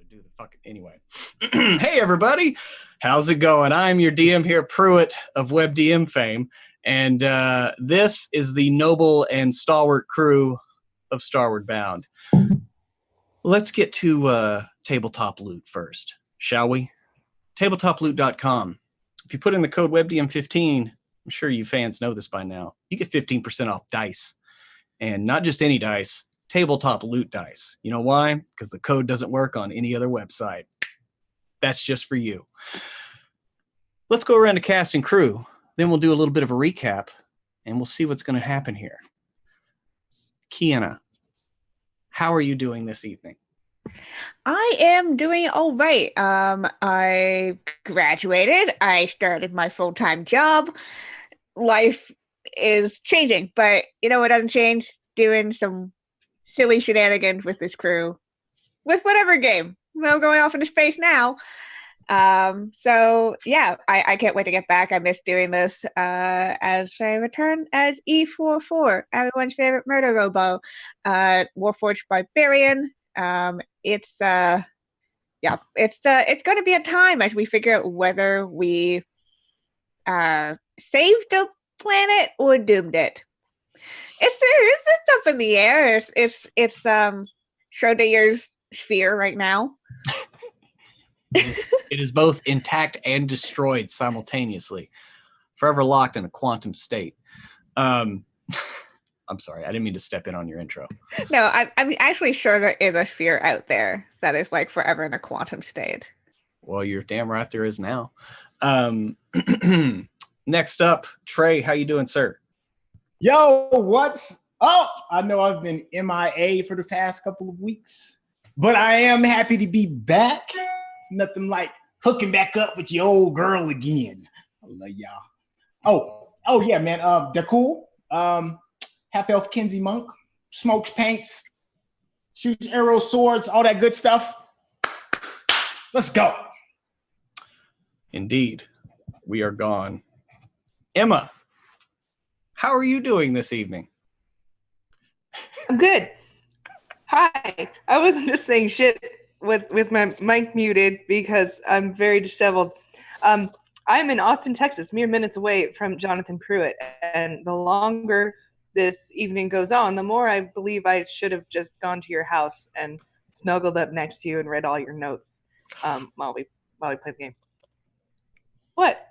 Do the fucking anyway. Hey everybody, how's it going? I'm your DM here, Pruitt of WebDM fame, and this is the noble and stalwart crew of Starward Bound. Let's get to tabletop loot first, shall we? Tabletoploot.com. If you put in the code WebDM15, I'm sure you fans know this by now, you get 15% off dice, and not just any dice. Tabletop loot dice. You know why? Because the code doesn't work on any other website. That's just for you. Let's go around to cast and crew. Then we'll do a little bit of a recap, and we'll see what's going to happen here. Kiana, how are you doing this evening? I am doing all right. I graduated. I started my full-time job. Life is changing, but you know what doesn't change? Doing some silly shenanigans with this crew, with whatever game. We're going off into space now. So yeah, I can't wait to get back. I miss doing this as I return as E44, everyone's favorite murder robo, Warforged Barbarian. It's going to be a time as we figure out whether we saved the planet or doomed it. It's up in the air. It's Schrodinger's sphere right now. It is both intact and destroyed simultaneously, forever locked in a quantum state. I'm sorry, I didn't mean to step in on your intro. No, I'm actually sure there is a sphere out there that is like forever in a quantum state. Well, you're damn right there is now. Next up, Trey, how you doing, sir? Yo, what's up? I know I've been MIA for the past couple of weeks, but I am happy to be back. It's nothing like hooking back up with your old girl again. I love y'all. Oh yeah, man. They're cool. Half-elf Kinsey monk, smokes, paints, shoots arrows, swords, all that good stuff. Let's go. Indeed, we are gone. Emma, how are you doing this evening? I'm good. Hi. I wasn't just saying shit with my mic muted because I'm very disheveled. I'm in Austin, Texas, mere minutes away from Jonathan Pruitt, and the longer this evening goes on, the more I believe I should have just gone to your house and snuggled up next to you and read all your notes while we play the game. What?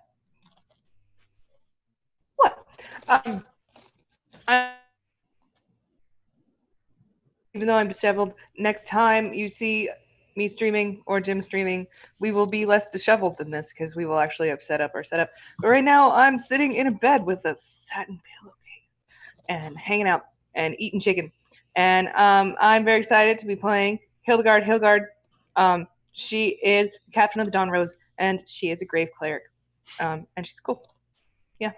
Even though I'm disheveled, next time you see me streaming or Jim streaming, we will be less disheveled than this because we will actually have set up our setup. But right now, I'm sitting in a bed with a satin pillowcase and hanging out and eating chicken. And I'm very excited to be playing Hildegard. She is captain of the Dawn Rose, and she is a grave cleric. And she's cool. Yeah.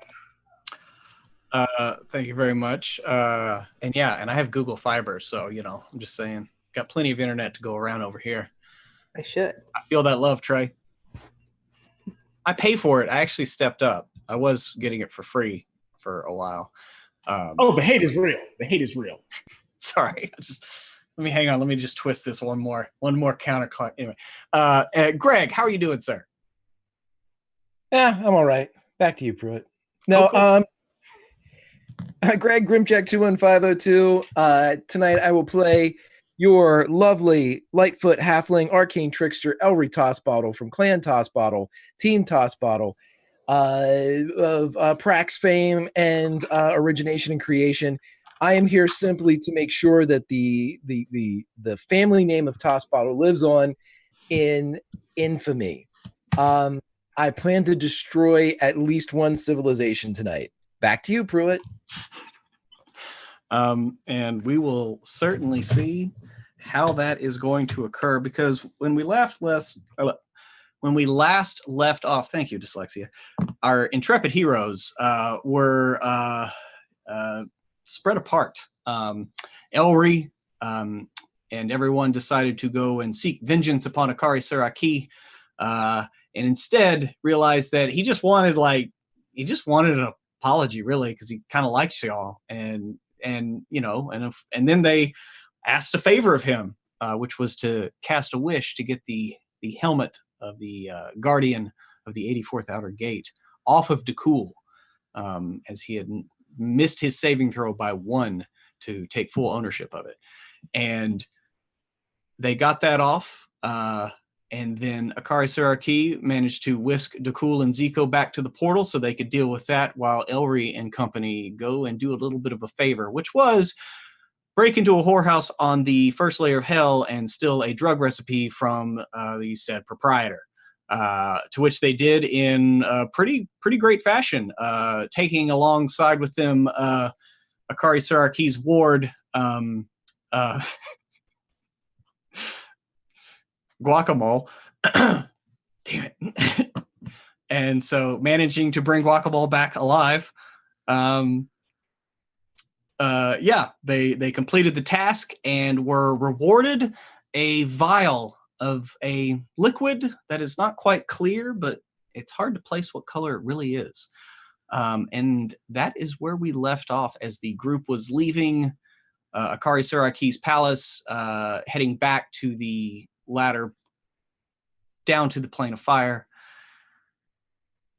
Thank you very much. And I have Google Fiber, so I'm just saying, got plenty of internet to go around over here. I should. I feel that love, Trey. I pay for it. I actually stepped up. I was getting it for free for a while. Oh, the hate is real. The hate is real. Sorry, let me hang on. Let me just twist this one more counterclock. Anyway, Greg, how are you doing, sir? Yeah, I'm all right. Back to you, Pruitt. No, cool. Greg Grimjack 21502. Tonight I will play your lovely Lightfoot Halfling Arcane Trickster Elry Tossbottle from Clan Tossbottle, Team Tossbottle, of Prax fame and origination and creation. I am here simply to make sure that the family name of Tossbottle lives on in infamy. I plan to destroy at least one civilization tonight. Back to you, Pruitt. And we will certainly see how that is going to occur, because when we last left off, thank you, dyslexia, our intrepid heroes were spread apart. Elry and everyone decided to go and seek vengeance upon Akari Saraki, and instead realized that he just wanted an apology, really, because he kind of likes y'all, and then they asked a favor of him, which was to cast a wish to get the helmet of the guardian of the 84th outer gate off of Dakul, as he had missed his saving throw by 1 to take full ownership of it. And they got that off, and then Akari Saraki managed to whisk Dakul and Zico back to the portal so they could deal with that, while Elry and company go and do a little bit of a favor, which was break into a whorehouse on the first layer of hell and steal a drug recipe from the said proprietor, to which they did in pretty great fashion, taking alongside with them Akari Saraki's ward, Guacamole. Damn it. And so managing to bring Guacamole back alive. They completed the task and were rewarded a vial of a liquid that is not quite clear, but it's hard to place what color it really is. And that is where we left off as the group was leaving Akari Saraki's palace, heading back to the ladder down to the plane of fire.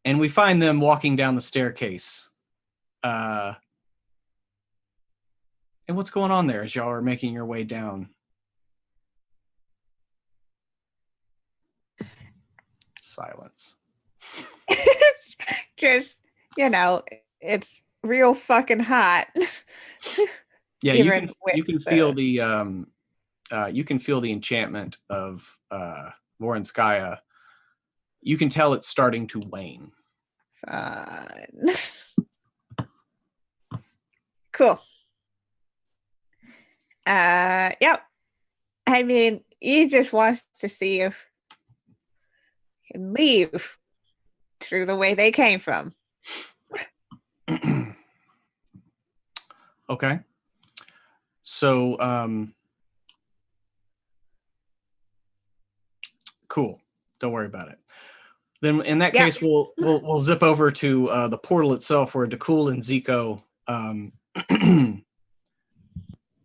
And we find them walking down the staircase. And what's going on there as y'all are making your way down? Silence. Just, it's real fucking hot. Yeah, you can feel the enchantment of Voronskaya. You can tell it's starting to wane. Fun. Cool. Yep. I mean, he just wants to see if he can leave through the way they came from. Okay. So, cool. Don't worry about it. Then, in that case, we'll zip over to the portal itself, where Dakul and Zico.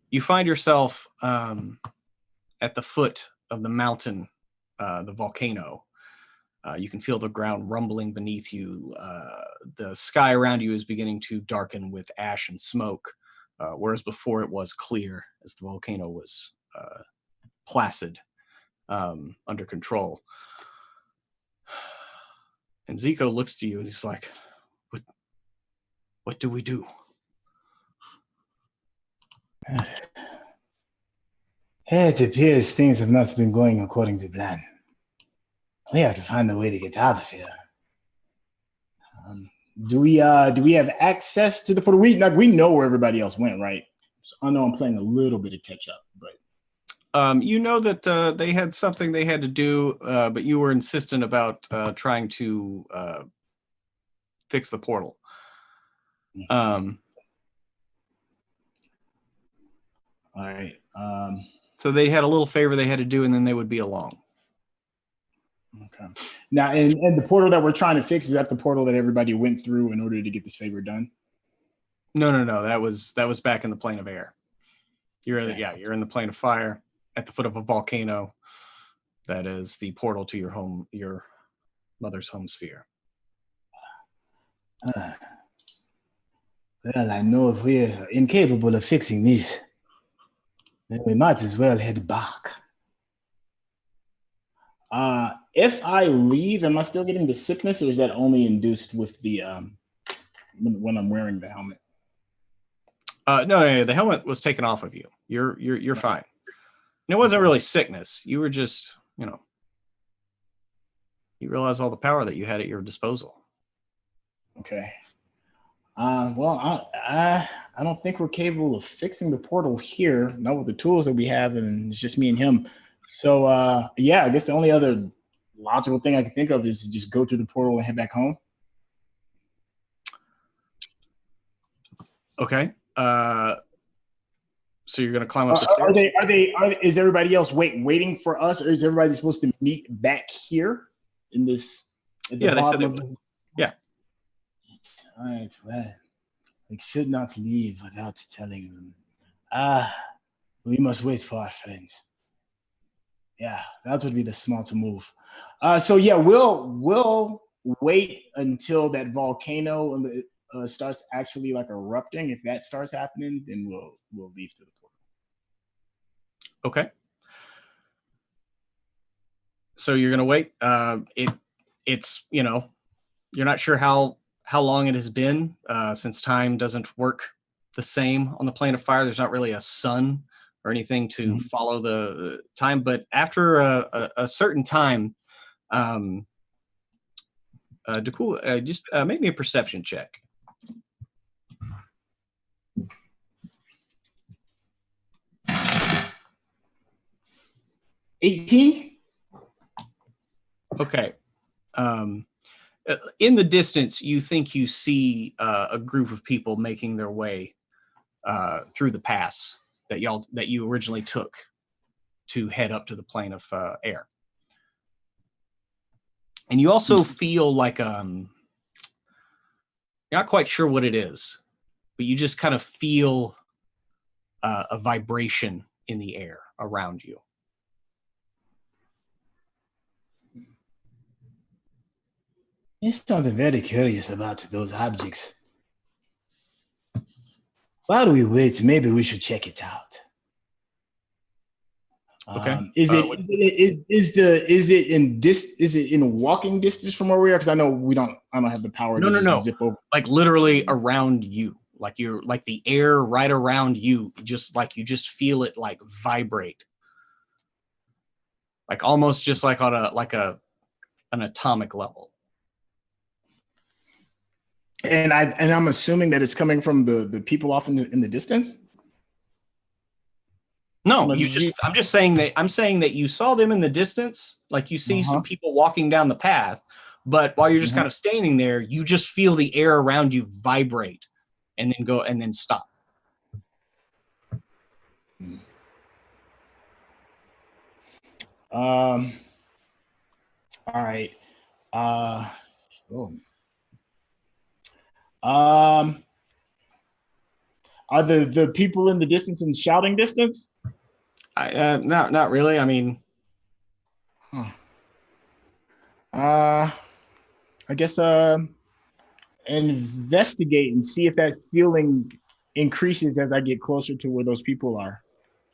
You find yourself at the foot of the mountain, the volcano. You can feel the ground rumbling beneath you. The sky around you is beginning to darken with ash and smoke, whereas before it was clear, as the volcano was placid, under control. And Zico looks to you and he's like, what do we do? It appears things have not been going according to plan. We have to find a way to get out of here. Do we have access to the portal? We know where everybody else went, right? So I know I'm playing a little bit of catch up, but you know that they had something they had to do, but you were insistent about trying to fix the portal. All right. So they had a little favor they had to do, and then they would be along. Okay. Now, and the portal that we're trying to fix, is that the portal that everybody went through in order to get this favor done? No. That was back in the plane of air. You're in the plane of fire at the foot of a volcano. That is the portal to your home, your mother's home sphere. Well, I know if we're incapable of fixing this, then we might as well head back. If I leave, am I still getting the sickness, or is that only induced with the when I'm wearing the helmet? No, the helmet was taken off of you. You're fine. And it wasn't really sickness. You were just, you realize all the power that you had at your disposal. Okay. Well, I don't think we're capable of fixing the portal here, not with the tools that we have, and it's just me and him. So, yeah, I guess the only other logical thing I can think of is to just go through the portal and head back home. Okay. So you're gonna climb up the stairs? Is everybody else waiting for us, or is everybody supposed to meet back here in this? Yeah, they said they would. Yeah. All right. Well, we should not leave without telling them. We must wait for our friends. Yeah, that would be the smarter move. So yeah, we'll wait until that volcano starts actually like erupting. If that starts happening, then we'll leave to the portal. Okay. So you're gonna wait. It's you're not sure how long it has been since time doesn't work the same on the plane of fire. There's not really a sun or anything to follow the time, but after a certain time, Dakul, just make me a perception check. $18. Okay. In the distance, you think you see a group of people making their way through the pass that you originally took to head up to the plane of air. And you also feel like you're not quite sure what it is, but you just kind of feel a vibration in the air around you. There's something very curious about those objects. While we wait, maybe we should check it out. Okay. Is it in walking distance from where we are? Because I know I don't have the power to just zip over. Like literally around you. Like you're like the air right around you, just like you just feel it like vibrate. Like almost just like on an atomic level. And I'm assuming that it's coming from the people off in the distance. No, I'm just saying that you saw them in the distance, like you see some people walking down the path, but while you're just kind of standing there, you just feel the air around you vibrate and then go and then stop. All right. Are the people in the distance in shouting distance? Not really. I mean, I guess investigate and see if that feeling increases as I get closer to where those people are.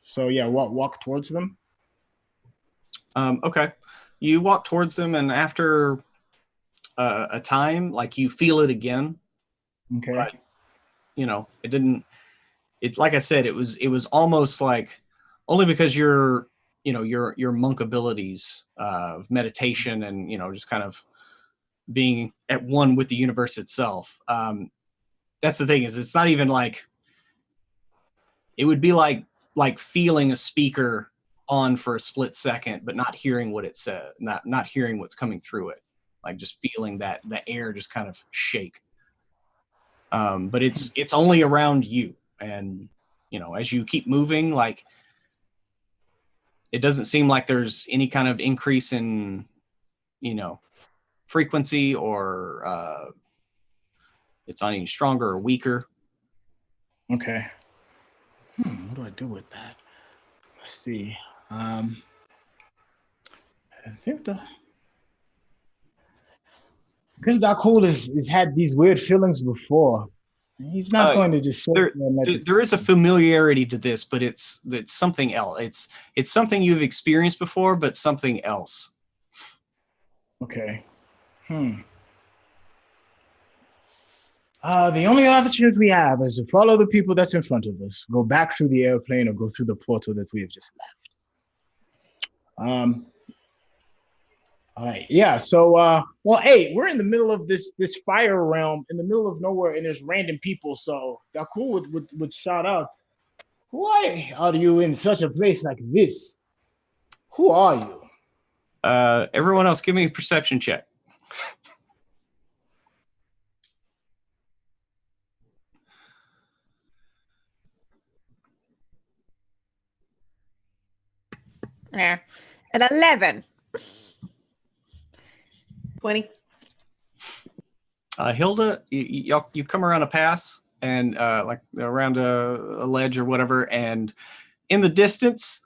So yeah, walk towards them. Okay. You walk towards them, and after a time, like you feel it again. Okay. But, it didn't. It like I said, it was almost like only because your monk abilities of meditation and just kind of being at one with the universe itself. That's the thing, is it's not even like it would be like feeling a speaker on for a split second, but not hearing what it said, not hearing what's coming through it, like just feeling that the air just kind of shake. But it's only around you, and as you keep moving, like it doesn't seem like there's any kind of increase in frequency, or it's on any stronger or weaker. Okay. What do I do with that? Let's see. I think because Darkhold has had these weird feelings before. He's not going to just sit there and let there is a familiarity to this, but it's something else. It's something you've experienced before, but something else. Okay. The only options we have is to follow the people that's in front of us, go back through the airplane, or go through the portal that we have just left. All right. Yeah. So, hey, we're in the middle of this fire realm, in the middle of nowhere, and there's random people. So Dakul would shout out, "Why are you in such a place like this? Who are you?" Everyone else, give me a perception check. Yeah. An 11. 20. Hilda, you come around a pass and like around a ledge or whatever, and in the distance,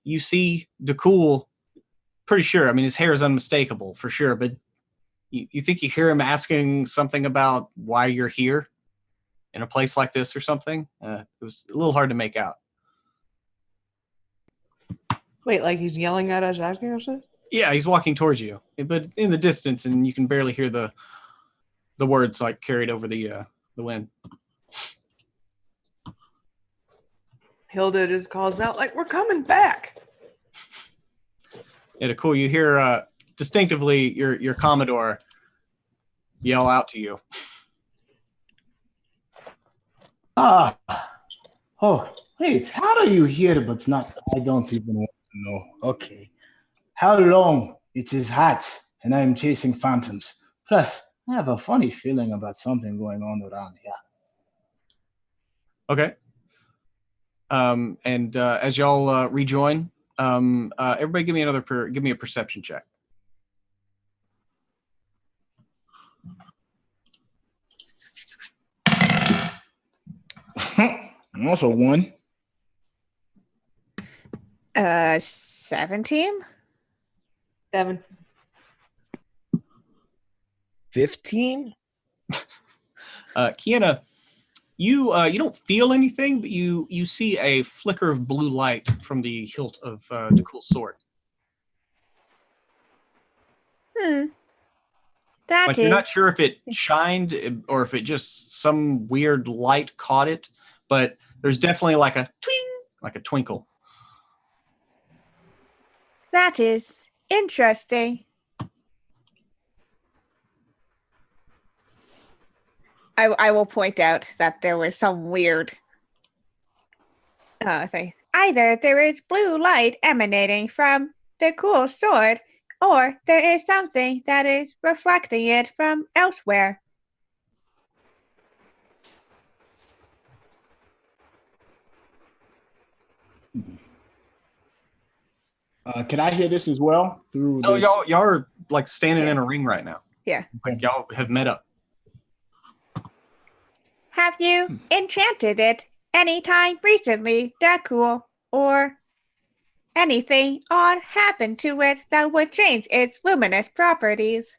you see Dakul. Pretty sure. I mean, his hair is unmistakable for sure, but you think you hear him asking something about why you're here in a place like this or something. It was a little hard to make out. Wait, like he's yelling at us, asking us this? Yeah, he's walking towards you, but in the distance, and you can barely hear the words like carried over the wind. Hilda just calls out, like, we're coming back. Yeah, cool. You hear distinctively your Commodore yell out to you. Oh, wait, how are you here, but not? I don't even want to know. Okay. How long? It is hot, and I am chasing phantoms. Plus, I have a funny feeling about something going on around here. Okay. And as y'all rejoin, everybody give me a perception check. I'm also 1. 17. 7. 15. Kiana, you don't feel anything, but you see a flicker of blue light from the hilt of Dakul's sword. That You're not is sure if it shined or if it just some weird light caught it, but there's definitely like a twing, like a twinkle. That is interesting. I will point out that there was some weird thing. Either there is blue light emanating from the cool sword, or there is something that is reflecting it from elsewhere. Can I hear this as well? Through No, this? y'all are like standing in a ring right now. Yeah. Like y'all have met up. Have you enchanted it anytime recently, Dakul, or anything odd happened to it that would change its luminous properties?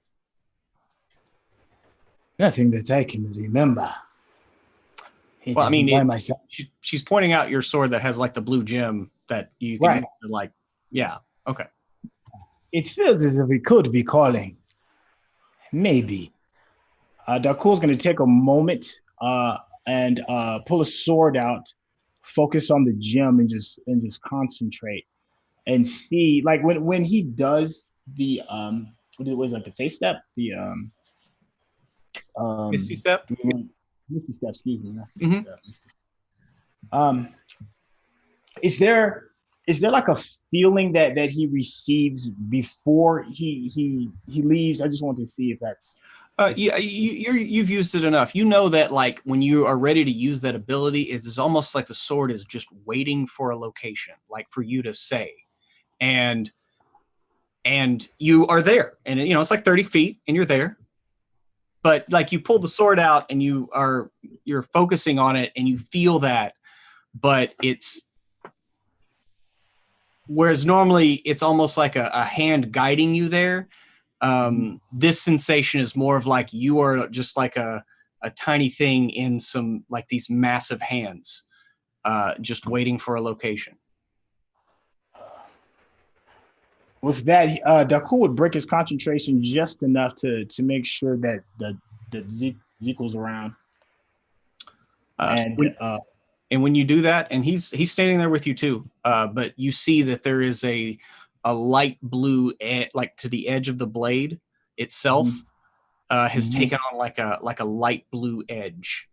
Nothing that I can remember. It's Well, I mean, by myself. she's pointing out your sword that has like the blue gem that you can like. Yeah. Okay. It feels as if we could be calling. Maybe. Dakul's going to take a moment and pull a sword out, focus on the gem, and just concentrate and see. Like when he does the what was like the face step, the Misty step. Misty step. Excuse me. Not Mhm. step, Misty step. Is there like a feeling that he receives before he leaves? I just want to see if that's. Yeah, you've used it enough. You know that like when you are ready to use that ability, it is almost like the sword is just waiting for a location, like for you to say, and and you are there, and it's like 30 feet, and you're there. But like you pull the sword out, and you're focusing on it, and you feel that, but it's whereas normally it's almost like a hand guiding you there. This sensation is more of like you are just like a tiny thing in some like these massive hands, just waiting for a location. With that, Daku would break his concentration just enough to make sure that Zico's around. And when you do that, and he's standing there with you too, but you see that there is a light blue like to the edge of the blade itself has taken on like a light blue edge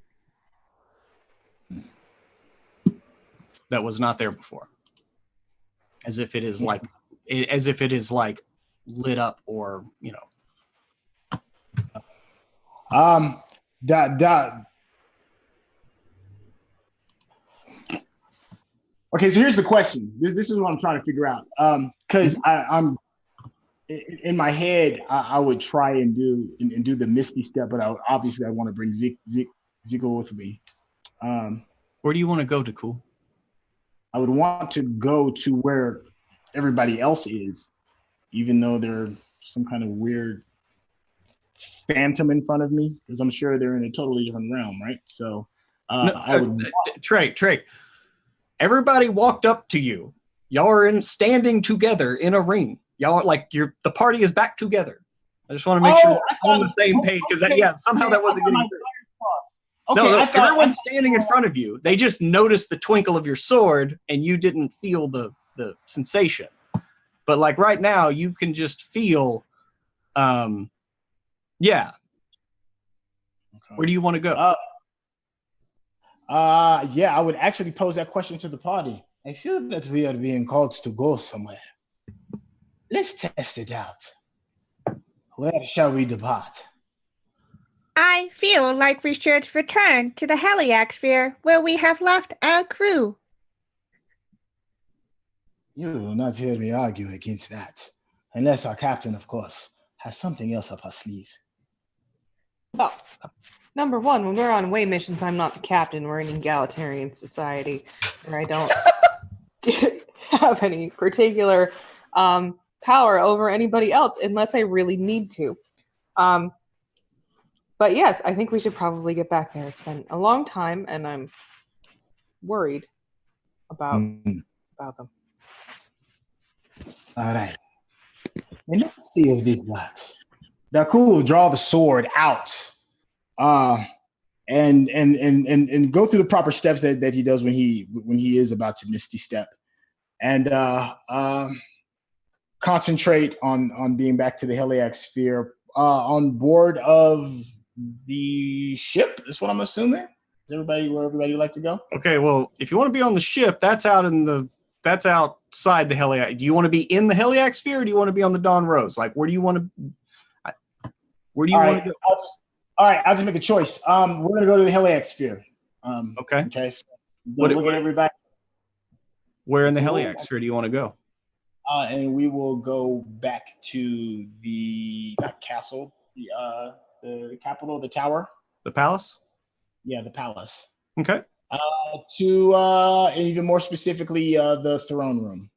that was not there before, as if it is like lit up, or Okay, so here's the question. This is what I'm trying to figure out. Because I'm in my head, I would try and do the Misty Step, but I want to bring Zico with me. Where do you want to go, Daku? I would want to go to where everybody else is, even though they're some kind of weird phantom in front of me, because I'm sure they're in a totally different realm, right? So Trey, everybody walked up to you. Y'all are standing together in a ring. Y'all are like the party is back together. I just want to make sure we're on the same page, because somehow that wasn't getting through. Okay, everyone's standing in front of you. They just noticed the twinkle of your sword, and you didn't feel the sensation. But like right now, you can just feel, Okay. Where do you want to go? I would actually pose that question to the party. I feel that we are being called to go somewhere. Let's test it out. Where shall we depart? I feel like we should return to the Heliax Sphere where we have left our crew. You will not hear me argue against that. Unless our captain, of course, has something else up her sleeve. Well, number one, when we're on away missions, I'm not the captain. We're an egalitarian society where I don't have any particular power over anybody else unless I really need to. But yes, I think we should probably get back there. It's been a long time, and I'm worried about them. All right. And let's see if this works. Daku will draw the sword out, and go through the proper steps that he does when he is about to Misty Step, and concentrate on being back to the Heliax Sphere on board of the ship. Is what I'm assuming. Is everybody where everybody would like to go? Okay, well, if you want to be on the ship, that's outside the Heliax. Do you want to be in the Heliax Sphere, or do you want to be on the Dawn Rose? Like, where do you want to? Where do you want to go? I'll just make a choice. We're gonna go to the Heliax Sphere. Okay. Okay. So look at everybody. Where in the Heliax Sphere do you want to go? And we will go back to the castle, the capital, the tower, the palace. Yeah, the palace. Okay. To even more specifically, the throne room.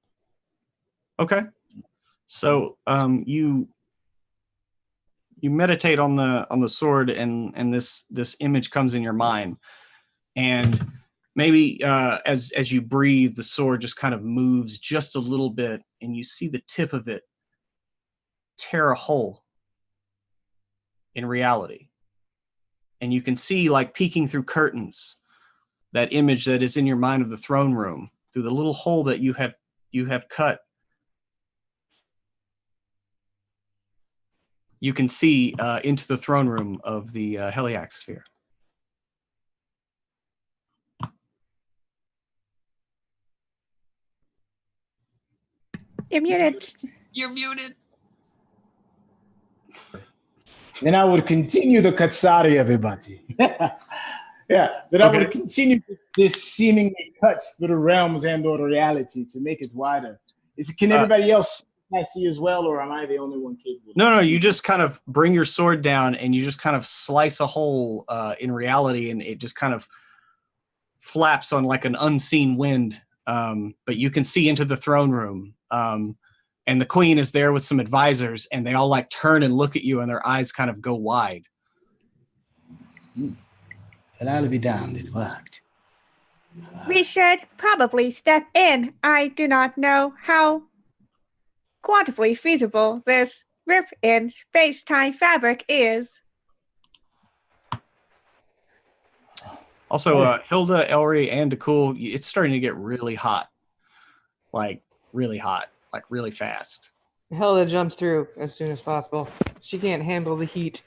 Okay. So you meditate on the sword, and this image comes in your mind, and maybe as you breathe, the sword just kind of moves just a little bit, and you see the tip of it tear a hole in reality, and you can see, like peeking through curtains, that image that is in your mind of the throne room through the little hole that you have cut. You can see into the throne room of the Heliax Sphere. You're muted. You're muted. Then I would continue the Katsari, everybody. Yeah, but I would continue this seemingly cuts through the realms and or the reality to make it wider. Can everybody else I see as well, or am I the only one capable? No, you just kind of bring your sword down and you just kind of slice a hole in reality, and it just kind of flaps on like an unseen wind. But you can see into the throne room. And the queen is there with some advisors, and they all like turn and look at you, and their eyes kind of go wide. And I'll be damned, it worked. We should probably step in. I do not know how quantitably feasible this rip in space-time fabric is. Also, Hilda, Elry, and Dakul, it's starting to get really hot. Like, really hot. Like, really fast. Hilda jumps through as soon as possible. She can't handle the heat.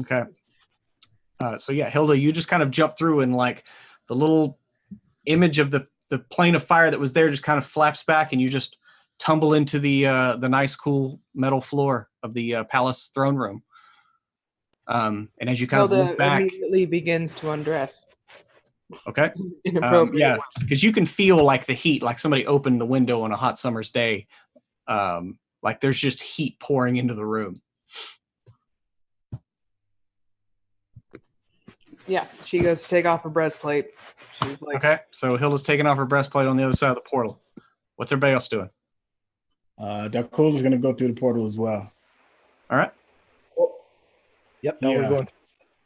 Okay. So yeah, Hilda, you just kind of jump through, and like the little image of the plane of fire that was there just kind of flaps back, and you just tumble into the nice, cool metal floor of the palace throne room. And as you kind of Hilda look back, immediately begins to undress. okay, Inappropriate. yeah, because you can feel like the heat, like somebody opened the window on a hot summer's day. Like there's just heat pouring into the room. Yeah, she goes to take off her breastplate. She's like, Okay, so Hilda's taking off her breastplate on the other side of the portal. What's everybody else doing? Dakul is going to go through the portal as well. All right. Yep. No, Yeah. we're going.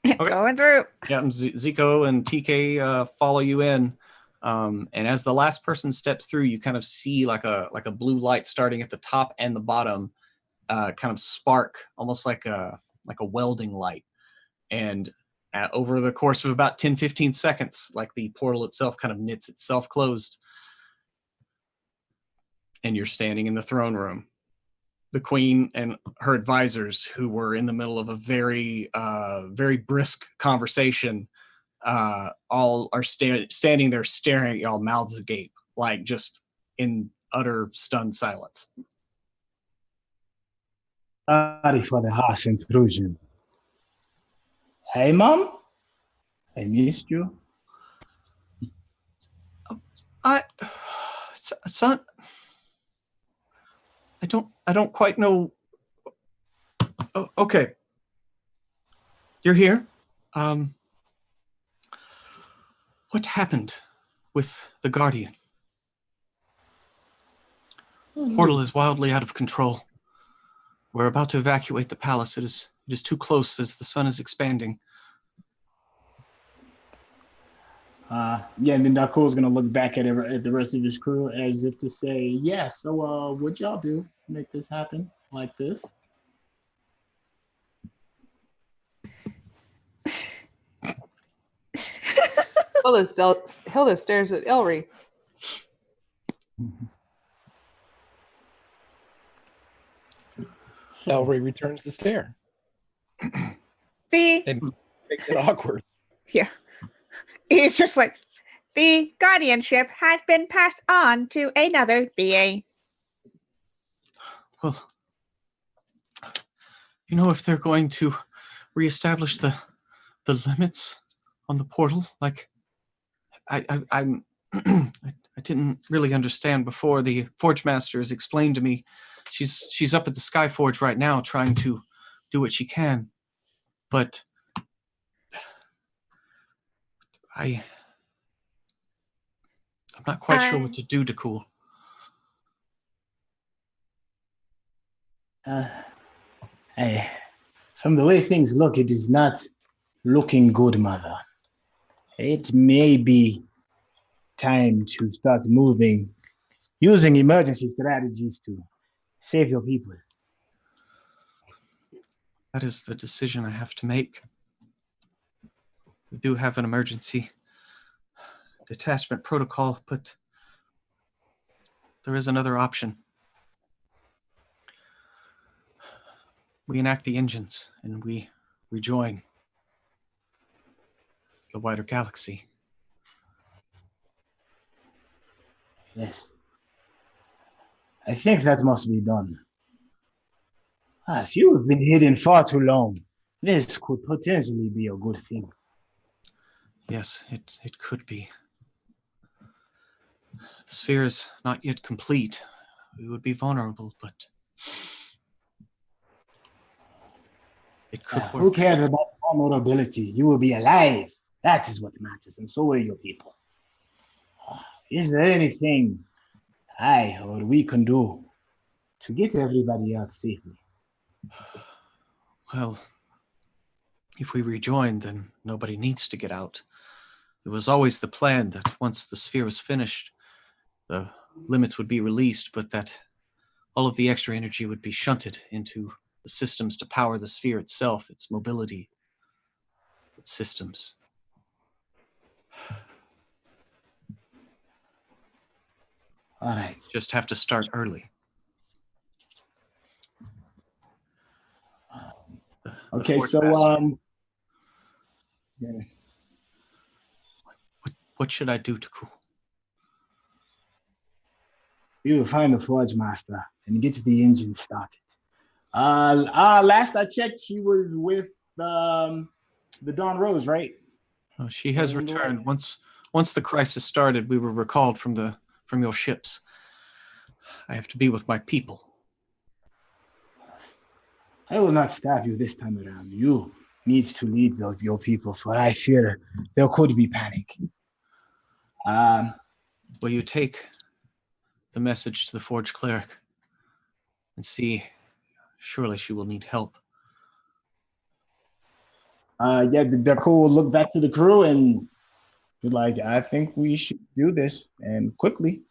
Okay. Going through. Yeah, and Zico and TK follow you in, and as the last person steps through, you kind of see like a blue light starting at the top and the bottom, kind of spark, almost like a welding light, and over the course of about 10-15 seconds, like the portal itself kind of knits itself closed, and you're standing in the throne room. The queen and her advisors, who were in the middle of a very brisk conversation, all are standing there staring at y'all, mouths agape, like just in utter stunned silence. Sorry for the harsh intrusion. Hey, Mom. I missed you. Son, I don't quite know. Oh, okay. You're here. What happened with the Guardian? Portal is wildly out of control. We're about to evacuate the palace. It is too close as the sun is expanding. Yeah, and then Dakul's going to look back at the rest of his crew as if to say, yeah, so what y'all do to make this happen like this? Hilda stares at Elry. Elry returns the stare. The And makes it awkward. yeah, it's just like the guardianship has been passed on to another being. Well, you know, if they're going to reestablish the limits on the portal, like I'm I didn't really understand before. The Forge Master has explained to me she's up at the Skyforge right now trying to do what she can, but I'm not quite sure what to do, Dakul. From the way things look, it is not looking good, Mother. It may be time to start moving, using emergency strategies to save your people. That is the decision I have to make. We do have an emergency detachment protocol, but there is another option. We enact the engines and we rejoin the wider galaxy. Yes. I think that must be done. As you have been hidden far too long, this could potentially be a good thing. Yes, it could be. The sphere is not yet complete. we would be vulnerable, but it could work. Who cares about vulnerability? You will be alive. That is what matters, and so will your people. Is there anything I or we can do to get everybody out safely? Well, if we rejoin, then nobody needs to get out. It was always the plan that once the sphere was finished, the limits would be released, but that all of the extra energy would be shunted into the systems to power the sphere itself, its mobility, its systems. All right. Just have to start early. Okay, Forge so Master. yeah. What should I do to cool? We will find the Forge Master and get the engine started. Last I checked, she was with the Dawn Rose, right? Oh, she has returned. Once the crisis started, we were recalled from your ships. I have to be with my people. I will not stop you this time around. You needs to lead your people, for I fear there could be panic. Will you take the message to the Forge Cleric and see? Surely she will need help. The crew will look back to the crew and be like, I think we should do this, and quickly,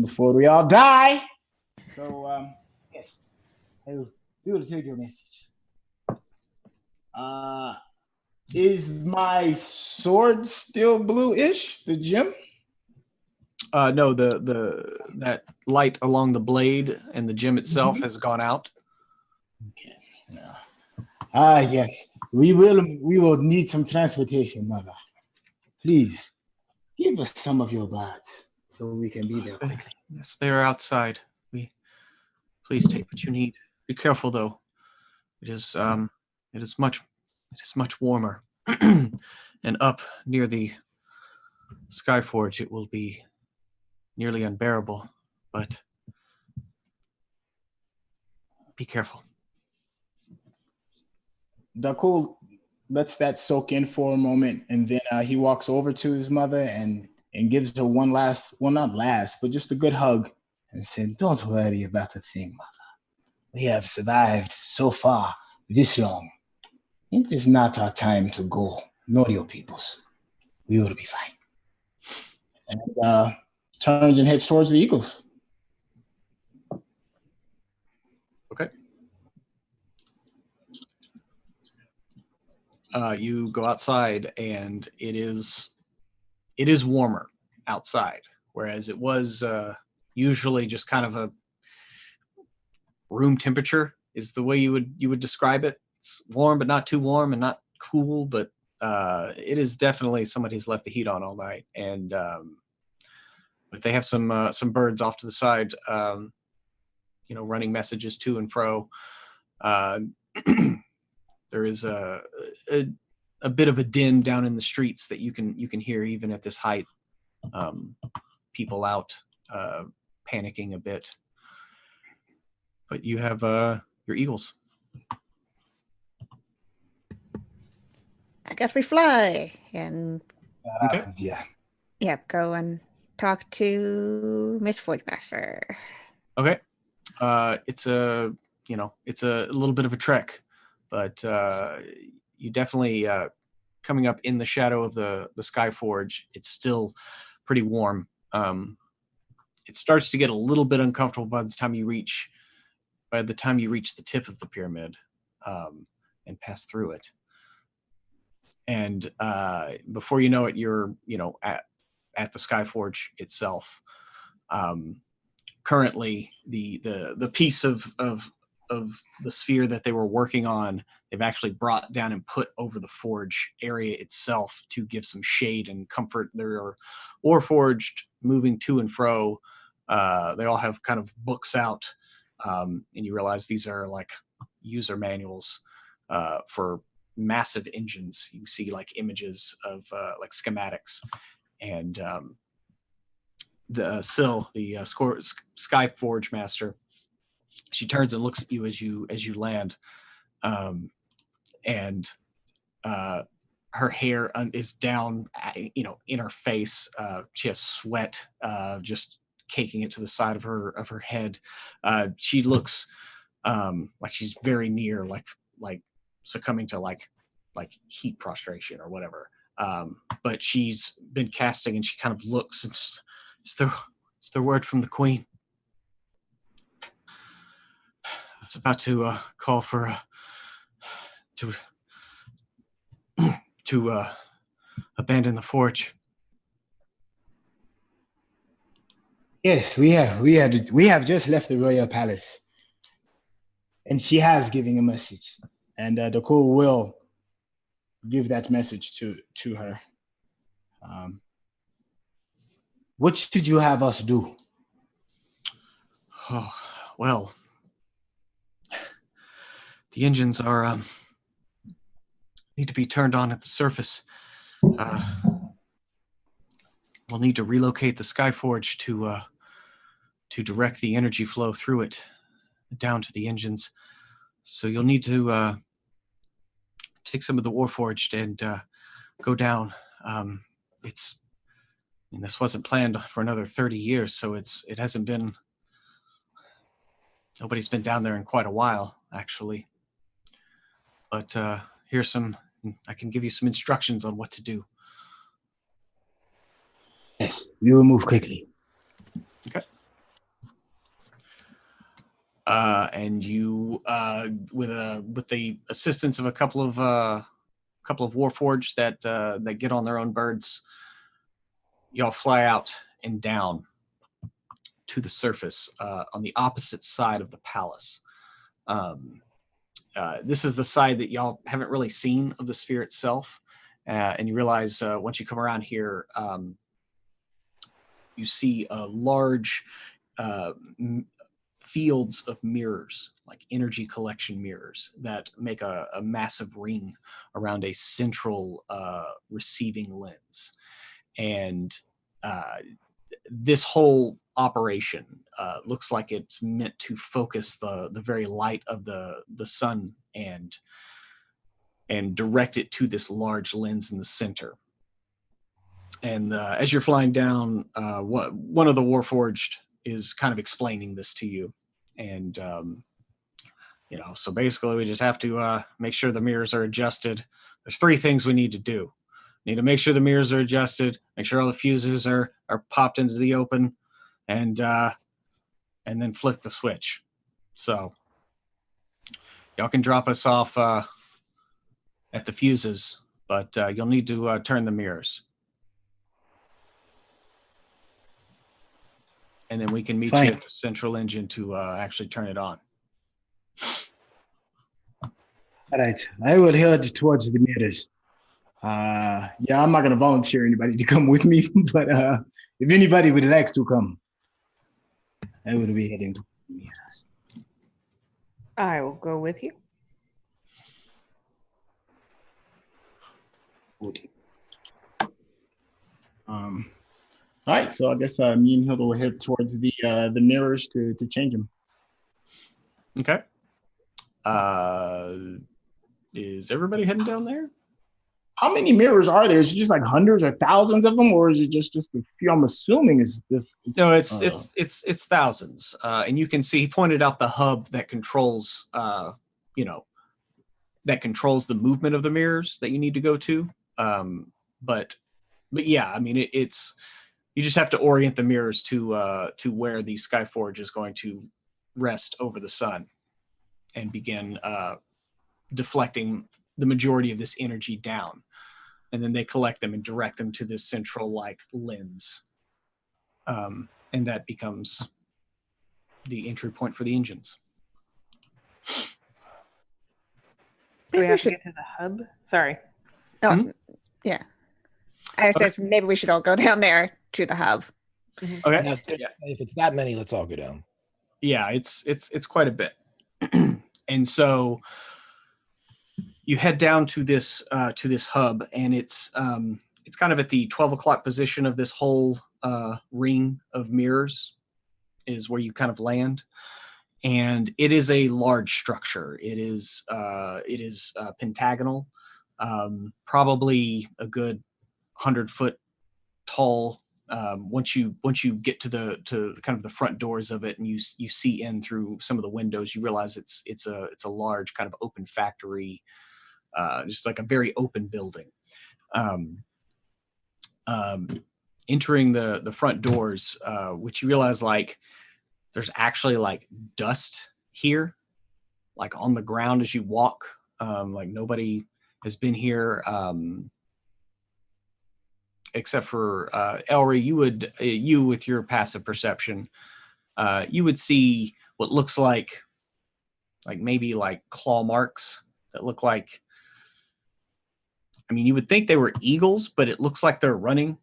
before we all die. So, yes, we will take your message. Is my sword still blue-ish, the gem? No, that light along the blade and the gem itself has gone out. Okay. No. Yes. We will need some transportation, mother. Please give us some of your blood so we can be there quickly. Yes, they are outside. Please take what you need. Be careful though. It is much warmer. And up near the Skyforge it will be nearly unbearable, but be careful. Dakul lets that soak in for a moment, and then he walks over to his mother and gives her one last, well, not last, but just a good hug, and said, "Don't worry about a thing, mother. We have survived so far this long. It is not our time to go, nor your people's. We will be fine." And turns and heads towards the Eagles. Okay. You go outside, and it is warmer outside, whereas it was usually just kind of a room temperature is the way you would describe it. It's warm, but not too warm, and not cool, but it is definitely somebody's left the heat on all night. And but they have some birds off to the side, running messages to and fro. There is a bit of a din down in the streets that you can hear even at this height. People out panicking a bit. But you have your eagles. I guess we fly and Yeah. go and talk to Miss Forge Master. Okay. It's a little bit of a trek, but you definitely coming up in the shadow of the Skyforge. It's still pretty warm. It starts to get a little bit uncomfortable by the time you reach the tip of the pyramid and pass through it. And before you know it, you're at the Skyforge itself. Currently, the piece of the sphere that they were working on, they've actually brought down and put over the forge area itself to give some shade and comfort. There are Warforged moving to and fro. They all have kind of books out, and you realize these are like user manuals for massive engines. You can see like images of like schematics, and Syl, the skyforge master. She turns and looks at you as you land, and her hair is down, in her face. She has sweat just caking it to the side of her head. She looks like she's very near, like succumbing to like heat prostration or whatever. But she's been casting, and she kind of looks. And is there word from the queen? It's about to call for to abandon the forge. Yes, we have just left the royal palace, and she has given a message, and the cool will give that message to her. What should you have us do? Oh, well, the engines are need to be turned on at the surface. We'll need to relocate the skyforge to direct the energy flow through it down to the engines. So you'll need to take some of the warforged and go down. This wasn't planned for another 30 years, so it hasn't been. Nobody's been down there in quite a while, actually. But I can give you some instructions on what to do. Yes, we will move quickly. Okay. And you, with the assistance of a couple of warforged that get on their own birds, y'all fly out and down to the surface on the opposite side of the palace. This is the side that y'all haven't really seen of the sphere itself, and you realize once you come around here, you see a large fields of mirrors, like energy collection mirrors that make a massive ring around a central receiving lens. And this whole operation looks like it's meant to focus the very light of the sun and direct it to this large lens in the center. And as you're flying down, one of the warforged is kind of explaining this to you. And, so basically we just have to make sure the mirrors are adjusted. There's 3 things we need to do. We need to make sure the mirrors are adjusted, make sure all the fuses are popped into the open, and then flick the switch. So y'all can drop us off at the fuses, but you'll need to turn the mirrors. And then we can meet you at the central engine to actually turn it on. All right, I will head towards the mirrors. I'm not going to volunteer anybody to come with me, but if anybody would like to come, I will be heading to the mirrors. I will go with you. Good. All right, so I guess me and Hilda will head towards the mirrors to change them. Okay. Is everybody heading down there? How many mirrors are there? Is it just like hundreds or thousands of them, or is it just a few? I'm assuming it's just. No, it's thousands, and you can see he pointed out the hub that controls, that controls the movement of the mirrors that you need to go to. But yeah, I mean it's. You just have to orient the mirrors to where the Skyforge is going to rest over the sun and begin deflecting the majority of this energy down. And then they collect them and direct them to this central lens. And that becomes the entry point for the engines. Do we have to get to the hub? Sorry. Oh, yeah. I said maybe we should all go down there to the hub. Okay. Now, if it's that many, let's all go down. Yeah, it's quite a bit. And so you head down to this hub, and it's kind of at the 12 o'clock position of this whole ring of mirrors is where you kind of land. And it is a large structure. It is pentagonal, probably a good 100-foot tall. Once you get to kind of the front doors of it, and you see in through some of the windows, you realize it's a large kind of open factory, just like a very open building. Entering the front doors, which you realize like there's actually like dust here, like on the ground as you walk. Like nobody has been here. Except for Elry, you with your passive perception, you would see what looks like maybe like claw marks that look like, I mean, you would think they were eagles, but it looks like they're running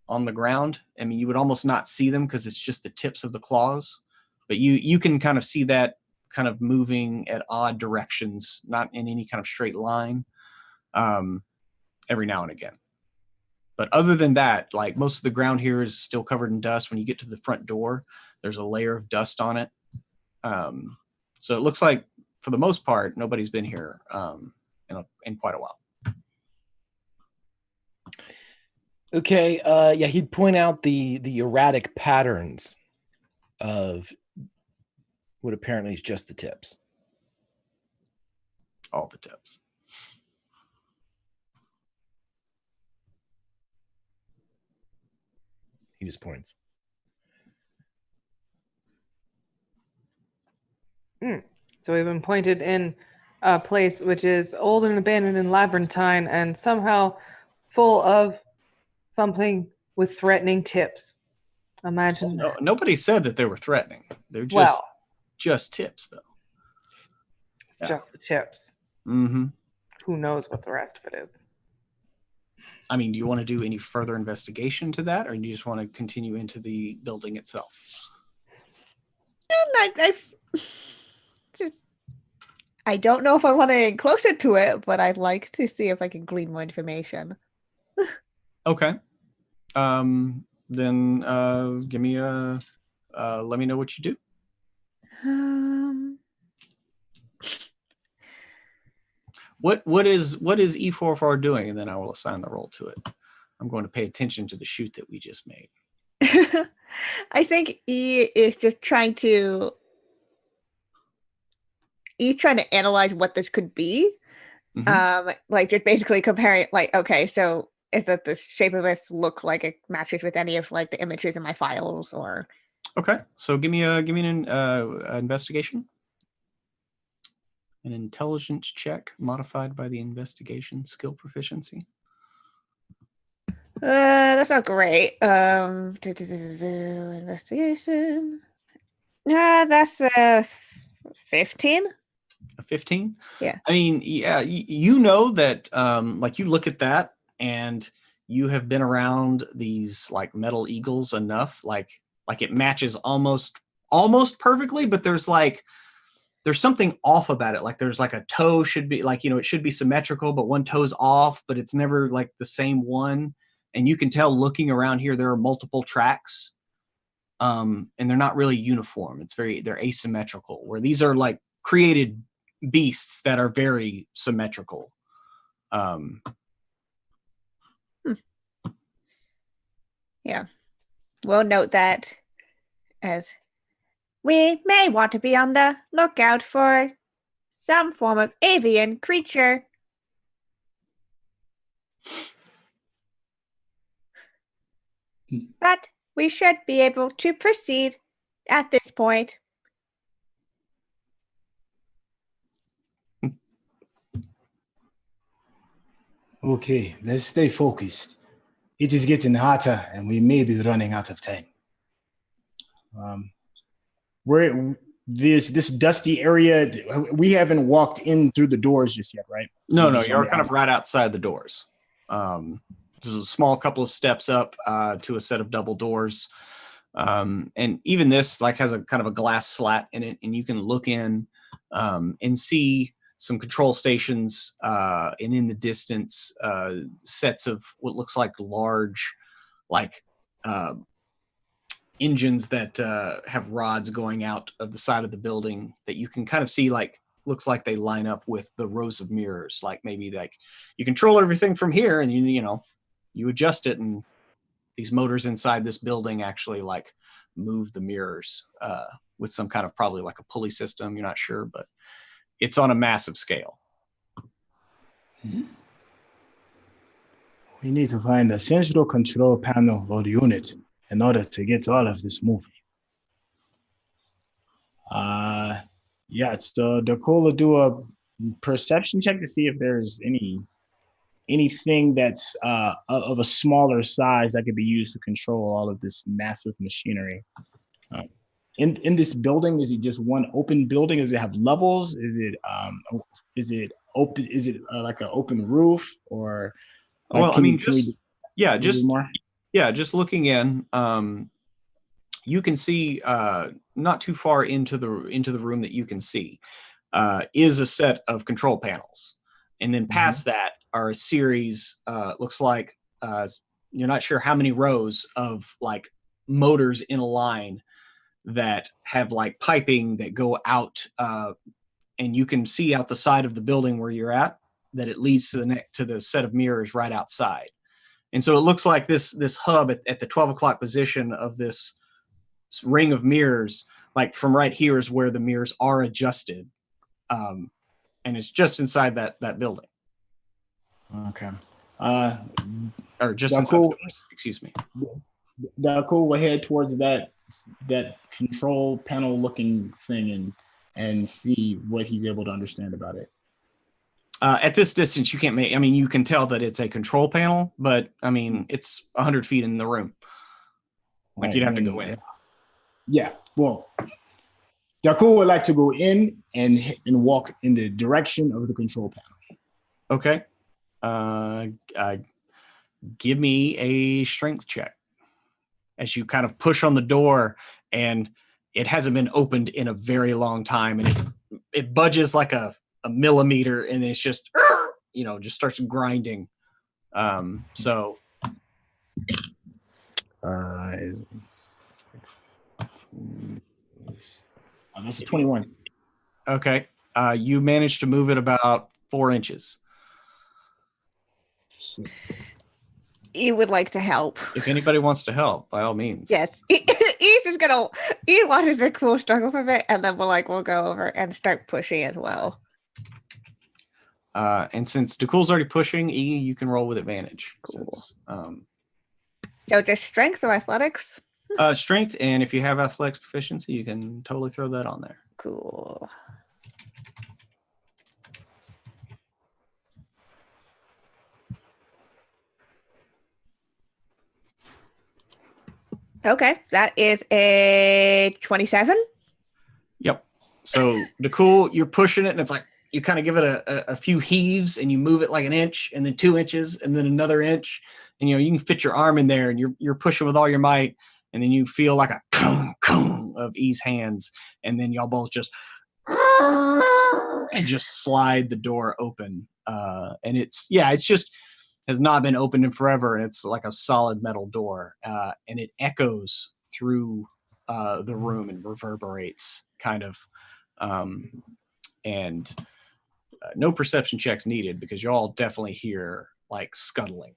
on the ground. I mean, you would almost not see them because it's just the tips of the claws, but you can kind of see that kind of moving at odd directions, not in any kind of straight line, every now and again. But other than that, like most of the ground here is still covered in dust. When you get to the front door, there's a layer of dust on it. So it looks like, for the most part, nobody's been here in quite a while. Okay, yeah, he'd point out the erratic patterns of what apparently is just the tips. All the tips. He just points. So we've been pointed in a place which is old and abandoned and labyrinthine and somehow full of something with threatening tips. Imagine No, nobody said that they were threatening. They're just tips, though. It's just the tips. Mm-hmm. Who knows what the rest of it is? I mean, do you want to do any further investigation to that, or do you just want to continue into the building itself? I don't know if I want to get closer to it, but I'd like to see if I can glean more information. Okay. Then give me let me know what you do. What is E44 doing, and then I will assign the roll to it. I'm going to pay attention to the shoot that we just made. I think E is just trying to analyze what this could be. Mm-hmm. Like just basically comparing, like, okay, so is that the shape of this look like it matches with any of like the images in my files, or? Okay, so give me an investigation. An intelligence check modified by the investigation skill proficiency. That's not great. Investigation. That's 15. A 15? Yeah. I mean, yeah, you know that, like you look at that and you have been around these like metal eagles enough, like it matches almost perfectly, but there's something off about it. Like there's like a toe should be like, it should be symmetrical, but one toe's off, but it's never like the same one. And you can tell looking around here, there are multiple tracks, and they're not really uniform. They're asymmetrical, where these are like created beasts that are very symmetrical. Yeah. We'll note that as we may want to be on the lookout for some form of avian creature. But we should be able to proceed at this point. Okay, let's stay focused. It is getting hotter, and we may be running out of time. We're this dusty area. We haven't walked in through the doors just yet, right? No, you're kind of right outside the doors. There's a small couple of steps up to a set of double doors, and even this like has a kind of a glass slat in it, and you can look in and see some control stations, and in the distance, sets of what looks like large, like engines that have rods going out of the side of the building that you can kind of see, like, looks like they line up with the rows of mirrors. Like maybe like you control everything from here, and you adjust it, and these motors inside this building actually like move the mirrors with some kind of probably like a pulley system. You're not sure, but it's on a massive scale. We need to find the central control panel or the unit in order to get all of this moving. Yeah, so Dakota will do a perception check to see if there's anything that's of a smaller size that could be used to control all of this massive machinery. In this building, is it just one open building? Does it have levels? Is it open? Is it like an open roof or? Like, well, I mean, just looking in, you can see not too far into the room that you can see is a set of control panels, and then past that are a series. Looks like you're not sure how many rows of like motors in a line that have like piping that go out, and you can see out the side of the building where you're at that it leads to the set of mirrors right outside. And so it looks like this hub at the 12 o'clock position of this ring of mirrors, like from right here is where the mirrors are adjusted. And it's just inside that building. Okay. Or just inside the doors, excuse me. Cool. We'll head towards that control panel looking thing and see what he's able to understand about it. At this distance, you can't make. I mean, you can tell that it's a control panel, but I mean, it's 100 feet in the room. Like right, you'd have to go in. Yeah. Well, Dakul would like to go in and walk in the direction of the control panel. Okay. Give me a strength check as you kind of push on the door, and it hasn't been opened in a very long time, and it budges like a millimeter, and it's just just starts grinding. So this is 21. Okay. You managed to move it about 4 inches. He would like to help. If anybody wants to help, by all means. Yes. He's just gonna. He watches the cool struggle for a bit, and then we'll go over and start pushing as well. And since Dakul's already pushing, E, you can roll with advantage. Cool. Since, so just strength or athletics? Strength, and if you have athletics proficiency, you can totally throw that on there. Cool. Okay, that is a 27. Yep. So Dakul, you're pushing it, and it's like you kind of give it a few heaves, and you move it like an inch, and then 2 inches, and then another inch, and you can fit your arm in there, and you're pushing with all your might, and then you feel like a kung of E's hands, and then y'all both just and just slide the door open, and it's just has not been opened in forever, and it's like a solid metal door, and it echoes through the room and reverberates kind of, and no perception checks needed because you all definitely hear like scuttling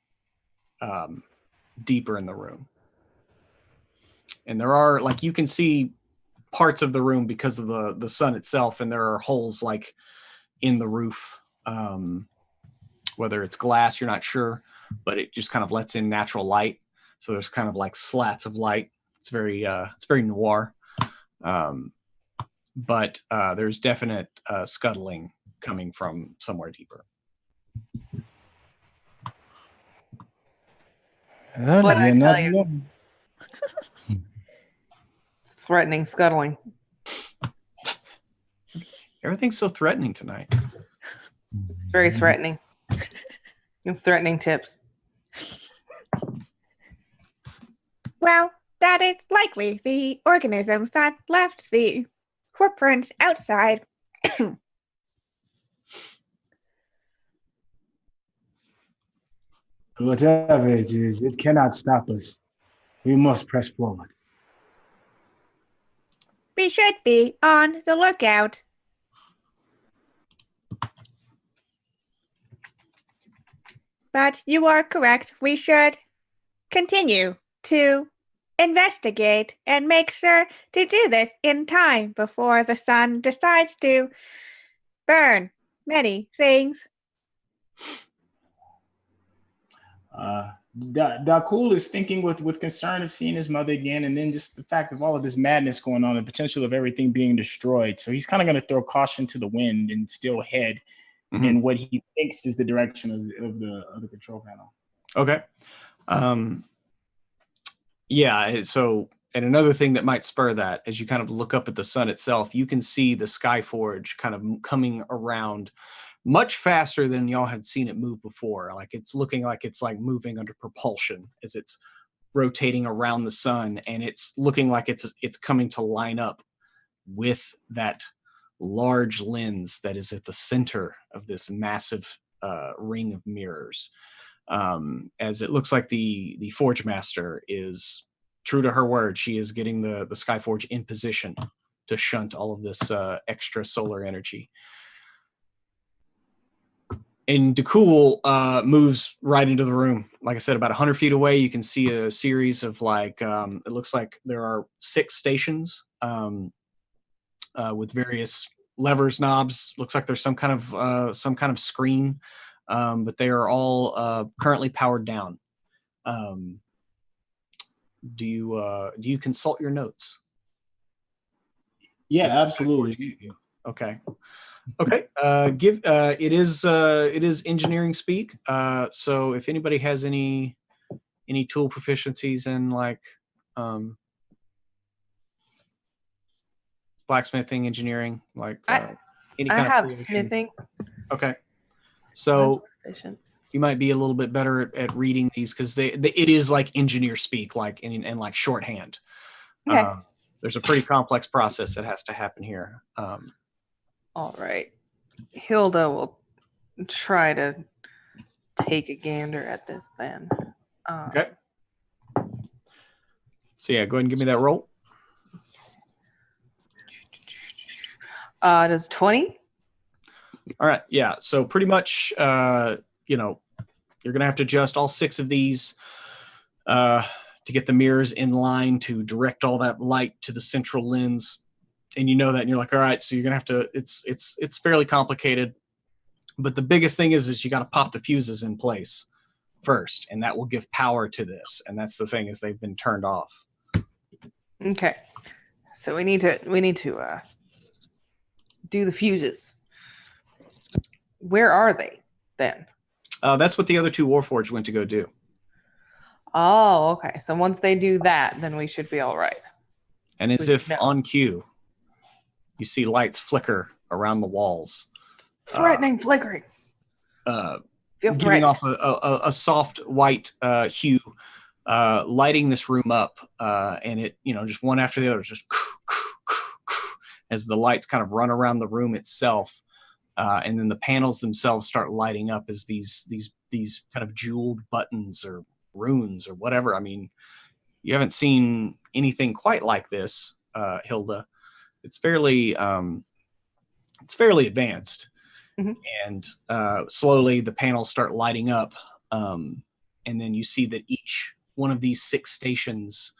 deeper in the room. And there are, like, you can see parts of the room because of the sun itself, and there are holes like in the roof, whether it's glass, you're not sure, but it just kind of lets in natural light. So there's kind of like slats of light. It's very noir. But there's definite scuttling coming from somewhere deeper. What I tell you. Threatening scuttling. Everything's so threatening tonight. Very threatening. It's threatening tips. Well, that is likely the organisms that left the footprints outside. Whatever it is, it cannot stop us. We must press forward. we should be on the lookout. But you are correct. We should continue to investigate and make sure to do this in time before the sun decides to burn many things. Dakul is thinking with concern of seeing his mother again, and then just the fact of all of this madness going on, the potential of everything being destroyed. So he's kind of going to throw caution to the wind and still head in what he thinks is the direction of the control panel. Okay. Yeah. So, and another thing that might spur that, as you kind of look up at the sun itself, you can see the skyforge kind of coming around much faster than y'all had seen it move before. Like it's looking like it's like moving under propulsion as it's rotating around the sun, and it's looking like it's coming to line up with that large lens that is at the center of this massive ring of mirrors. As it looks like the Forge Master is true to her word. She is getting the Skyforge in position to shunt all of this extra solar energy. And Dakul moves right into the room. Like I said, about 100 feet away, you can see a series of like, it looks like there are 6 stations with various levers, knobs. Looks like there's some kind of screen, but they are all currently powered down. Do you consult your notes? Yeah, absolutely. Okay. It is engineering speak. So if anybody has any tool proficiencies in like blacksmithing, engineering, like any kind I have of smithing. Okay. So you might be a little bit better at reading these because it is like engineer speak, like in like shorthand. Okay. There's a pretty complex process that has to happen here. All right. Hilda will try to take a gander at this then. Okay. So yeah, go ahead and give me that roll. Does 20? All right. Yeah. So pretty much, you're going to have to adjust all 6 of these to get the mirrors in line to direct all that light to the central lens. And you know that, and you're like, all right, so you're going to have to, it's fairly complicated, but the biggest thing is you got to pop the fuses in place first, and that will give power to this. And that's the thing, is they've been turned off. Okay. So we need to do the fuses. Where are they then? That's what the other 2 Warforged went to go do. Oh, okay. So once they do that, then we should be all right. And as if on cue, you see lights flicker around the walls. Threatening, flickering. Giving off a soft white hue, lighting this room up. And it, just one after the other, just as the lights kind of run around the room itself. And then the panels themselves start lighting up as these kind of jeweled buttons or runes or whatever. I mean, you haven't seen anything quite like this, Hilda. It's fairly advanced. Mm-hmm. And slowly the panels start lighting up. And then you see that each one of these 6 stations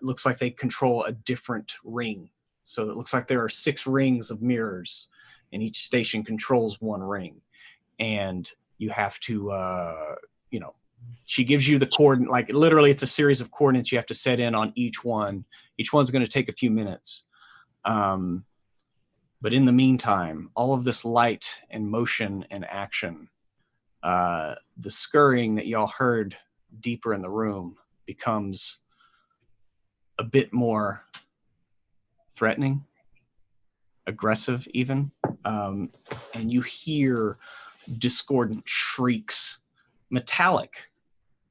looks like they control a different ring. So it looks like there are 6 rings of mirrors, and each station controls one ring. And you have to, she gives you the coordinate, like literally it's a series of coordinates you have to set in on each one. Each one's going to take a few minutes. But in the meantime, all of this light and motion and action, the scurrying that y'all heard deeper in the room becomes a bit more threatening, aggressive even. And you hear discordant shrieks, metallic,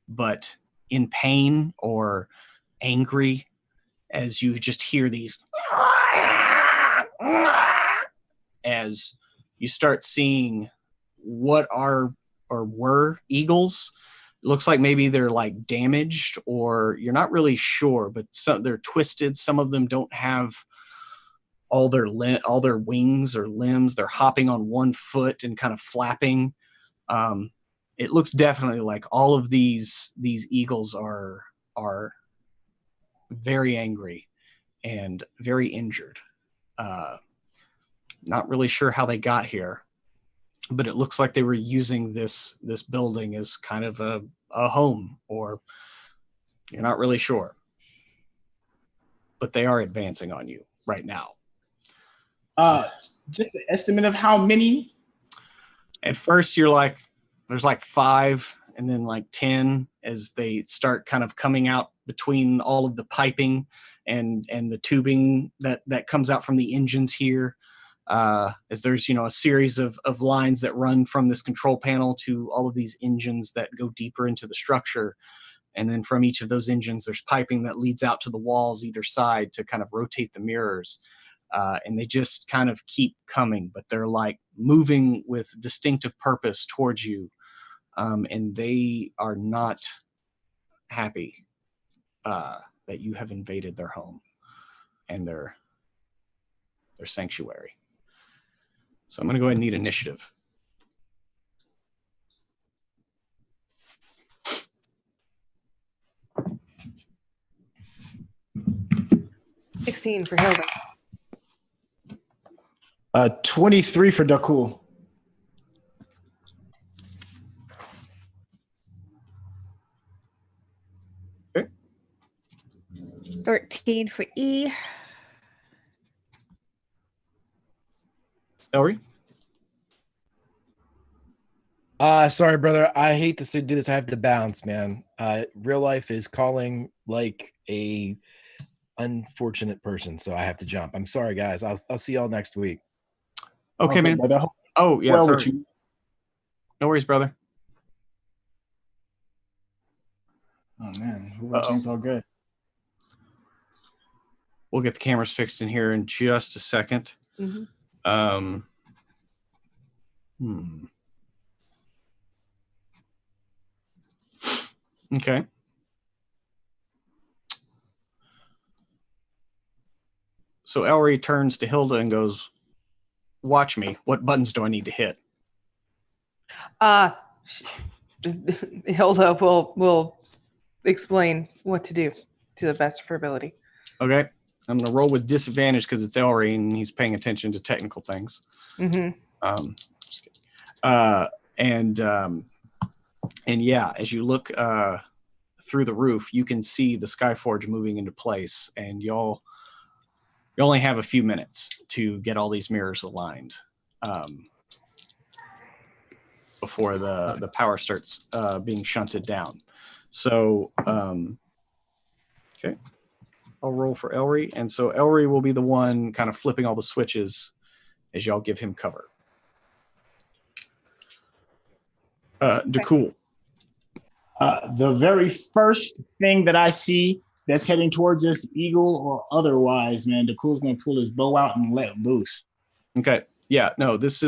but in pain or angry, as you just hear these as you start seeing what are or were eagles. It looks like maybe they're like damaged, or you're not really sure, but they're twisted. Some of them don't have all their wings or limbs. They're hopping on one foot and kind of flapping. It looks definitely like all of these eagles are very angry and very injured. Not really sure how they got here, but it looks like they were using this building as kind of a home, or you're not really sure. But they are advancing on you right now. Just an estimate of how many? At first, you're like, there's like 5, and then like 10 as they start kind of coming out between all of the piping and the tubing that comes out from the engines here. As there's, a series of lines that run from this control panel to all of these engines that go deeper into the structure. And then from each of those engines, there's piping that leads out to the walls either side to kind of rotate the mirrors. And they just kind of keep coming, but they're like moving with distinctive purpose towards you. And they are not happy that you have invaded their home and their sanctuary. So I'm going to go ahead and need initiative. $16 for Hilda. 23 for Dakul. Okay. 13 for E. Ellery? Sorry, brother. I hate to do this. I have to bounce, man. Real life is calling like a unfortunate person, so I have to jump. I'm sorry, guys. I'll see y'all next week. Okay, man. Brother. Oh, yeah, Well, sorry. No worries, brother. Oh, man. Everything's all good. We'll get the cameras fixed in here in just a second. Mm-hmm. Okay. So Ellery turns to Hilda and goes, "Watch me. What buttons do I need to hit?" Hilda will explain what to do to the best of her ability. Okay. I'm going to roll with disadvantage because it's Ellery and he's paying attention to technical things. Mm-hmm. Just kidding. And yeah, as you look through the roof, you can see the skyforge moving into place, and you only have a few minutes to get all these mirrors aligned before the power starts being shunted down. So, okay, I'll roll for Ellery, and so Ellery will be the one kind of flipping all the switches as y'all give him cover. Dakul. The very first thing that I see that's heading towards this eagle or otherwise, man, Dakul's going to pull his bow out and let loose. Okay. Yeah, no, this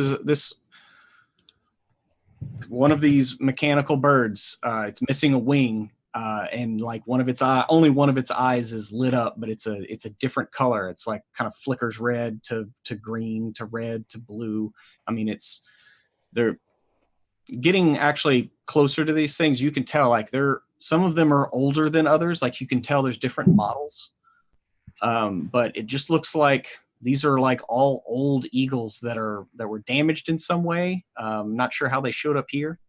one of these mechanical birds. It's missing a wing, and like only one of its eyes is lit up, but it's a different color. It's like kind of flickers red to green to red to blue. I mean, they're getting actually closer to these things. You can tell like some of them are older than others. Like you can tell there's different models, but it just looks like these are like all old eagles that were damaged in some way. Not sure how they showed up here.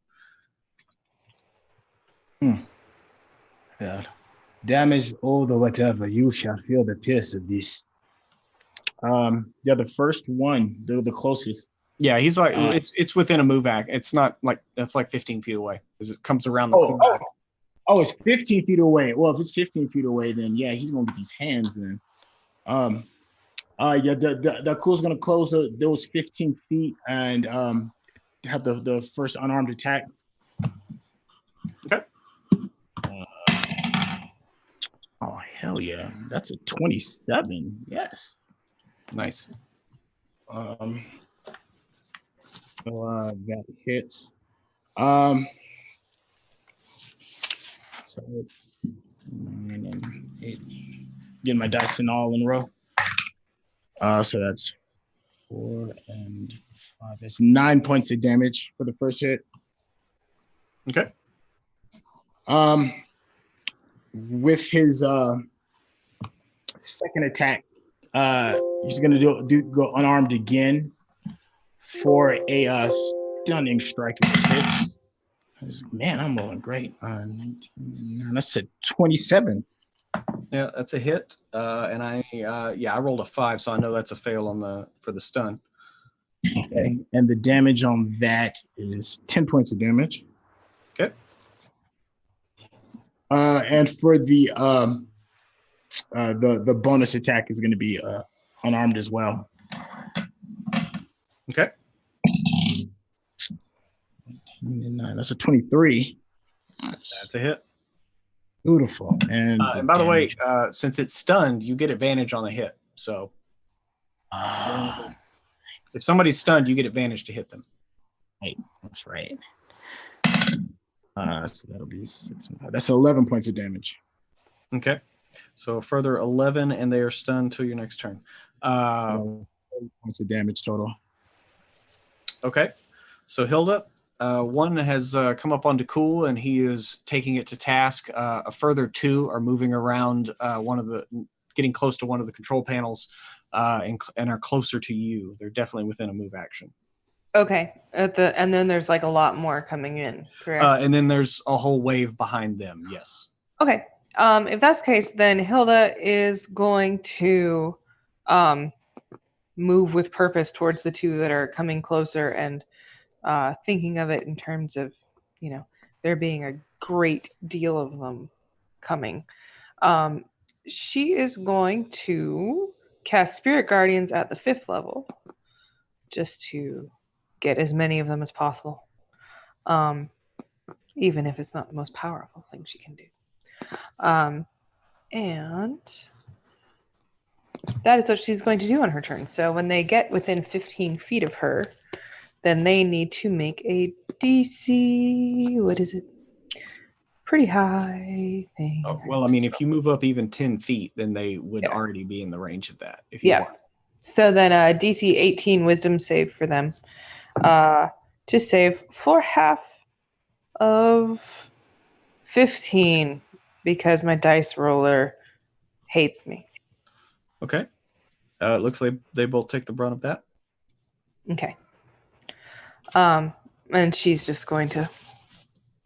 Yeah. Damaged, old, or whatever, you shall feel the pierce of this. They're the first one. They're the closest. Yeah, he's like it's within a move act. It's not like that's like 15 feet away as it comes around the corner. Oh, it's 15 feet away. Well, if it's 15 feet away, then yeah, he's gonna get these hands then. Yeah, the cool's gonna close those 15 feet and have the first unarmed attack. Okay. Oh hell yeah, that's a 27. Yes. Nice. So that hits. So getting my dice in all in a row. So that's 4 and 5. That's 9 points of damage for the first hit. Okay. With his second attack, he's gonna go unarmed again for a stunning strike. Hits. Man, I'm rolling great. 19, that's a 27. Yeah, that's a hit. And I rolled a 5, so I know that's a fail for the stun. Okay, and the damage on that is 10 points of damage. Okay. And for the bonus attack is going to be unarmed as well. Okay. 9, that's a 23. That's a hit. Beautiful. And by the way, since it's stunned, you get advantage on the hit. So if somebody's stunned, you get advantage to hit them. Right, that's right. So that'll be 6 and 5. That's 11 points of damage. Okay. So a further 11, and they are stunned till your next turn. 8 points of damage total. Okay. So Hilda, one has come up onto Cool, and he is taking it to task. A further 2 are moving around getting close to one of the control panels, and are closer to you. They're definitely within a move action. Okay. And then there's like a lot more coming in, correct? And then there's a whole wave behind them. Yes. Okay. If that's the case, then Hilda is going to move with purpose towards the 2 that are coming closer, and thinking of it in terms of, there being a great deal of them coming. She is going to cast Spirit Guardians at the 5th level, just to get as many of them as possible. Even if it's not the most powerful thing she can do. And that is what she's going to do on her turn. So when they get within 15 feet of her, then they need to make a DC. What is it? Pretty high thing. Oh, well, I mean, if you move up even 10 feet, then they would already be in the range of that. If you want. So then DC 18 wisdom save for them. To save for half of 15, because my dice roller hates me. Okay. It looks like they both take the brunt of that. Okay. And she's just going to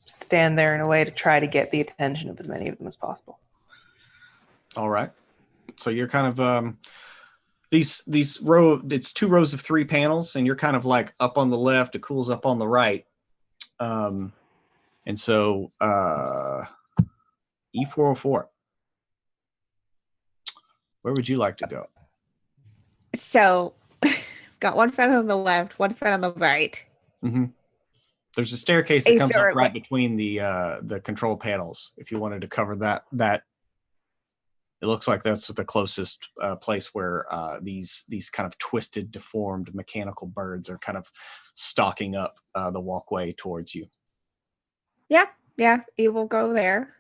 stand there in a way to try to get the attention of as many of them as possible. All right. So you're kind of it's 2 rows of 3 panels, and you're kind of like up on the left, it cools up on the right. And so E404. Where would you like to go? So, got one friend on the left, one friend on the right. Mm-hmm. There's a staircase that comes up right between the control panels. If you wanted to cover that, it looks like that's the closest place where these kind of twisted, deformed mechanical birds are kind of stalking up the walkway towards you. Yeah, he will go there.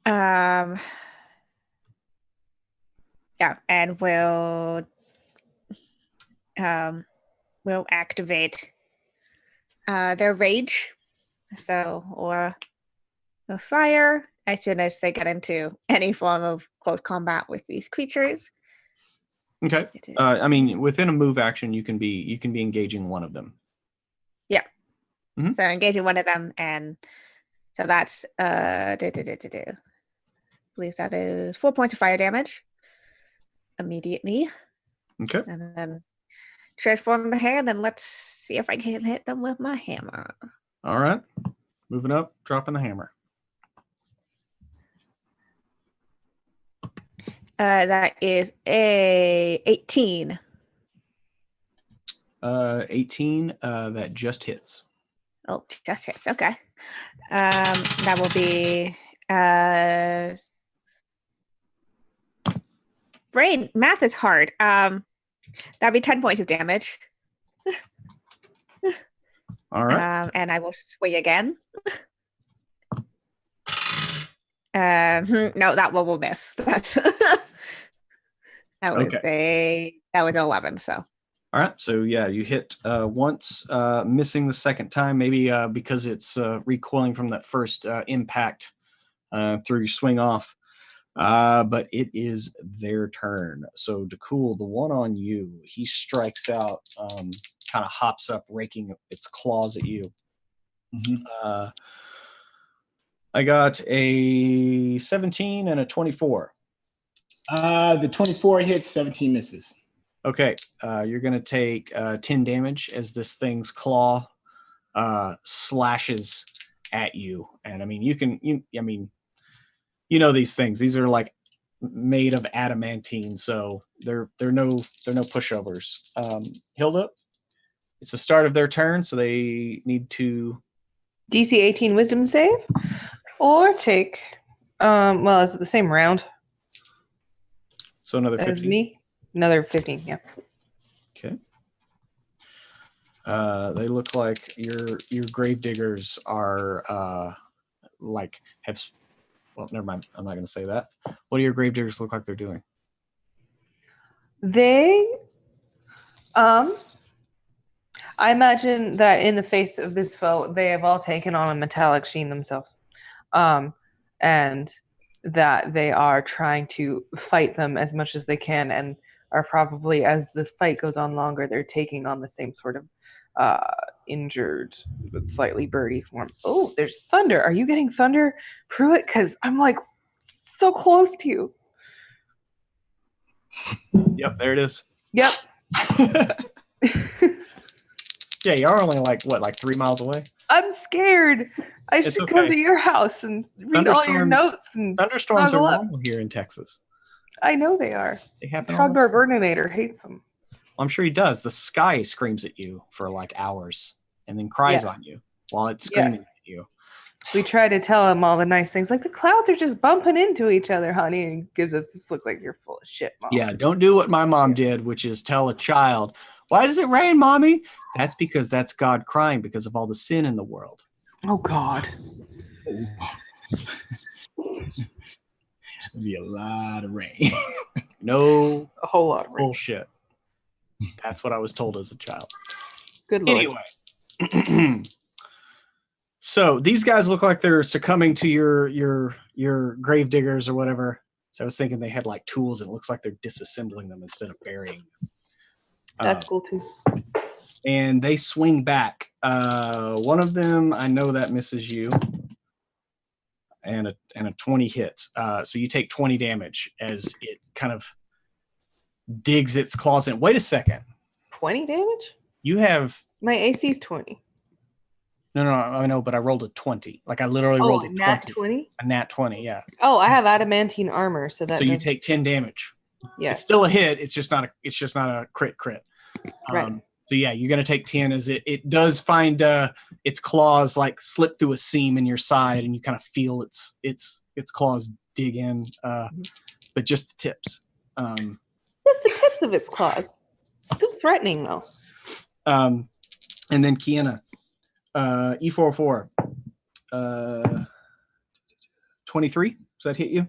Yeah, and we'll activate their rage, or the fire, as soon as they get into any form of close combat with these creatures. Okay. I mean, within a move action, you can be engaging one of them. Yeah. Mm-hmm. So engaging one of them, and so that's I believe that is 4 points of fire damage immediately. Okay. And then transform the hand, and let's see if I can hit them with my hammer. All right. Moving up, dropping the hammer. That is a 18. 18, that just hits. Oh, just hits. Okay. That will be brain math is hard. That'd be 10 points of damage. All right. And I will swing again. No, that one will miss. That's That was Okay. that was 11. So All right. So yeah, you hit once, missing the second time, maybe because it's recoiling from that first impact through your swing off. But it is their turn. So Dakul, the one on you, he strikes out, kind of hops up, raking its claws at you. Mhm. I got a 17 and a 24. The 24 hits, 17 misses. Okay, you're gonna take 10 damage as this thing's claw slashes at you. And I mean, you know these things. These are like made of adamantine, so they're no pushovers. Hilda, it's the start of their turn, so they need to DC 18 Wisdom save, or take. Well, is it the same round so another as 15. me? Another 15. Yeah. Okay. They look like your gravediggers are like have. Well, never mind. I'm not going to say that. What do your gravediggers look like they're doing? They, I imagine that in the face of this foe, they have all taken on a metallic sheen themselves, and that they are trying to fight them as much as they can, and are probably, as this fight goes on longer, they're taking on the same sort of injured but slightly birdy form. Oh, there's thunder. Are you getting thunder, Pruitt? Because I'm like so close to you. Yep, there it is. Yep. Yeah, you are only like 3 miles away. I'm scared. I It's should come okay. to your house and read all your notes. And Thunderstorms are snuggle up. normal here in Texas. I know they are. They happen all the Trogdor time. Burninator hates them. I'm sure he does. The sky screams at you for like hours and then cries on you while it's screaming at you. We try to tell him all the nice things, like the clouds are just bumping into each other, honey, and he gives us this look like you're full of shit, Mom. Yeah, don't do what my mom did, which is tell a child, "Why does it rain, Mommy?" That's because that's God crying because of all the sin in the world. Oh, God. There'll be a lot of rain. No A whole lot of rain. bullshit. That's what I was told as a child. Good Lord. Anyway, so these guys look like they're succumbing to your grave diggers or whatever. So I was thinking they had like tools, and it looks like they're disassembling them instead of burying them. That's cool, too. And they swing back. One of them, I know that misses you, and a 20 hits. So you take 20 damage as it kind of digs its claws in. Wait a second. 20 damage? You have My AC's 20. no, I know, but I rolled a 20. Like I literally rolled a 20. Nat 20? A nat 20, yeah. Oh, I have adamantine armor, so that. So you take 10 damage. Yeah. It's still a hit. It's just not a crit. Right. So yeah, you're gonna take 10 as it does find its claws like slip through a seam in your side, and you kind of feel its claws dig in, but just the tips. Just the tips of its claws. Still threatening though. And then Kiana, E44, 23. Does that hit you?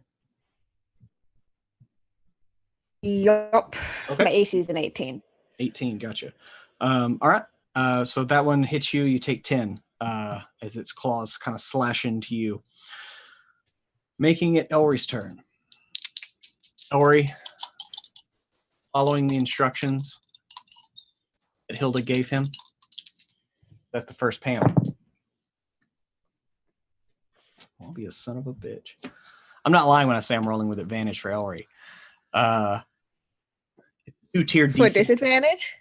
yup. Okay. My AC is an 18. 18, gotcha. All right. So that one hits you. You take 10 as its claws kind of slash into you, making it Elry's turn. Elry, following the instructions that Hilda gave him, that's the first panel. I'll be a son of a bitch. I'm not lying when I say I'm rolling with advantage for Elry. Two-tiered For DC. disadvantage?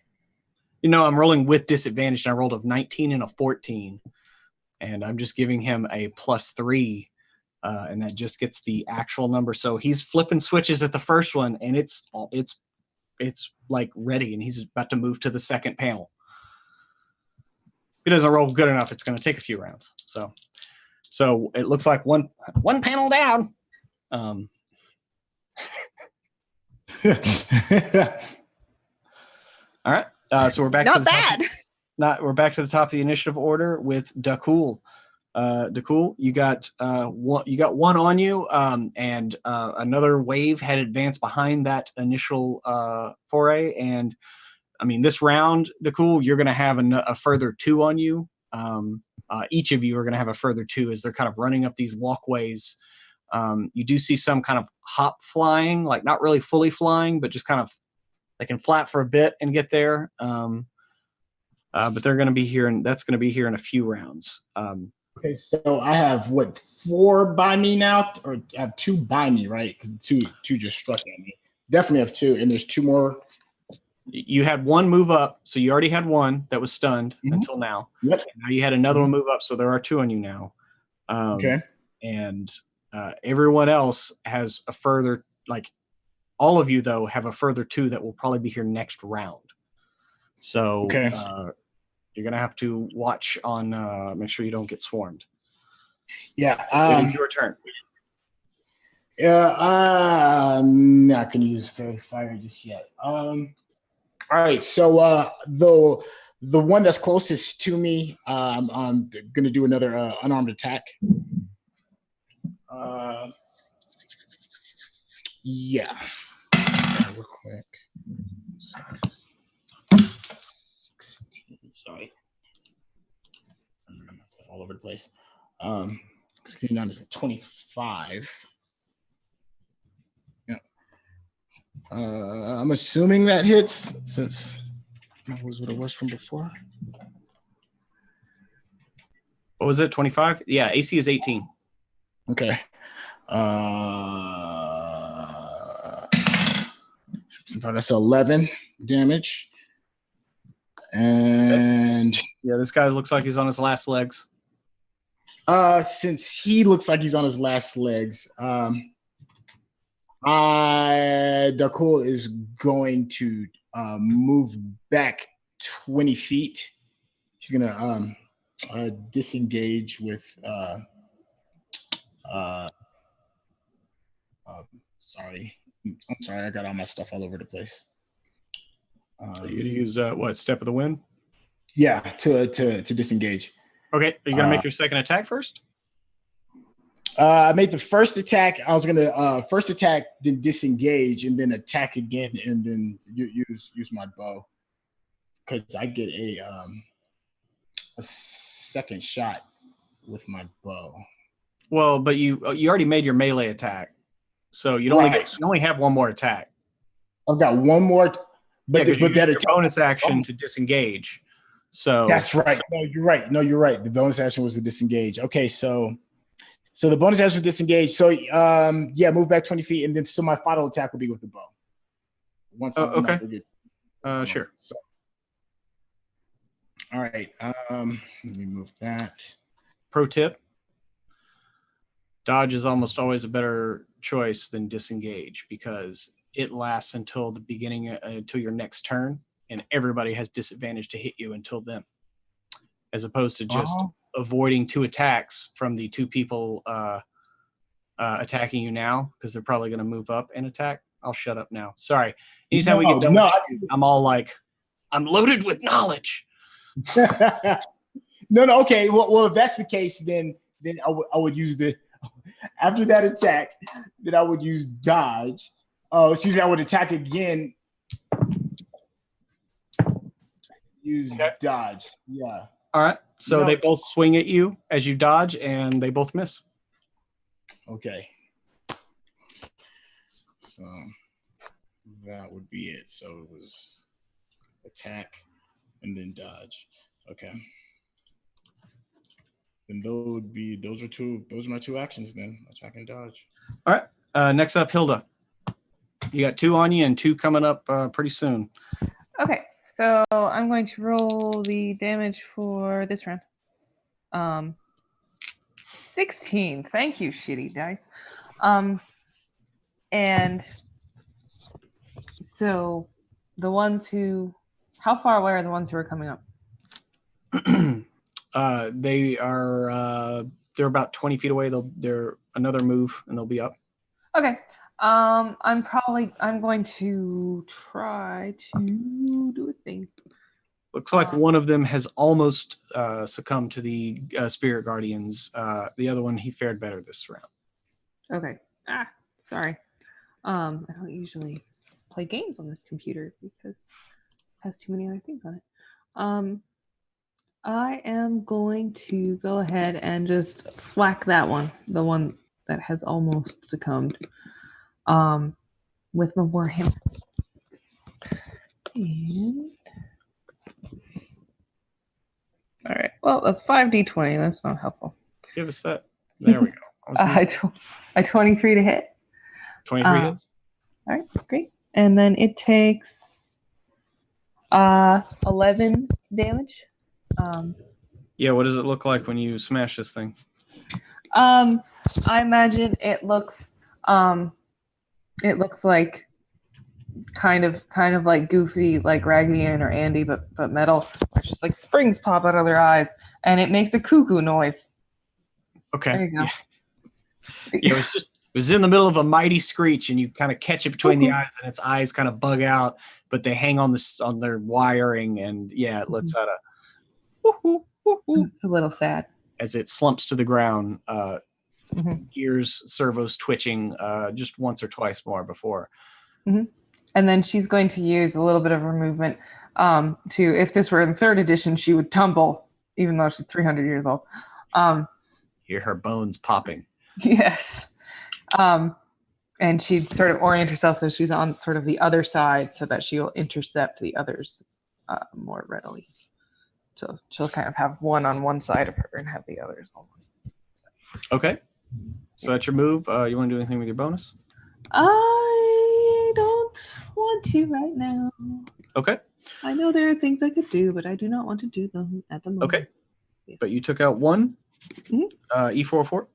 You know, I'm rolling with disadvantage, and I rolled a 19 and a 14. And I'm just giving him a +3, and that just gets the actual number. So he's flipping switches at the first one, and it's like ready, and he's about to move to the second panel. If he doesn't roll good enough, it's going to take a few rounds. So it looks like one panel down. All right. So we're back Not to the bad. we're back to the top of the initiative order with Dakul. DeCool, you got one on you, and another wave had advanced behind that initial foray. And I mean, this round, DeCool, you're going to have a further 2 on you. Each of you are going to have a further 2 as they're kind of running up these walkways. You do see some kind of hop flying, like not really fully flying, but just kind of they can flap for a bit and get there. But they're going to be here, and that's going to be here in a few rounds. Okay, so I have 4 by me now, or I have 2 by me, right? Because two just struck at me. Definitely have 2, and there's 2 more. You had 1 move up, so you already had 1 that was stunned until now. Yep. Now you had another one move up, so there are 2 on you now. Okay. And everyone else has a further, like all of you though, have a further 2 that will probably be here next round. So okay. You're gonna have to watch on. Make sure you don't get swarmed. Yeah. It is your turn. Yeah. I'm not gonna use fairy fire just yet. All right. So the one that's closest to me, I'm gonna do another unarmed attack. Yeah. Real quick. Sorry. All over the place. 69 is a 25. Yeah. I'm assuming that hits since that was what it was from before. What was it? 25? Yeah, AC is 18. Okay. 65, that's 11 damage. And yeah, this guy looks like he's on his last legs. Since he looks like he's on his last legs, Darkul is going to move back 20 feet. He's gonna disengage with sorry, I'm sorry, I got all my stuff all over the place. So you're gonna use what, Step of the Wind? Yeah, to disengage. Okay, are you gonna make your second attack first? I made the first attack. I was gonna first attack, then disengage, and then attack again, and then use my bow because I get a second shot with my bow. Well, but you already made your melee attack, so you only have 1 more attack. I've got 1 more, but that attack, bonus action to disengage. So that's right. So, no, you're right. No, you're right. The bonus action was to disengage. Okay, so the bonus action was disengage. So yeah, move back 20 feet, and then so my final attack will be with the bow. Once okay. Sure. So, all right. Let me move that. Pro tip: dodge is almost always a better choice than disengage because it lasts until the beginning, until your next turn, and everybody has disadvantage to hit you until then, as opposed to just avoiding 2 attacks from the 2 people attacking you now because they're probably going to move up and attack. I'll shut up now. Sorry. Anytime we get done, I'm all like, I'm loaded with knowledge. No. Okay. Well, if that's the case, then I would use after that attack, then I would use dodge. Oh, excuse me. I would attack again. Use dodge. Yeah. All right. So they both swing at you as you dodge, and they both miss. Okay. So that would be it. So it was attack and then dodge. Okay. Then those are my 2 actions then. Attack and dodge. All right. Next up, Hilda. You got 2 on you and 2 coming up pretty soon. Okay. So I'm going to roll the damage for this round. 16. Thank you, shitty dice. And so the ones who, how far away are the ones who are coming up? They're about 20 feet away. They're another move and they'll be up. Okay. I'm going to try to do a thing. Looks like one of them has almost succumbed to the spirit guardians. The other one, he fared better this round. Okay. Sorry. I don't usually play games on this computer because it has too many other things on it. I am going to go ahead and just whack that one, the one that has almost succumbed, with my warhammer. And all right. Well, that's 5d20. That's not helpful. Give us that. There we go. I 23 to hit. 23 hits. All right, great. And then it takes 11 damage. Yeah, what does it look like when you smash this thing? I imagine it looks like kind of like Goofy, like Raggedy Ann or Andy, but metal. It's just like springs pop out of their eyes, and it makes a cuckoo noise. Okay. There you go. Yeah, it was in the middle of a mighty screech, and you kind of catch it between the eyes, and its eyes kind of bug out, but they hang on their wiring, and yeah, it lets out a woohoo, woohoo. It's a little sad As it slumps to the ground, ears, servos twitching just once or twice more before. And then she's going to use a little bit of her movement if this were in 3rd edition, she would tumble, even though she's 300 years old. Hear her bones popping. Yes. And she'd sort of orient herself so she's on sort of the other side so that she'll intercept the others more readily. So she'll kind of have one on one side of her and have the others on one side. Okay. So that's your move. You want to do anything with your bonus? I don't want to right now. Okay. I know there are things I could do, but I do not want to do them at the moment. Okay. Yeah. But you took out one. E4-4.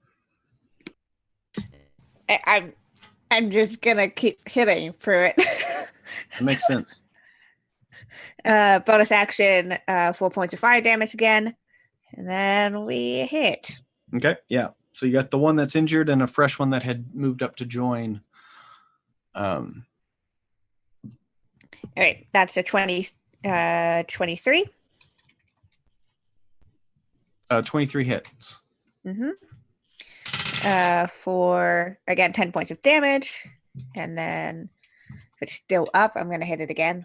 I'm just gonna keep hitting through it. That makes sense. Bonus action, 4 points of fire damage again, and then we hit. Okay, yeah. So you got the one that's injured and a fresh one that had moved up to join. All right, that's the 23. 23 hits. For again 10 points of damage, and then if it's still up, I'm gonna hit it again.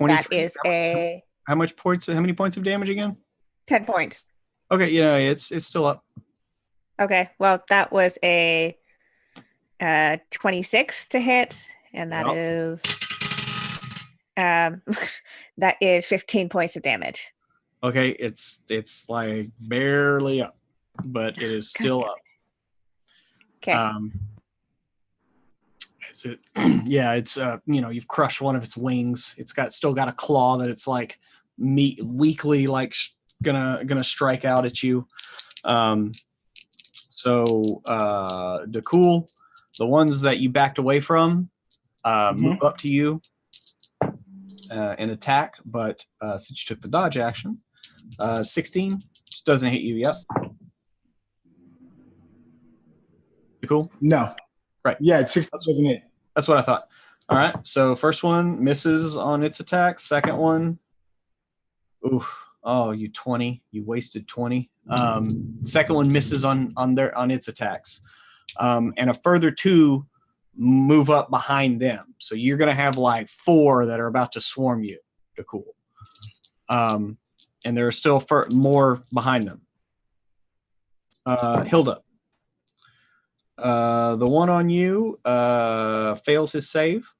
That is how many points of damage again? 10 points. Okay, yeah, it's still up. Okay, well that was a 26 to hit, and that is that is 15 points of damage. Okay, it's like barely up, but it is still up. Okay. Is it? Yeah, it's you've crushed one of its wings. It's still got a claw that it's like weakly like gonna strike out at you. So Dakul, the ones that you backed away from move up to you and attack, but since you took the dodge action, 16 just doesn't hit you yet. You cool? No. Right. Yeah, it's 16 doesn't hit. That's what I thought. All right. So first one misses on its attack. Second one, you 20. You wasted 20. Second one misses on its attacks, and a further 2 move up behind them. So you're gonna have like 4 that are about to swarm you. Cool. And there are still more behind them. Hilda. The one on you fails his save.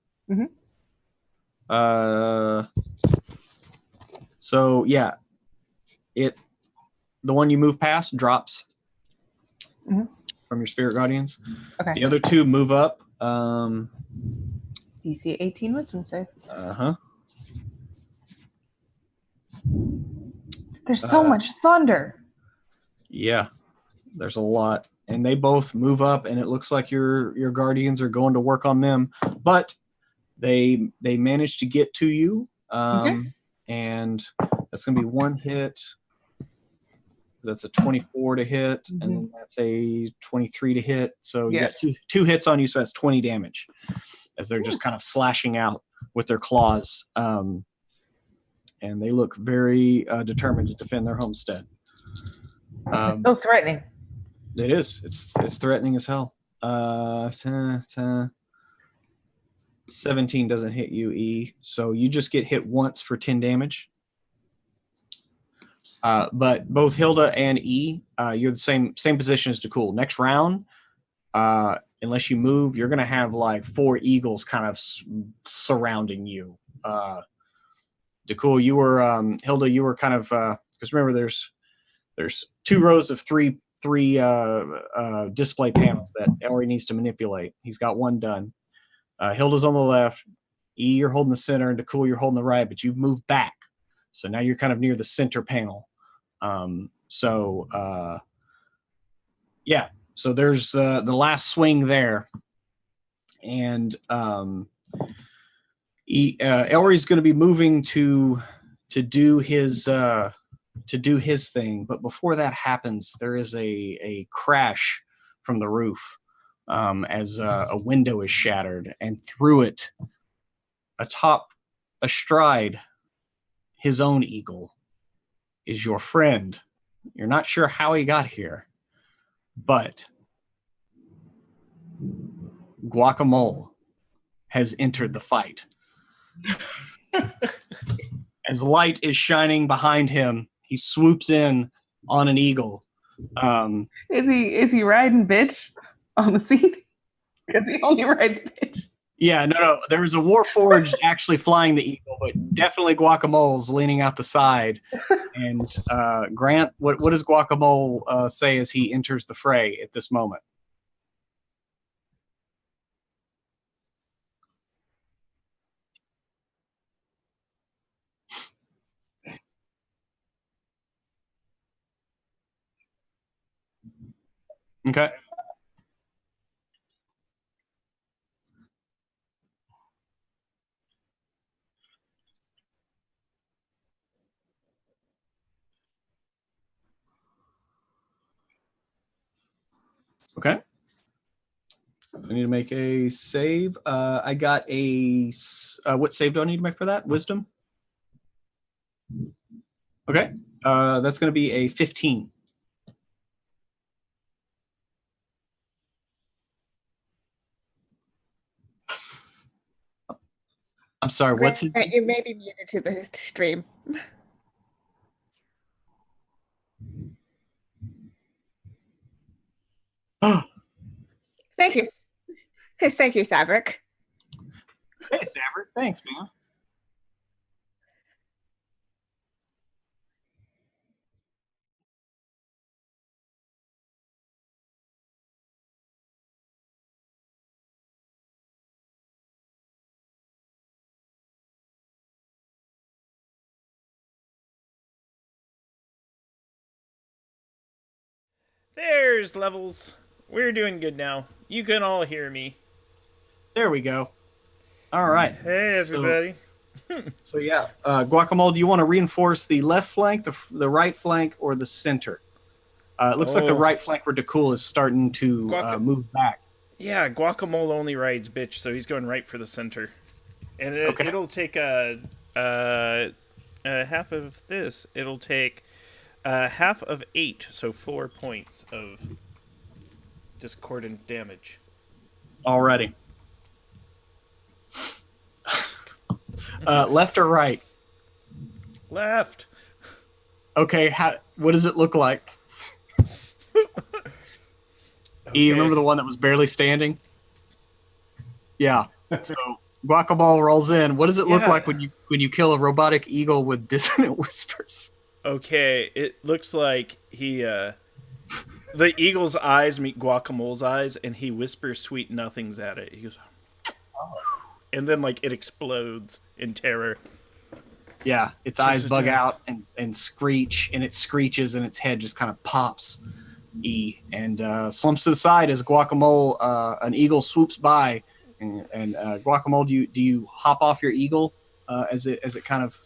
So yeah, the one you move past drops from your spirit guardians. Okay. The other 2 move up. DC 18 wisdom save. There's so much thunder. Yeah, there's a lot. And they both move up, and it looks like your guardians are going to work on them, but they manage to get to you, and that's going to be 1 hit. That's a 24 to hit, and then that's a 23 to hit. So you got two hits on you, so that's 20 damage as they're just kind of slashing out with their claws. And they look very determined to defend their homestead. It's so threatening. It is. It's threatening as hell. 17 doesn't hit you, E. So you just get hit once for 10 damage. But both Hilda and E, you're the same position as Dakul. Next round, unless you move, you're going to have like 4 eagles kind of surrounding you. Dakul, you were Hilda, you were kind of because remember, there's 2 rows of three display panels that Elry needs to manipulate. He's got 1 done. Hilda's on the left. E, you're holding the center, and Dakul, you're holding the right, but you've moved back. So now you're kind of near the center panel. So there's the last swing there, and Elry's going to be moving to do his thing. But before that happens, there is a crash from the roof as a window is shattered, and through it, astride his own eagle, is your friend. You're not sure how he got here, but Guacamole has entered the fight. As light is shining behind him, he swoops in on an eagle. Is he riding bitch on the seat? Because he only rides bitch. Yeah, no. There was a Warforged actually flying the eagle, but definitely Guacamole's leaning out the side. And Grant, what does Guacamole say as he enters the fray at this moment? Okay. Okay. I need to make a save. I got a... what save do I need to make for that? Wisdom? Okay. That's going to be a 15. I'm sorry, what's it? You may be muted to the stream. Thank you. Thank you, Saverick. Hey, Saverick. Thanks, man. There's levels. We're doing good now. You can all hear me. There we go. All right. Hey, everybody. So yeah, Guacamole, do you want to reinforce the left flank, the right flank, or the center? It looks like the right flank where Dakul is starting to move back. Yeah, Guacamole only rides bitch, so he's going right for the center. And it'll take half of this. It'll take half of 8, so 4 points of discordant damage. Already. Left or right? Left. Okay, what does it look like? Okay. You remember the one that was barely standing? Yeah. So Guacamole rolls in. What does it look like when you kill a robotic eagle with dissonant whispers? Okay, it looks like the eagle's eyes meet Guacamole's eyes, and he whispers sweet nothings at it. He goes, oh. And then it explodes in terror. Yeah, its eyes bug out and screech, and it screeches, and its head just kind of pops. And slumps to the side as Guacamole, an eagle swoops by, and Guacamole, do you hop off your eagle as it kind of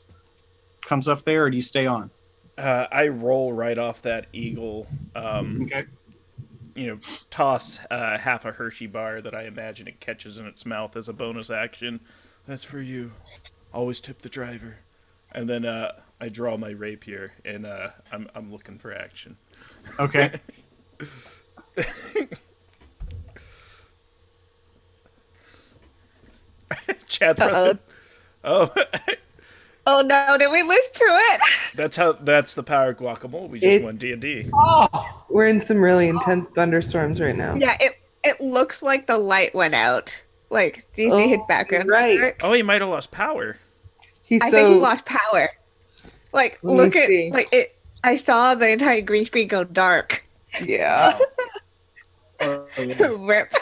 comes up there, or do you stay on? I roll right off that eagle. Okay. Toss half a Hershey bar that I imagine it catches in its mouth as a bonus action. That's for you. Always tip the driver. And then I draw my rapier, and I'm looking for action. Okay. Chad, Oh no, did we lose to it? that's the power of Guacamole. We just won D&D. Oh, We're in some really intense thunderstorms right now. Yeah, it looks like the light went out. Like, do you see his background? right. Oh, he might have lost power. I think he lost power. Like, Let me look at see. like it. I saw the entire green screen go dark. Yeah. Rip.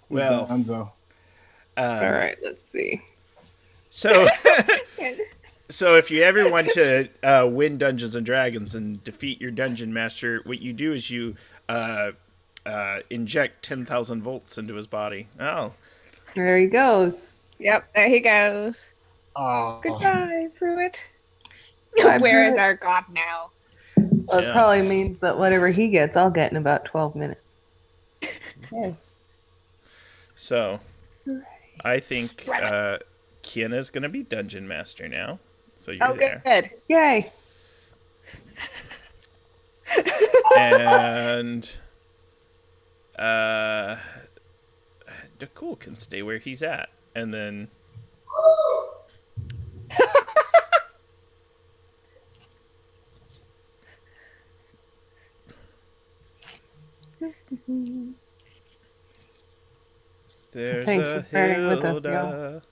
Well, Gonzo. All right, let's see. So if you ever want to win Dungeons and Dragons and defeat your dungeon master, what you do is you inject 10,000 volts into his body. Oh, There he goes. Yep, there he goes. Oh, Goodbye, Pruitt. Bye, Where is Pruitt. our god now? Well, Yeah. it probably means that whatever he gets, I'll get in about 12 minutes. Okay. so I think Kiana's going to be dungeon master now. So you're Oh, there. good. Yay. And Dakul can stay where he's at. And then there's Thanks a for starting with us, Hilda.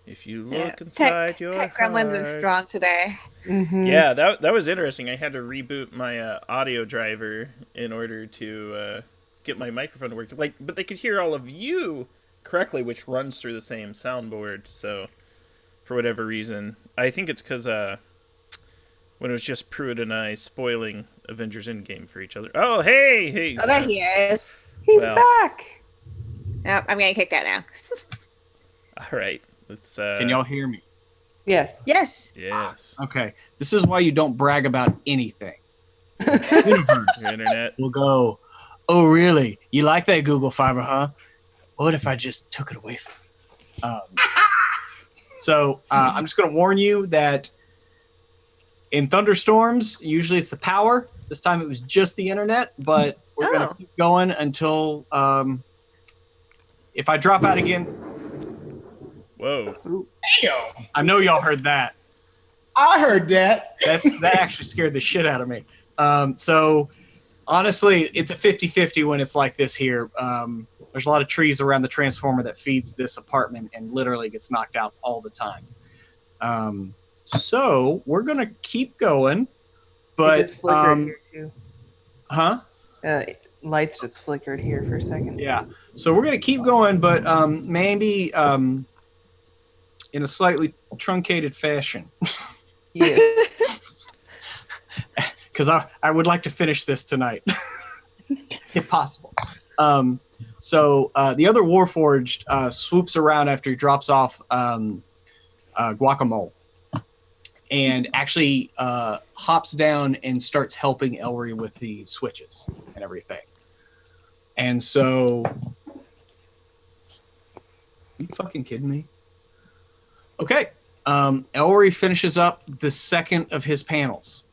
If you look Yeah, inside your Tech Gremlins is heart. strong today. Mm-hmm. Yeah, that was interesting. I had to reboot my audio driver in order to get my microphone to work. But they could hear all of you correctly, which runs through the same soundboard. So, for whatever reason, I think it's because when it was just Pruitt and I spoiling Avengers Endgame for each other. Oh, hey! Oh, there he is. He's Well. back. Yep, I'm getting kicked out now. All right, let's. Can y'all hear me? Yes. Yes. Yes. Okay. This is why you don't brag about anything. The universe Your internet. will go, oh, really? You like that Google Fiber, huh? What if I just took it away from you? So I'm just going to warn you that in thunderstorms, usually it's the power. This time it was just the internet, but we're going to keep going until if I drop out again. Whoa. damn. I know y'all heard that. I heard that. That actually scared the shit out of me. So honestly, it's a 50-50 when it's like this here. There's a lot of trees around the transformer that feeds this apartment and literally gets knocked out all the time. So we're going to keep going, It but just flickered here too. huh? Lights just flickered here for a second. Yeah. So we're going to keep going, but maybe in a slightly truncated fashion. Yeah. Because I would like to finish this tonight, if possible. So the other Warforged swoops around after he drops off Guacamole and actually hops down and starts helping Ellery with the switches and everything. And so, are you fucking kidding me? Okay. Ellery finishes up the second of his panels.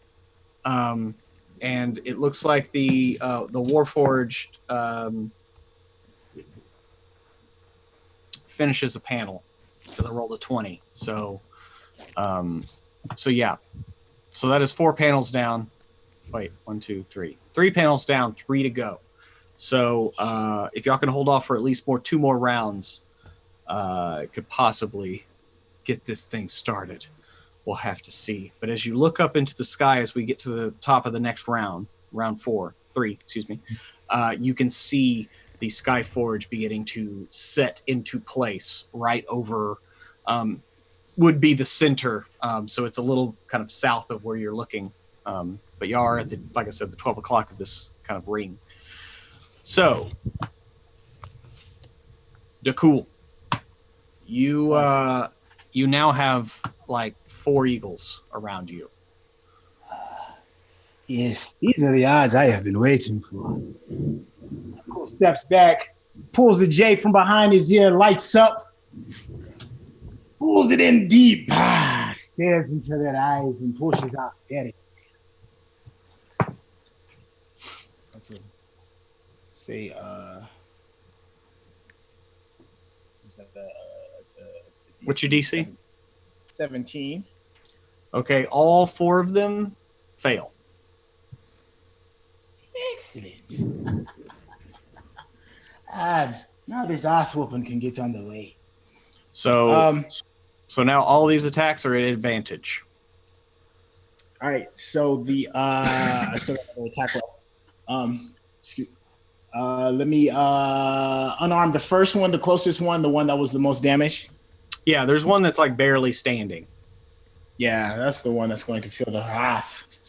And it looks like the Warforged finishes a panel because I rolled a 20. So yeah. So that is 4 panels down. Wait, 1, 2, 3. 3 panels down, 3 to go. So if y'all can hold off for at least 2 more rounds, could possibly get this thing started. We'll have to see. But as you look up into the sky as we get to the top of the next round 3, excuse me, you can see the skyforge beginning to set into place right over would be the center. So it's a little kind of south of where you're looking. But y'all are at the, like I said, the 12 o'clock of this kind of ring. So, Dakul, you now have like 4 eagles around you. Yes, these are the odds I have been waiting for. Cool steps back, pulls the J from behind his ear, lights up, pulls it in deep, stares into their eyes and pushes out Betty. That's a, say, what's that, What's your DC? 17. Okay, all 4 of them fail. Excellent. Now this ass whooping can get underway. So, so now all these attacks are at advantage. All right. So the I still got the attack roll. Let me unarm the first one, the closest one, the one that was the most damage. Yeah, there's one that's like barely standing. Yeah, that's the one that's going to feel the wrath.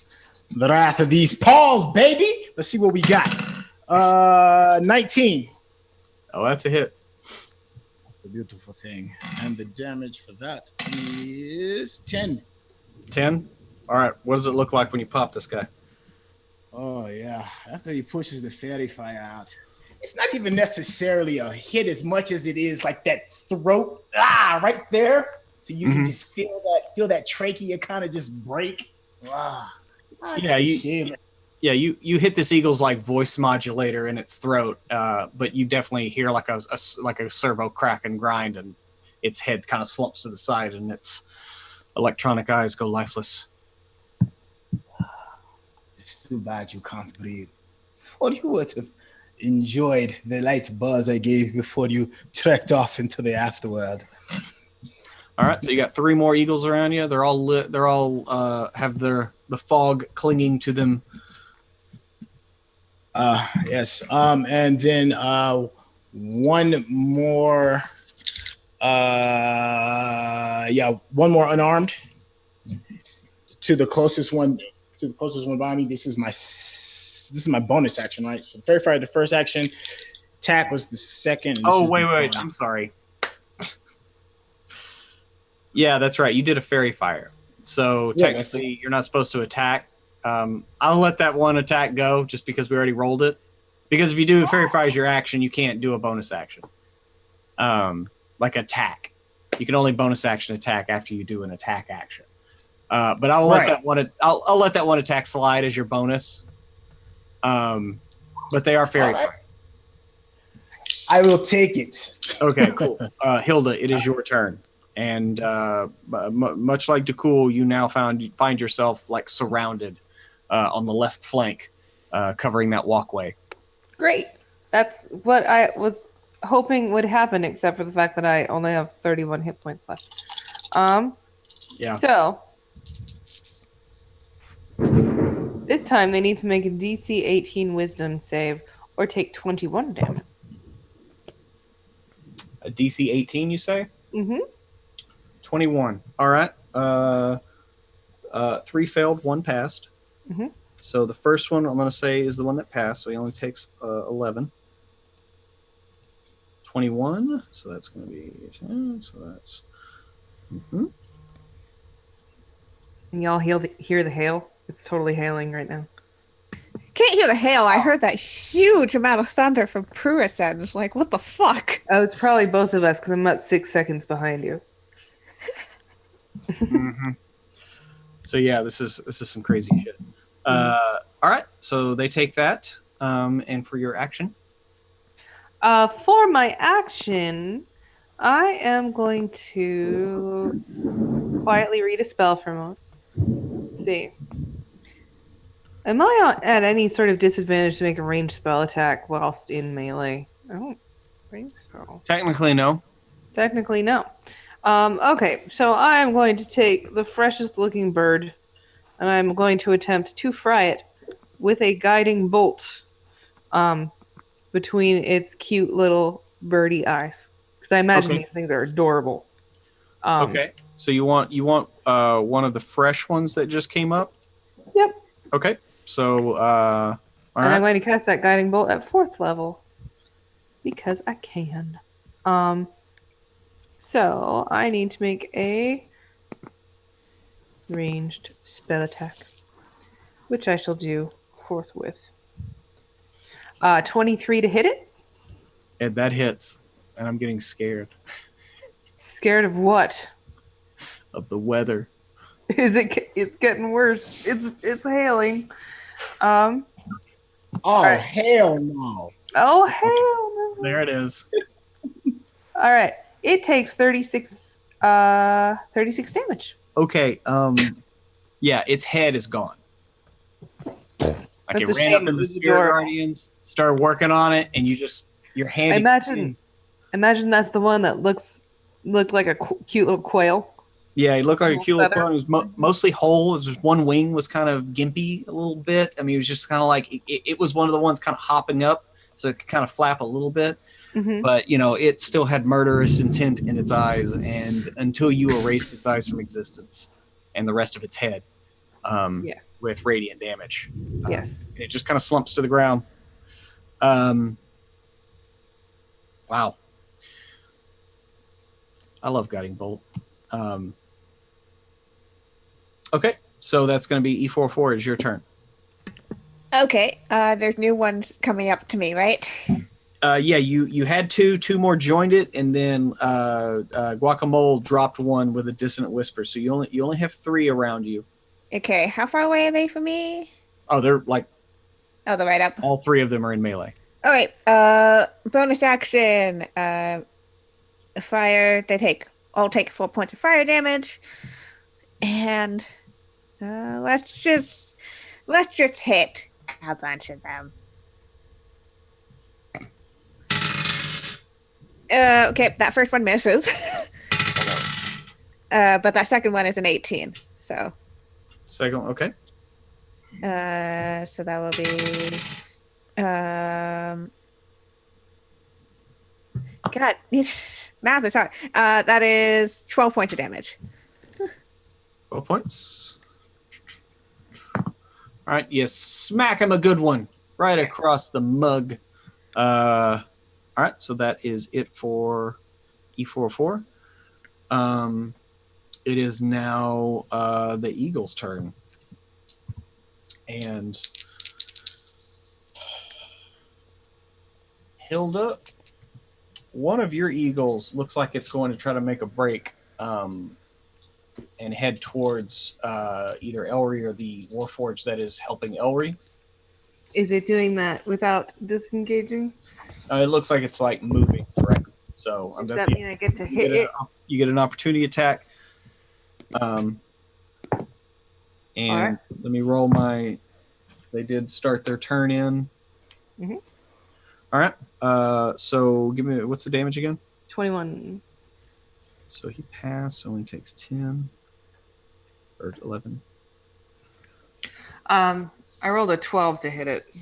The wrath of these paws, baby. Let's see what we got. 19. Oh, that's a hit. The beautiful thing. And the damage for that is 10. 10? All right. What does it look like when you pop this guy? Oh, yeah. After he pushes the fairy fire out, it's not even necessarily a hit as much as it is like that throat, right there. So you can just feel that trachea kind of just break. Yeah, you hit this eagle's like voice modulator in its throat, but you definitely hear like a servo crack and grind, and its head kind of slumps to the side, and its electronic eyes go lifeless. It's too bad you can't breathe. Or you would have enjoyed the light buzz I gave before you trekked off into the afterworld. All right, so you got 3 more eagles around you. They're all lit. They're all have the fog clinging to them. Yes. And then one more. One more unarmed to the closest one. To the closest one by me. This is my bonus action, right? So Fairy Fire, the first action. Attack was the second. Oh, wait. I'm sorry. Yeah, that's right. You did a Fairy Fire. So technically, you're not supposed to attack. I'll let that one attack go just because we already rolled it. Because if you do a Fairy Fire as your action, you can't do a bonus action. Like attack. You can only bonus action attack after you do an attack action. But I'll let that one. I'll let that one attack slide as your bonus. But they are Fairy Fire. I will take it. Okay, cool. Hilda, it is your turn. And much like Dakul, you now find yourself like surrounded on the left flank, covering that walkway. Great. That's what I was hoping would happen, except for the fact that I only have 31 hit points left. Yeah. So this time they need to make a DC 18 Wisdom save or take 21 damage. A DC 18, you say? Mm-hmm. 21. All right. 3 failed, 1 passed. Mm-hmm. So the first one I'm going to say is the one that passed. So he only takes 11. 21. So that's going to be 10. So that's. Mm-hmm. Can y'all hear the hail? It's totally hailing right now. Can't hear the hail. I heard that huge amount of thunder from Pruitt's end. It's like, what the fuck? Oh, it's probably both of us because I'm about 6 seconds behind you. Mm-hmm. So yeah, this is some crazy shit. All right, so they take that. And for your action, for my action, I am going to quietly read a spell for a moment. Let's see. Am I at any sort of disadvantage to make a ranged spell attack whilst in melee? I don't think so. technically no. Technically, no. Okay, so I am going to take the freshest looking bird, and I'm going to attempt to fry it with a guiding bolt between its cute little birdie eyes. Because I imagine these things are adorable. Okay, so you want one of the fresh ones that just came up? Yep. Okay, so all and right. I'm going to cast that guiding bolt at 4th level because I can. So I need to make a ranged spell attack which I shall do forthwith. 23 to hit it. And that hits. And I'm getting scared Scared of what? of the weather. It's getting worse. It's hailing. Oh, right. hell no. Oh hell no. There it is. All right. It takes 36 damage. Okay. Yeah, its head is gone. Like That's it a ran shame. up It in the was Spirit adorable. Guardians, started working on it, and your hand. Imagine that's the one that looked like a cute little quail. Yeah, he looked like a cute little feather. clone. He was mostly whole. It was just one wing was kind of gimpy a little bit. I mean, it was just kind of like it was one of the ones kind of hopping up, so it could kind of flap a little bit. Mm-hmm. But it still had murderous intent in its eyes, and until you erased its eyes from existence, and the rest of its head, with radiant damage, Yes. it just kind of slumps to the ground. Wow. I love Guiding Bolt. Okay, so that's going to be E44 is your turn. Okay, there's new ones coming up to me, right? Yeah, you had two more joined it, and then Guacamole dropped one with a dissonant whisper. So you only have 3 around you. Okay, how far away are they from me? Oh, they're like Oh, they're right up. all 3 of them are in melee. All right, bonus action. Fire. All take 4 points of fire damage, and let's just hit a bunch of them. Okay, that first one misses. But that second one is an 18. So. Second, okay. So that will be. God, math is hard. That is 12 points of damage. 12 points. All right, you smack him a good one right across the mug. All right, so that is it for E44. It is now the Eagle's turn. And Hilda, one of your eagles looks like it's going to try to make a break and head towards either Elry or the Warforged that is helping Elry. Is it doing that without disengaging? It looks like it's like moving correctly. So Does that mean I get to hit it? You get an opportunity attack. And right. Let me roll my. They did start their turn in. Mm-hmm. All right. So give me what's the damage again? 21. So he passed. Only takes 10 or 11. I rolled a 12 to hit it.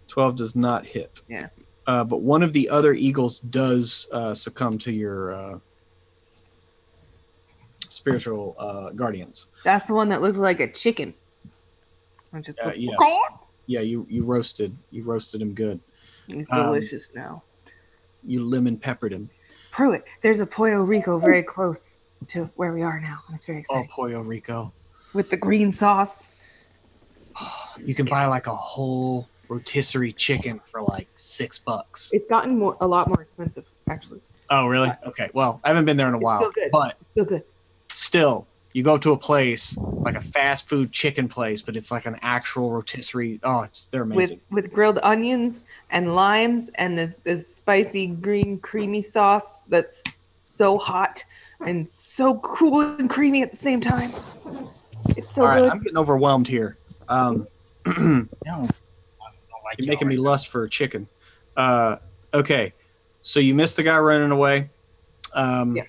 12 does not hit. Yeah. But one of the other eagles does succumb to your spiritual guardians. That's the one that looked like a chicken. I'm just Yes. Yeah, you roasted him good. He's delicious now. You lemon peppered him. Pruitt, there's a Puerto Rico very close to where we are now. It's very Oh, exciting. Puerto Rico. With the green sauce. You can buy like a whole rotisserie chicken for like $6. It's gotten a lot more expensive, actually. Oh, really? Okay. Well, I havenent been there in a while. Still good. But Still good. still, you go to a place like a fast food chicken place, but it's like an actual rotisserie. Oh, they're amazing. With grilled onions and limes and this spicy green creamy sauce that's so hot and so cool and creamy at the same time. It's so All right, good. I'm getting overwhelmed here. You're making me lust for chicken. Okay, so you missed the guy running away. Yeah.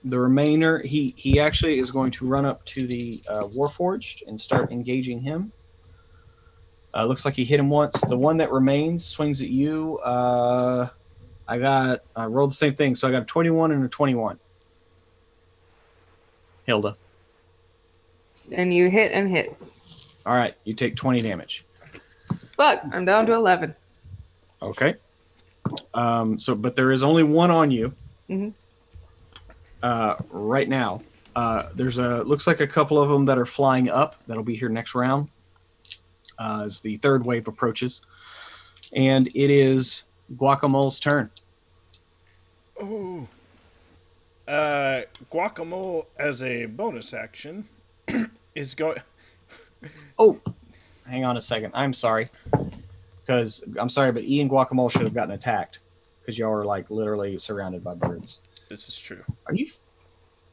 The remainder, he actually is going to run up to the Warforged and start engaging him. Looks like he hit him once. The one that remains swings at you. I rolled the same thing, so I got a 21 and a 21. Hilda. And you hit and hit. All right, you take 20 damage. But I'm down to 11. Okay. But there is only one on you. Mm-hmm. Right now. There's looks like a couple of them that are flying up. That'll be here next round as the third wave approaches. And it is Guacamole's turn. Oh. Guacamole, as a bonus action, is going. Oh, hang on a second. I'm sorry. Because I'm sorry, but E and Guacamole should have gotten attacked. Because y'all are like literally surrounded by birds. This is true. Are you?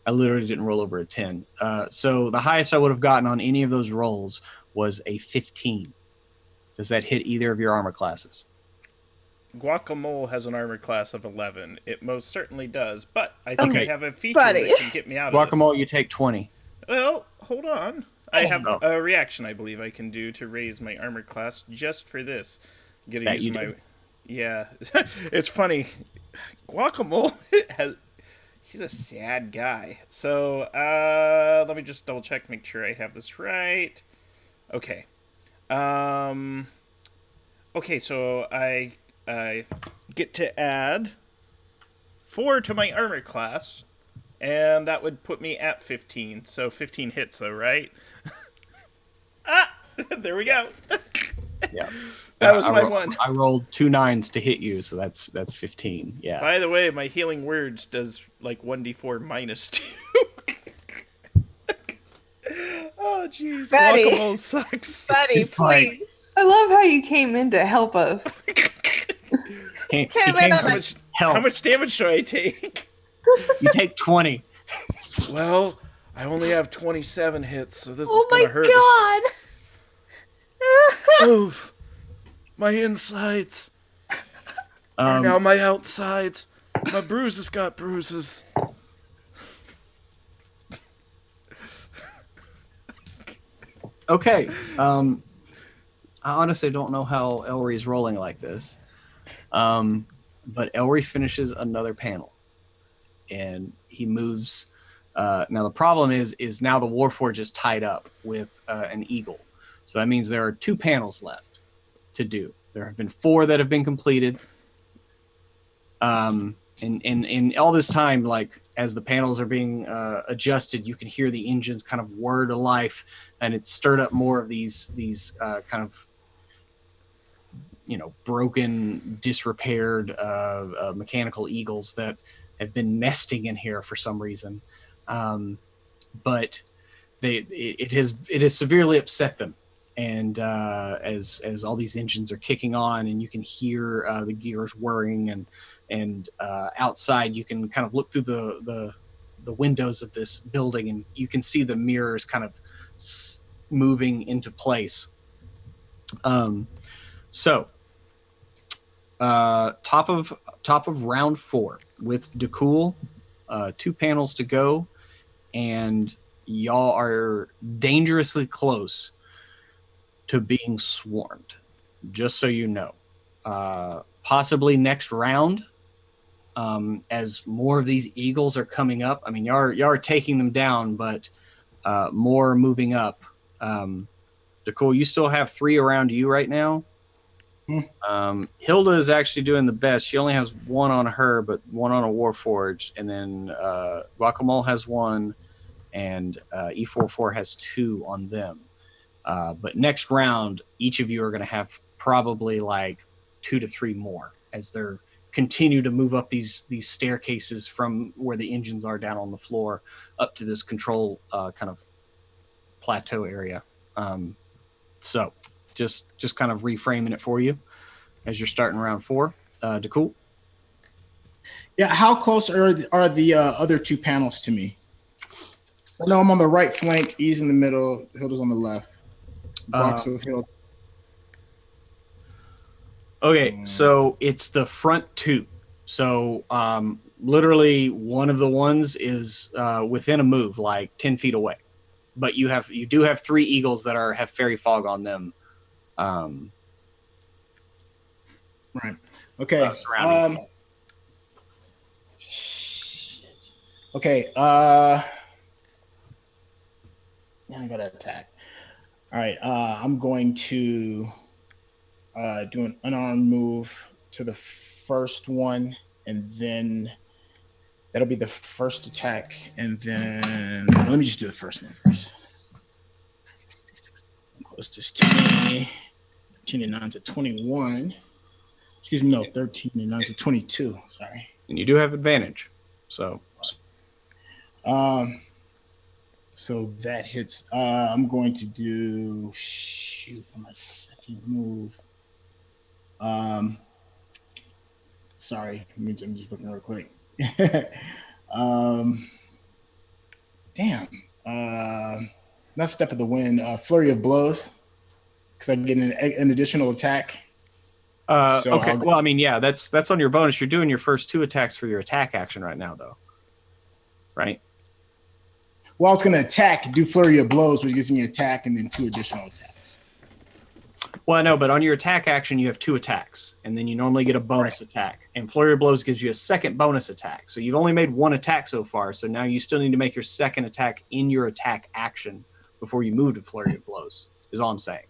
I literally didn't roll over a 10. So the highest I would have gotten on any of those rolls was a 15. Does that hit either of your armor classes? Guacamole has an armor class of 11. It most certainly does, but I think I have a feature buddy. that can get me out of Guacamole, this. you take 20. Well, hold on. I have no. a reaction I believe I can do to raise my armor class just for this. Gonna use my... Yeah. It's funny. Guacamole he's a sad guy. So, let me just double check, make sure I have this right. Okay. Okay, so I get to add 4 to my armor class, and that would put me at 15. So 15 hits, though, right? There we go. Yeah. That was my one. I rolled 2 9s to hit you, so that's 15. Yeah. By the way, my healing words does like 1d4 minus 2. Oh, jeez. Buddy. Guacamole sucks. Buddy, It's like- please. I love how you came in to help us. Can't Came in on a- help. How much damage should I take? You take 20. Well, I only have 27 hits, so this is Oh gonna my hurt. god! Oof. My insides are now my outsides. My bruises got bruises. Okay. I honestly don't know how Elry's rolling like this. But Elry finishes another panel. And he moves. Now the problem is now the Warforge is tied up with an eagle. So that means there are 2 panels left to do. There have been 4 that have been completed. And all this time, like as the panels are being adjusted, you can hear the engines kind of whir to life, and it's stirred up more of these kind of broken, disrepaired mechanical eagles that have been nesting in here for some reason. But it has severely upset them. And as all these engines are kicking on, and you can hear the gears whirring, and outside you can kind of look through the windows of this building, and you can see the mirrors kind of moving into place. So top of round 4 with DeCool, 2 panels to go, and y'all are dangerously close to being swarmed, just so you know. Possibly next round, as more of these eagles are coming up. I mean, y'all are taking them down, but more are moving up. Nicole, you still have 3 around you right now. Hilda is actually doing the best. She only has 1 on her, but 1 on a Warforge, and then Guacamole has 1, and E44 has 2 on them. But next round, each of you are going to have probably like 2 to 3 more as they're continue to move up these staircases from where the engines are down on the floor up to this control kind of plateau area. So just kind of reframing it for you as you're starting round 4. DeCool? Yeah, how close are the other 2 panels to me? I know I'm on the right flank. E's in the middle. Hilda's on the left. Box with Hilda. Okay, so it's the front 2. So literally one of the ones is within a move, like 10 feet away. But you do have 3 eagles that have fairy fog on them. Right. Okay. Surrounding. Okay. Now I gotta attack. All right. I'm going to do an unarmed move to the first one, and then That'll be the first attack, and then let me just do the first one first. Closest to me, 13 and 9's 21. Excuse me, no, 13 and 9's 22. Sorry. And you do have advantage. So that hits. I'm going to do for my second move. Sorry, I'm just looking real quick. Not Step of the Wind. Flurry of Blows, because I can get an additional attack. Okay. Well, I mean, yeah, that's on your bonus. You're doing your first 2 attacks for your attack action right now, though. Right? Well, I was going to attack, do Flurry of Blows, which gives me attack and then 2 additional attacks. Well, I know, but on your attack action, you have 2 attacks, and then you normally get a bonus attack. And Flurry of Blows gives you a second bonus attack. So you've only made 1 attack so far, so now you still need to make your second attack in your attack action before you move to Flurry of Blows, is all I'm saying.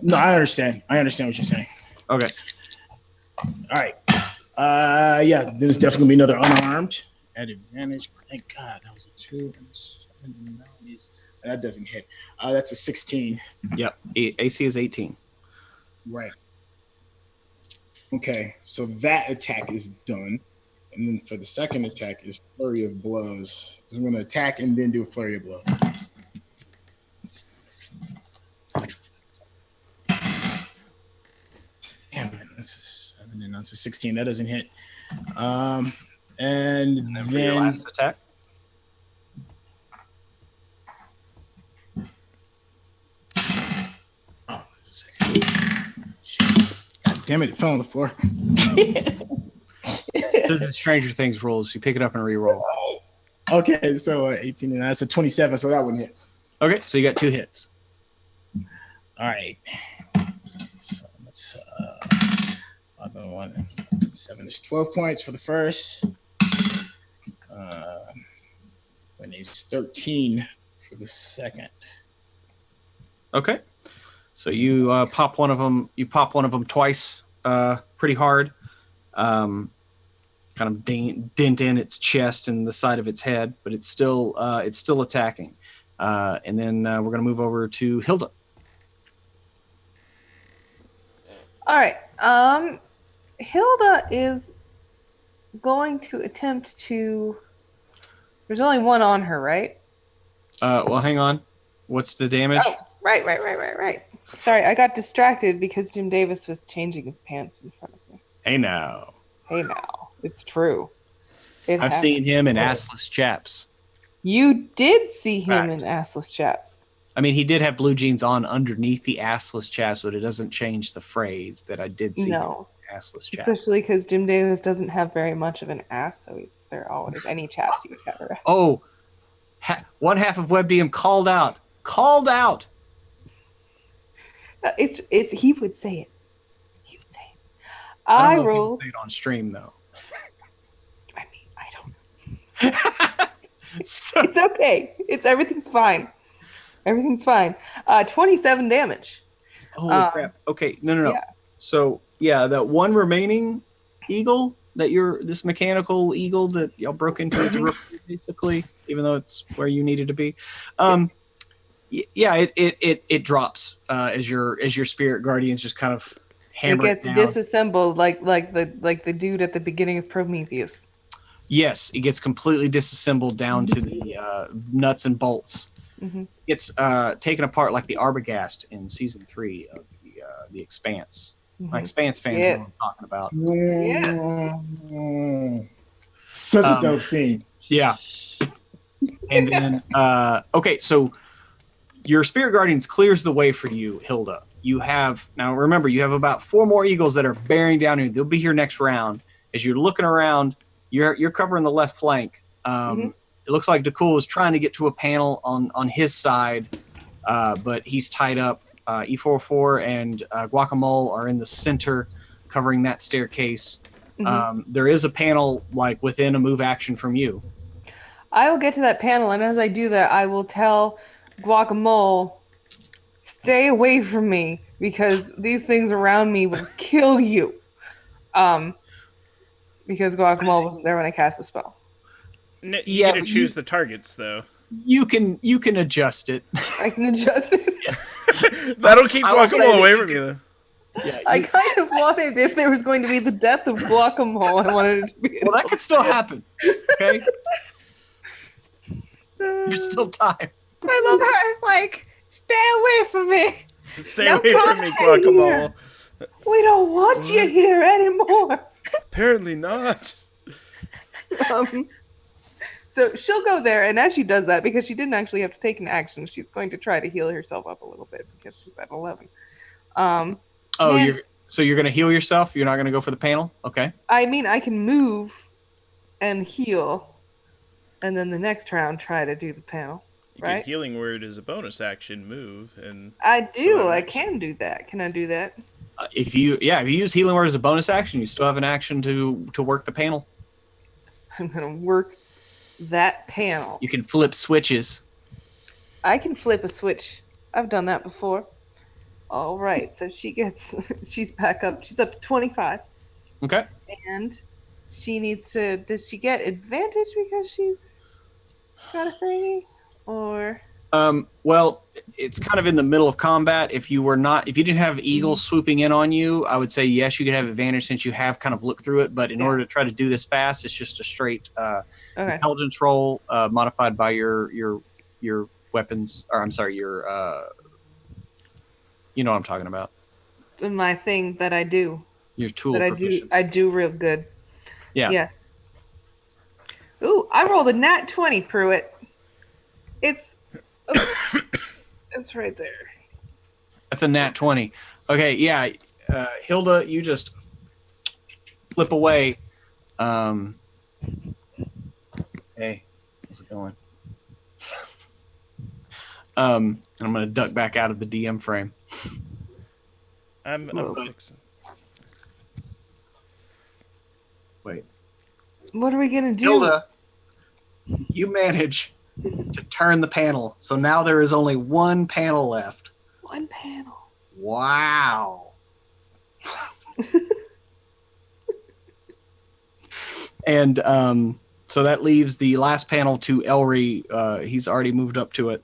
No, I understand. I understand what you're saying. Okay. All right. Yeah, there's definitely going to be another unarmed at advantage. Thank God. That was a 2 and 7. That doesn't hit. That's a 16. Yep. AC is 18. Right. Okay. So that attack is done. And then for the second attack is Flurry of Blows. I'm going to attack and then do a Flurry of Blows. Damn it. That's a 7 and that's a 16. That doesn't hit. And then for your last attack. Oh, that's a second. Shit. God damn it, it fell on the floor. This is Stranger Things rules. You pick it up and re-roll. Okay, so 18 and that's a 27, so that one hits. Okay, so you got 2 hits. All right. So let's 5 and 1, 7. There's 12 points for the first. When he's 13 for the second. Okay, so you pop one of them. You pop one of them twice, pretty hard. Kind of dent in its chest and the side of its head, but it's still attacking. And then we're gonna move over to Hilda. All right. Hilda is going to attempt to. There's only one on her, right? Well, hang on. What's the damage? Oh, right. Sorry, I got distracted because Jim Davis was changing his pants in front of me. Hey now. It's true. I've seen him in assless chaps. You did see him in assless chaps. I mean, he did have blue jeans on underneath the assless chaps, but it doesn't change the phrase that I did see him in assless chaps. Especially because Jim Davis doesn't have very much of an ass, so there always any chaps he would have around. Oh, one half of WebDM called out. It's he would say it. I rolled. don't know if he would say it on stream though. I mean, I don't. So, it's okay. Everything's fine. 27 damage. Holy crap. Okay, no. Yeah. So, yeah, that one remaining eagle this mechanical eagle that y'all broke into basically, even though it's where you needed to be. It drops as your spirit guardians just kind of hammer it down. It gets disassembled like the dude at the beginning of Prometheus. Yes, it gets completely disassembled down to the nuts and bolts. Mm-hmm. It's taken apart like the Arbogast in season 3 of the Expanse. Mm-hmm. My Expanse fans know what I'm talking about. Yeah. Such a dope scene. Yeah. And then, okay, so your Spirit Guardians clears the way for you, Hilda. Now remember, you have about 4 more eagles that are bearing down here. They'll be here next round. As you're looking around, you're covering the left flank. It looks like Dakul is trying to get to a panel on his side, but he's tied up. E44 and Guacamole are in the center, covering that staircase. There is a panel like within a move action from you. I will get to that panel, and as I do that, I will tell Guacamole, stay away from me, because these things around me will kill you. because Guacamole wasn't there when I cast the spell. You Yeah, get to choose the targets, though. You can adjust it. I can adjust it. That'll keep I will say Guacamole that away you from you, though. Yeah, I kind of wanted, if there was going to be the death of Guacamole, I wanted it to be. well, that could still happen. Okay, there's still time. I love how it's like, stay away from me. Stay No away from me, contact Guacamole. We don't want you here anymore. Apparently not. So she'll go there, and as she does that, because she didn't actually have to take an action, she's going to try to heal herself up a little bit because she's at 11. You're gonna heal yourself? You're not gonna go for the panel? Okay. I mean, I can move and heal, and then the next round try to do the panel. You Right? get healing word as a bonus action move, and I do. So I action. can do that. Can I do that? If you use healing word as a bonus action, you still have an action to work the panel. I'm gonna work that panel. You can flip switches. I can flip a switch. I've done that before. All right. So she's back up. She's up to 25. Okay. And she needs to, does she get advantage because she's got a thingy? Or Well, it's kind of in the middle of combat. If you didn't have eagles swooping in on you, I would say yes, you could have advantage since you have kind of looked through it. But in order to try to do this fast, it's just a straight intelligence roll modified by your weapons, or I'm sorry, your you know what I'm talking about. my thing that I do. Your tool That proficiency. I do real good. Yeah. Yes. Ooh, I rolled a nat 20, Pruitt. It's right there. That's a nat 20. Okay, yeah. Hilda, you just flip away. Hey, how's it going? I'm going to duck back out of the DM frame. I'm fixing. Wait. What are we gonna do? Hilda, you manage to turn the panel. So now there is only one panel left. One panel. Wow. And so that leaves the last panel to Elry. He's already moved up to it.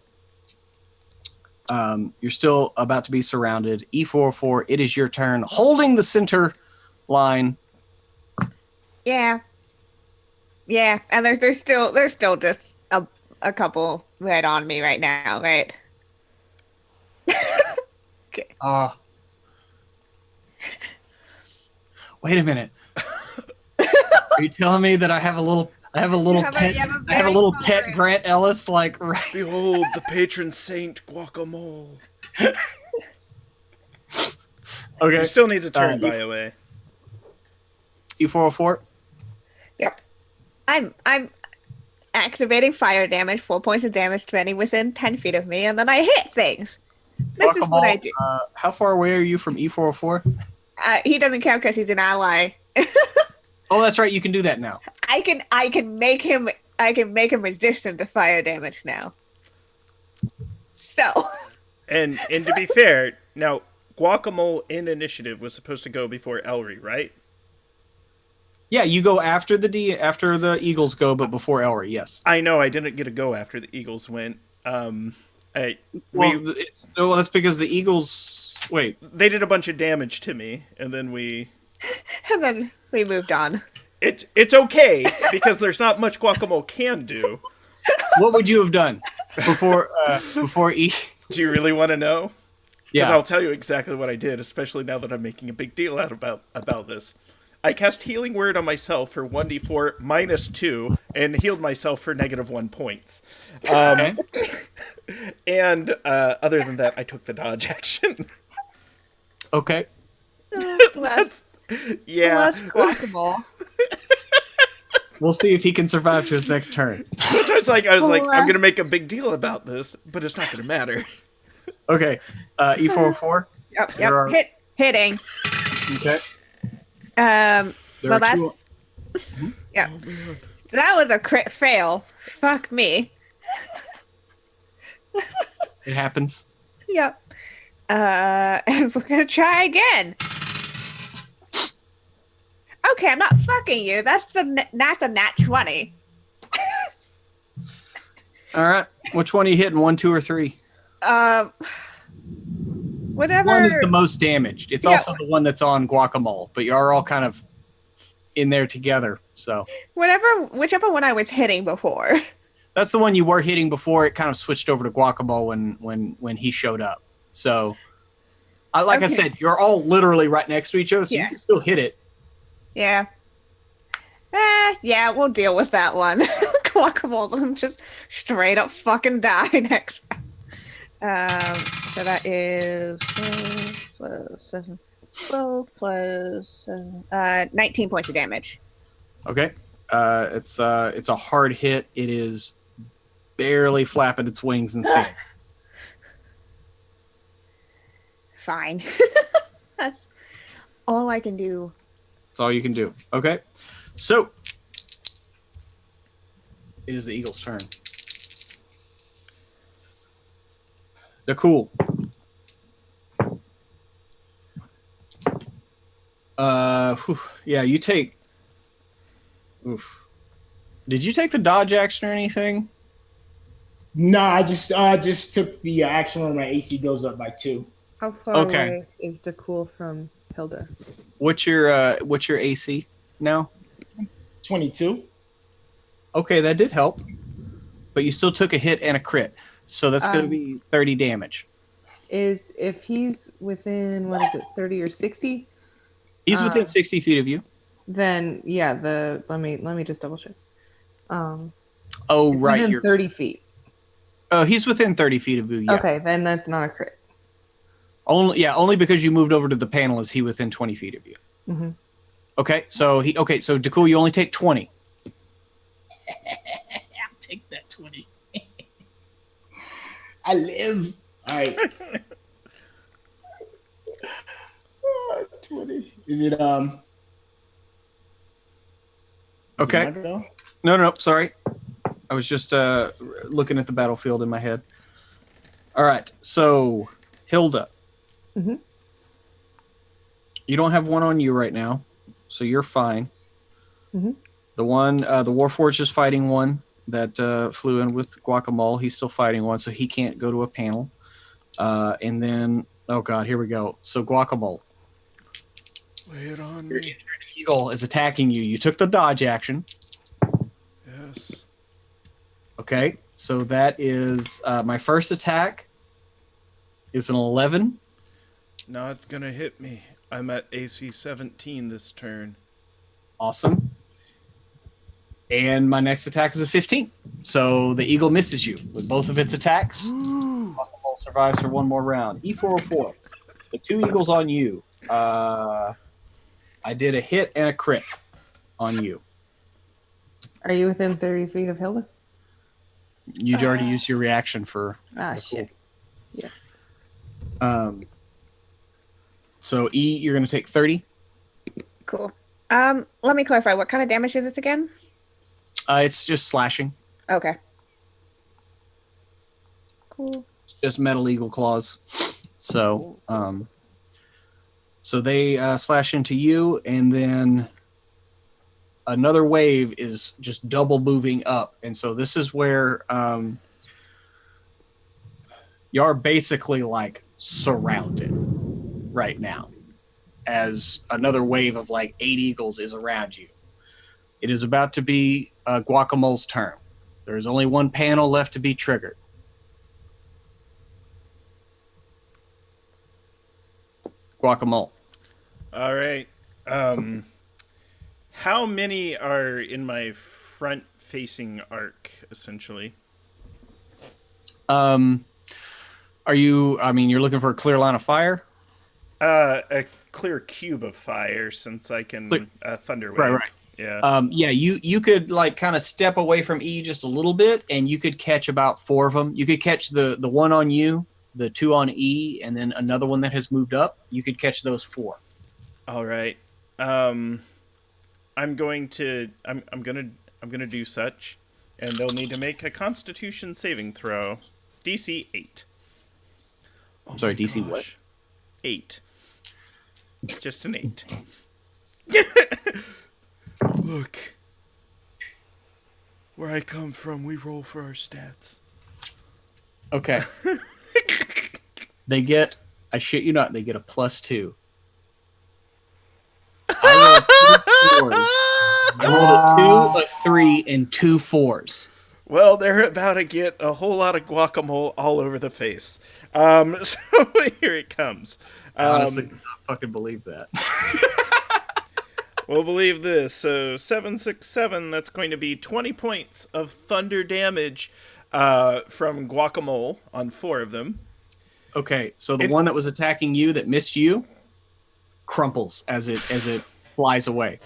You're still about to be surrounded. E404, it is your turn. Holding the center line. Yeah. Yeah, and there's still just a couple right on me right now, right? Okay. Wait a minute. Are you telling me that I have a little pet Grant Ellis like right? Behold the patron saint Guacamole. Okay. He still needs a turn, by the way. E404. Yep. I'm activating fire damage, 4 points of damage to any within 10 feet of me, and then I hit things. This is what I do. How far away are you from E404? He doesn't count because he's an ally. Oh, that's right. You can do that now. I can make him resistant to fire damage now. So. And to be fair, now Guacamole in initiative was supposed to go before Elry, right? Yeah, you go after the Eagles go, but before Elry. Yes. I know. I didn't get to go after the Eagles went. That's because the Eagles. Wait. They did a bunch of damage to me, and then we moved on. It's okay because there's not much Guacamole can do. What would you have done before E? Do you really want to know? Yeah. Because I'll tell you exactly what I did, especially now that I'm making a big deal out about this. I cast Healing Word on myself for 1d4 -2 and healed myself for -1 points. Okay. And other than that, I took the dodge action. Okay. Less Guacamole. We'll see if he can survive to his next turn. I was like, I'm gonna make a big deal about this, but it's not gonna matter. Okay. E404. Yep. Hitting. Okay. Well, that's yeah. That was a crit fail. Fuck me. It happens. Yep. And we're gonna try again. Okay, I'm not fucking you. That's a nat 20. All right. Which one are you hitting? 1, 2, or 3? Whatever. 1 is the most damaged. It's also the one that's on Guacamole, but you're all kind of in there together. So whichever one I was hitting before. that's the one you were hitting before. It kind of switched over to Guacamole when he showed up. So, I said, you're all literally right next to each other, so you can still hit it. Yeah. Yeah, we'll deal with that one. Guacamole doesn't just straight up fucking die next round. So that is 12 plus 7. 12 plus 7. 19 points of damage. Okay. It's a hard hit. It is barely flapping its wings instead. Fine. That's all I can do. That's all you can do. Okay. So it is the eagle's turn. They're cool. Yeah, you take. Oof. Did you take the dodge action or anything? No, I just took the action where my AC goes up by 2. How far away is Dakul from Hilda? What's your AC now? 22. Okay, that did help. But you still took a hit and a crit. So that's going to be 30 damage. If he's within, 30 or 60? He's within 60 feet of you. Then, yeah, let me just double check. Oh, right. Within 30 feet. Oh, he's within 30 feet of you, yeah. Okay, then that's not a crit. Only because you moved over to the panel is he within 20 feet of you. Mm-hmm. Okay, so Dakul, you only take 20. I'll take that 20. I live. All right. 20. Is it Okay. Is it my go? No, sorry. I was just looking at the battlefield in my head. All right, so Hilda. Mm-hmm. You don't have one on you right now, so you're fine. Mm-hmm. The one, the Warforged is fighting one that flew in with Guacamole. He's still fighting one, so he can't go to a panel. And then, oh god, here we go. So Guacamole. Lay it on Your me. eagle is attacking you. You took the dodge action. Yes. Okay, so that is my first attack is an 11. Not gonna hit me. I'm at AC 17 this turn. Awesome. And my next attack is a 15. So the eagle misses you with both of its attacks. Guacamole survives for one more round. E404. The 2 eagles on you. I did a hit and a crit on you. Are you within 30 feet of Hilda? You'd already used your reaction for. Shit. Yeah. So E, you're going to take 30. Cool. Let me clarify. What kind of damage is this again? It's just slashing. Okay. Cool. It's just metal eagle claws. So, so they slash into you, and then another wave is just double moving up. And so this is where you are basically like surrounded right now, as another wave of like 8 eagles is around you. It is about to be Guacamole's turn. There is only one panel left to be triggered. Guacamole. All right. How many are in my front-facing arc, essentially? Are you? I mean, you're looking for a clear line of fire. A clear cube of fire, since I can thunder wave. Right. Yeah. Yeah. You could like kind of step away from E just a little bit, and you could catch about 4 of them. You could catch the one on you, the 2 on E, and then another one that has moved up. You could catch those 4. All right. I'm gonna do such, and they'll need to make a Constitution saving throw. DC 8. I'm sorry, DC what? 8. Just an 8. Look, where I come from, we roll for our stats. Okay. They get, I shit you not, they get a +2. I rolled 2 4s. I rolled a 2, a 3, and 2 4s. Well, they're about to get a whole lot of guacamole all over the face. So here it comes. I honestly cannot fucking believe that. We'll believe this. So 7, 6, 7. That's going to be 20 points of thunder damage from Guacamole on 4 of them. Okay, so the one that was attacking you that missed you crumples as it flies away.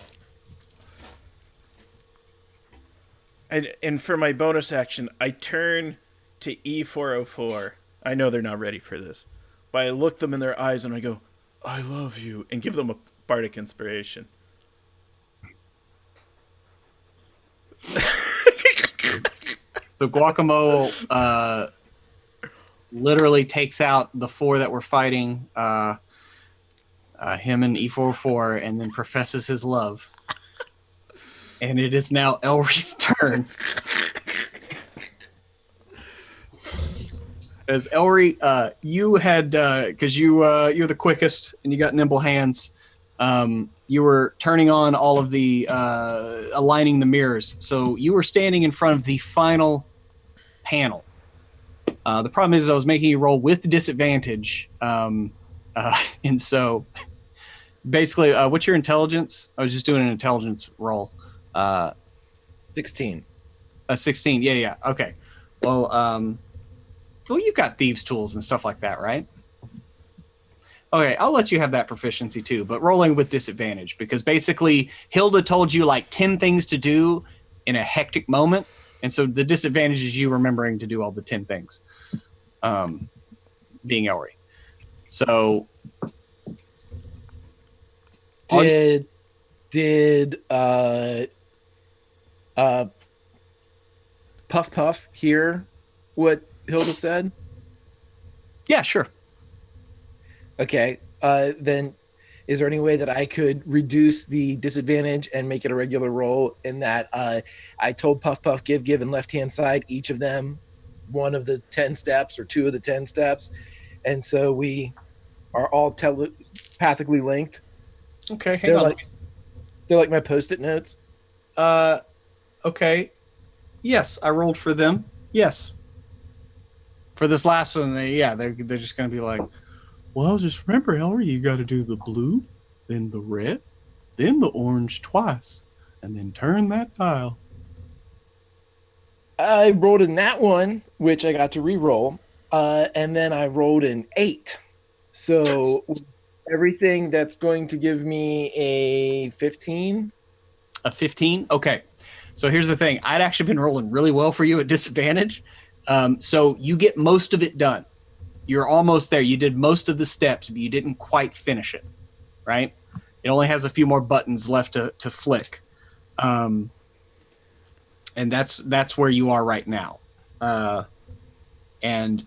And for my bonus action, I turn to E404. I know they're not ready for this, but I look them in their eyes and I go, "I love you," and give them a bardic inspiration. So Guacamole literally takes out the 4 that were fighting him and E44 and then professes his love. And it is now Elry's turn. As Elry, you had, because you're the quickest and you got nimble hands, you were turning on all of the, aligning the mirrors. So you were standing in front of the final panel. The problem is I was making you roll with disadvantage. And so basically, what's your intelligence? I was just doing an intelligence roll. 16. 16. Yeah. Okay. Well, you've got thieves' tools and stuff like that, right? Okay, I'll let you have that proficiency too, but rolling with disadvantage because basically Hilda told you like 10 things to do in a hectic moment, and so the disadvantage is you remembering to do all the 10 things. Being Elry. So did Puff Puff hear what Hilda said? Yeah, sure. Okay. Then is there any way that I could reduce the disadvantage and make it a regular roll in that I told Puff Puff give and left-hand side, each of them one of the 10 steps or 2 of the 10 steps. And so we are all telepathically linked. Okay, hang on. They're like my Post-it notes. Okay. Yes, I rolled for them. Yes. For this last one, they're just going to be like, well, just remember, Elry, you got to do the blue, then the red, then the orange twice, and then turn that dial. I rolled in that one, which I got to re-roll, and then I rolled an 8. So everything that's going to give me a 15. A 15? Okay. So here's the thing. I'd actually been rolling really well for you at disadvantage. So you get most of it done. You're almost there. You did most of the steps, but you didn't quite finish it, right? It only has a few more buttons left to flick. And that's where you are right now. And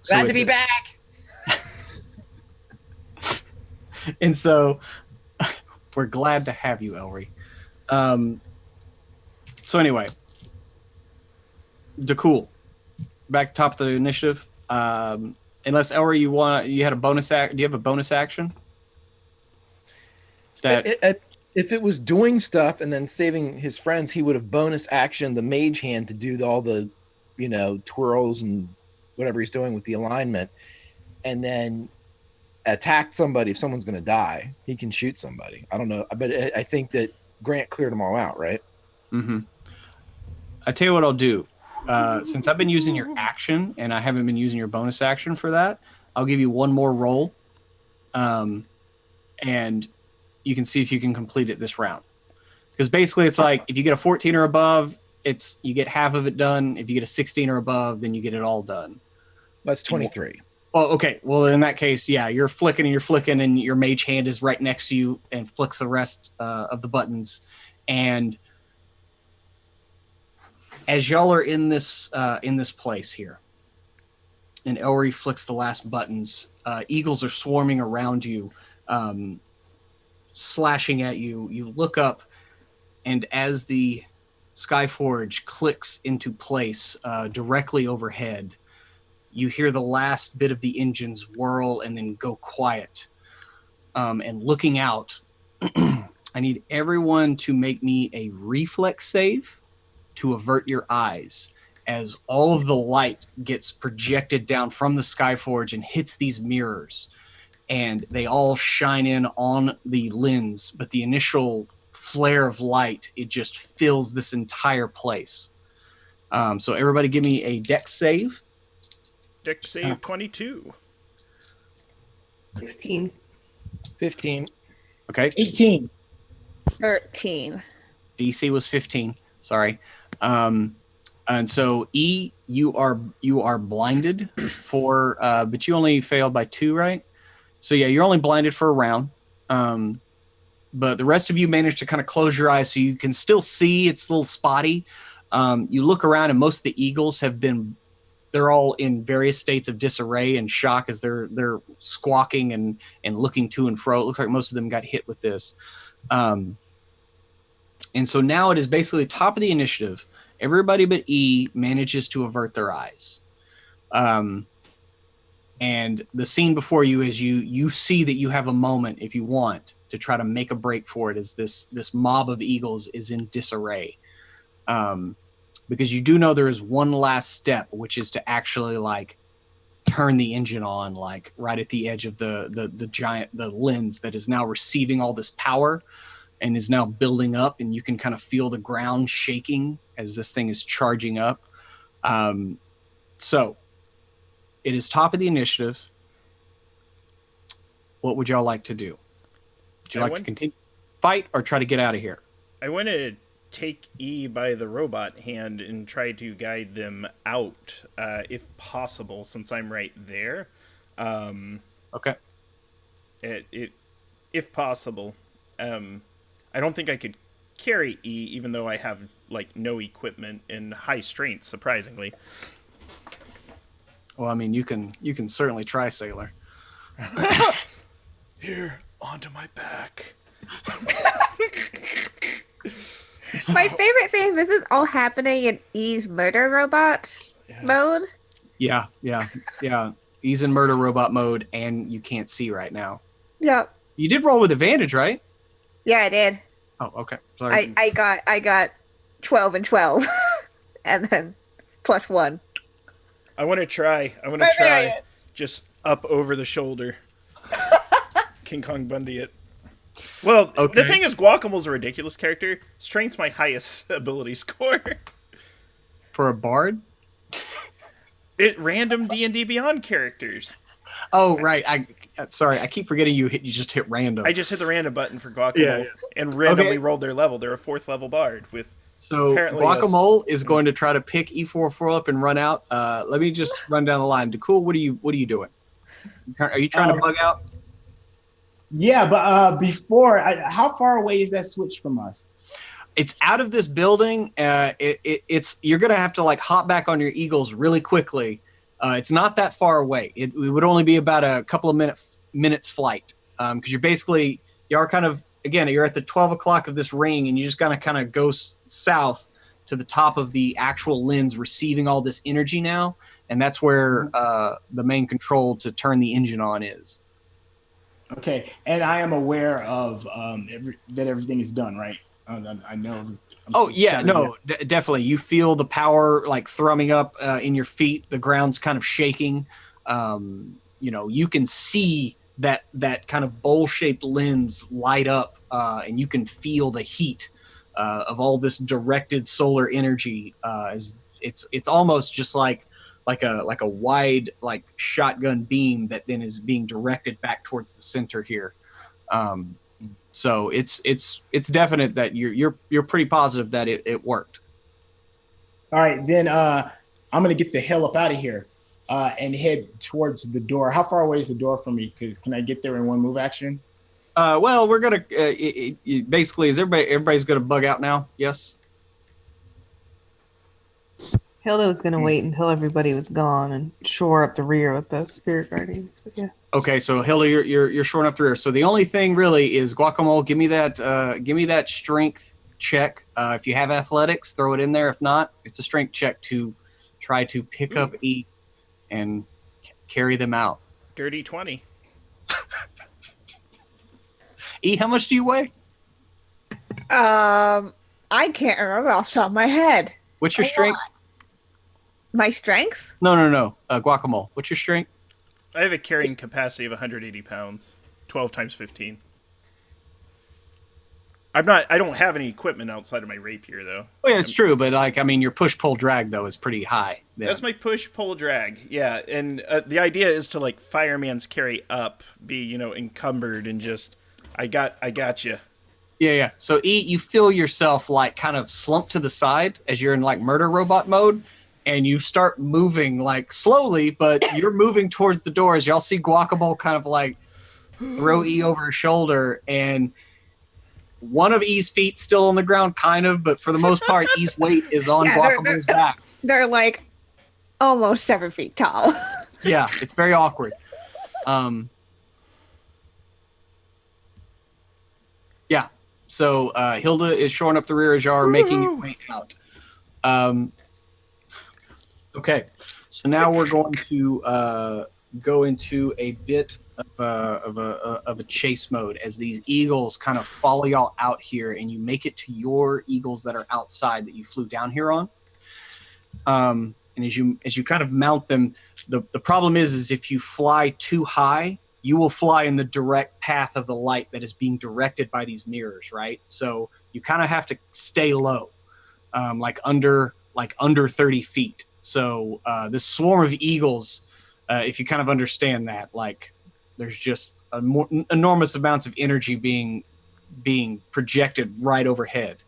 so glad to be back. And so we're glad to have you, Elry. So anyway, DeCool, back top of the initiative. Unless Elry, you had a bonus act. Do you have a bonus action? If it was doing stuff and then saving his friends, he would have bonus action the mage hand to do all the, twirls and whatever he's doing with the alignment, and then attack somebody if someone's going to die. He can shoot somebody. I don't know, but I think that Grant cleared them all out, right? Mm-hmm. I tell you what I'll do. Since I've been using your action and I haven't been using your bonus action for that, I'll give you one more roll, and you can see if you can complete it this round. Because basically it's like if you get a 14 or above, you get half of it done. If you get a 16 or above, then you get it all done. That's 23. Oh, okay. Well, in that case, yeah, you're flicking and your mage hand is right next to you and flicks the rest of the buttons. And as y'all are in this place here, and Elry flicks the last buttons, eagles are swarming around you, slashing at you. You look up, and as the skyforge clicks into place directly overhead, you hear the last bit of the engines whirl and then go quiet. And looking out, I need everyone to make me a reflex save to avert your eyes as all of the light gets projected down from the skyforge and hits these mirrors. And they all shine in on the lens, but the initial flare of light, it just fills this entire place. So everybody give me a dex save. Dex save 22. 16. 15. Okay. 18. 13. DC was 15. Sorry. And so E, you are blinded for, but you only failed by 2, right? So yeah, you're only blinded for a round. But the rest of you managed to kind of close your eyes so you can still see. It's a little spotty. You look around and most of the eagles they're all in various states of disarray and shock as they're squawking and looking to and fro. It looks like most of them got hit with this. And so now it is basically top of the initiative. Everybody but E manages to avert their eyes. And the scene before you is you see that you have a moment, if you want, to try to make a break for it, as this mob of eagles is in disarray. Because you do know there is one last step, which is to actually like turn the engine on, like right at the edge of the lens that is now receiving all this power and is now building up, and you can kind of feel the ground shaking as this thing is charging up. So it is top of the initiative. What would y'all like to do? Would you like to continue fight or try to get out of here? I want to take E by the robot hand and try to guide them out, if possible, since I'm right there. Okay. If possible. I don't think I could carry E, even though I have like no equipment and high strength, surprisingly. Well, I mean, you can certainly try, Sailor. Here, onto my back. My favorite thing, this is all happening in E's murder robot mode. Yeah. He's in murder robot mode, and you can't see right now. Yep. You did roll with advantage, right? Yeah, I did. Oh, okay. Sorry. I got 12 and 12, and then +1. I want to try. Just up over the shoulder. King Kong Bundy it. Well, okay. The thing is, Guacamole's a ridiculous character. Strength's my highest ability score. For a bard? Random D&D Beyond characters. Oh, right. Sorry, I keep forgetting you just hit random. I just hit the random button for Guacamole and randomly rolled their level. They're a 4th level bard with. So Guacamole is going to try to pick E44 up and run out. Let me just run down the line. Cool. What are you doing? Are you trying to bug out? Yeah, but before, how far away is that switch from us? It's out of this building. It's you're gonna have to like hop back on your eagles really quickly. It's not that far away. It would only be about a couple of minutes flight, because you're kind of, again, you're at the 12 o'clock of this ring, and you just gotta kind of go south to the top of the actual lens, receiving all this energy now, and that's where the main control to turn the engine on is. Okay, and I am aware of that everything is done, right? I know. Definitely. You feel the power like thrumming up in your feet. The ground's kind of shaking. You can see that kind of bowl-shaped lens light up, and you can feel the heat of all this directed solar energy. As it's almost just like a wide like shotgun beam that then is being directed back towards the center here. So it's definite that you're pretty positive that it worked. All right, then I'm gonna get the hell up out of here and head towards the door. How far away is the door from me? Because can I get there in one move action? Well, we're gonna basically is everybody's gonna bug out now? Yes. Hilda was going to wait until everybody was gone and shore up the rear with the spirit guardians. But yeah. Okay, so Hilda, you're shoring up the rear. So the only thing really is Guacamole. Give me that strength check. If you have athletics, throw it in there. If not, it's a strength check to try to pick up E and carry them out. Dirty 20. E, how much do you weigh? I can't remember off the top of my head. What's your strength? My strength? No. Guacamole. What's your strength? I have a carrying capacity of 180 pounds. 12 times 15. I don't have any equipment outside of my rapier, though. Oh, yeah, it's true, but like, I mean, your push-pull-drag, though, is pretty high. Yeah. That's my push-pull-drag, yeah. And the idea is to, like, fireman's carry up, be, encumbered, and just, I got you. Yeah. So, E, you feel yourself, like, kind of slump to the side as you're in, like, murder robot mode, and you start moving, like, slowly, but you're moving towards the door as y'all see Guacamole kind of, like, throw E over her shoulder, and one of E's feet still on the ground, kind of, but for the most part, E's weight is on Guacamole's back. They're like almost 7 feet tall. Yeah, it's very awkward. Yeah, so Hilda is shoring up the rear as y'all are making your way out. Okay, so now we're going to go into a bit of a chase mode as these eagles kind of follow y'all out here, and you make it to your eagles that are outside that you flew down here on. And as you kind of mount them, the problem is if you fly too high, you will fly in the direct path of the light that is being directed by these mirrors, right? So you kind of have to stay low, like under 30 feet. So this swarm of eagles, if you kind of understand that, like, there's just enormous amounts of energy being projected right overhead.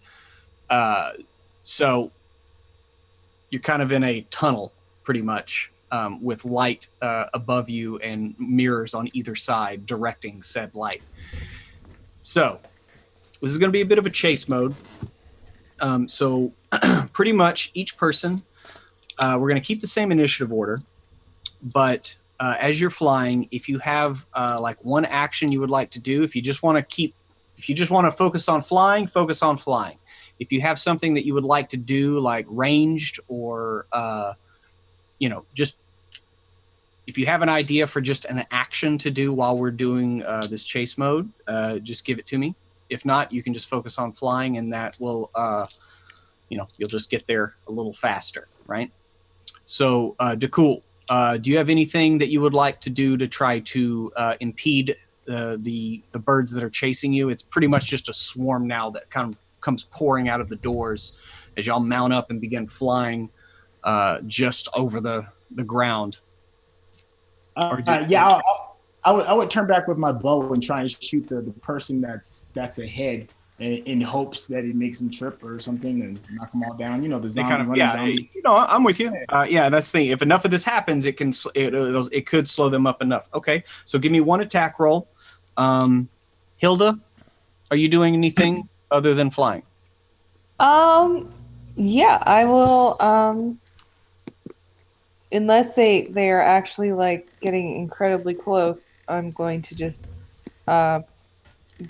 So you're kind of in a tunnel, pretty much, with light above you and mirrors on either side directing said light. So this is going to be a bit of a chase mode. So pretty much each person, we're going to keep the same initiative order, but as you're flying, if you have like one action you would like to do, if you just want to focus on flying, focus on flying. If you have something that you would like to do, like ranged, or just if you have an idea for just an action to do while we're doing this chase mode, just give it to me. If not, you can just focus on flying, and that will, you'll just get there a little faster, right? So, Dakul, do you have anything that you would like to do to try to impede the birds that are chasing you? It's pretty much just a swarm now that kind of comes pouring out of the doors as y'all mount up and begin flying just over the ground. I would turn back with my bow and try and shoot the person that's ahead in hopes that it makes them trip or something and knock them all down. The zombie. I'm with you. That's the thing. If enough of this happens, it could slow them up enough. Okay, so give me one attack roll. Hilda, are you doing anything other than flying? Yeah, I will. Unless they are actually like getting incredibly close, I'm going to just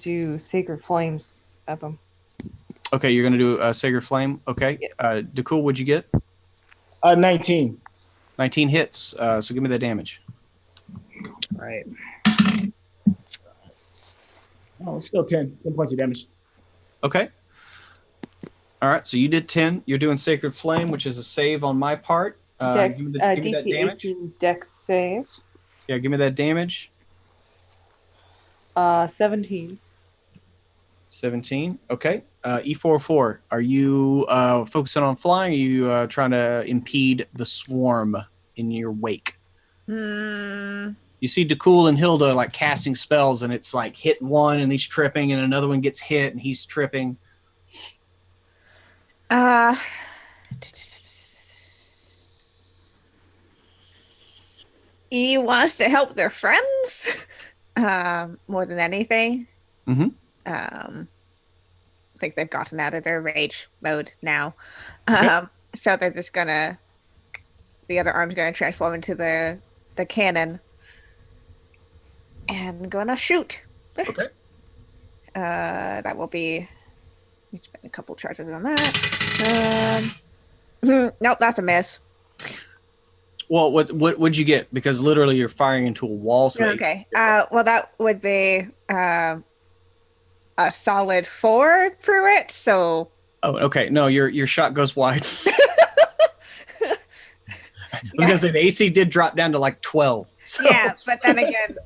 do Sacred Flames at them. Okay, you're going to do a Sacred Flame. Okay. Yeah. Dakul, what'd you get? 19. 19 hits. So give me that damage. All right. Oh, it's still 10 points of damage. Okay. All right, so you did 10. You're doing Sacred Flame, which is a save on my part. Give me that DC damage. 18 Dex save. Yeah, give me that damage. 17. 17. Okay. E44, are you focusing on flying? Or are you trying to impede the swarm in your wake? You see Dakul and Hilda like casting spells, and it's like hit one and he's tripping, and another one gets hit and he's tripping. E wants to help their friends more than anything. Mm-hmm. I think they've gotten out of their rage mode now. Okay. So they're just gonna, the other arm's gonna transform into the cannon and gonna shoot. Okay. That will be We spent a couple charges on that. Nope, that's a miss. Well, what'd you get? Because literally you're firing into a wall. So Okay. Well, that would be a solid 4 through it. So. Oh, okay. No, your shot goes wide. I was gonna say the AC did drop down to like 12. So. Yeah, but then again,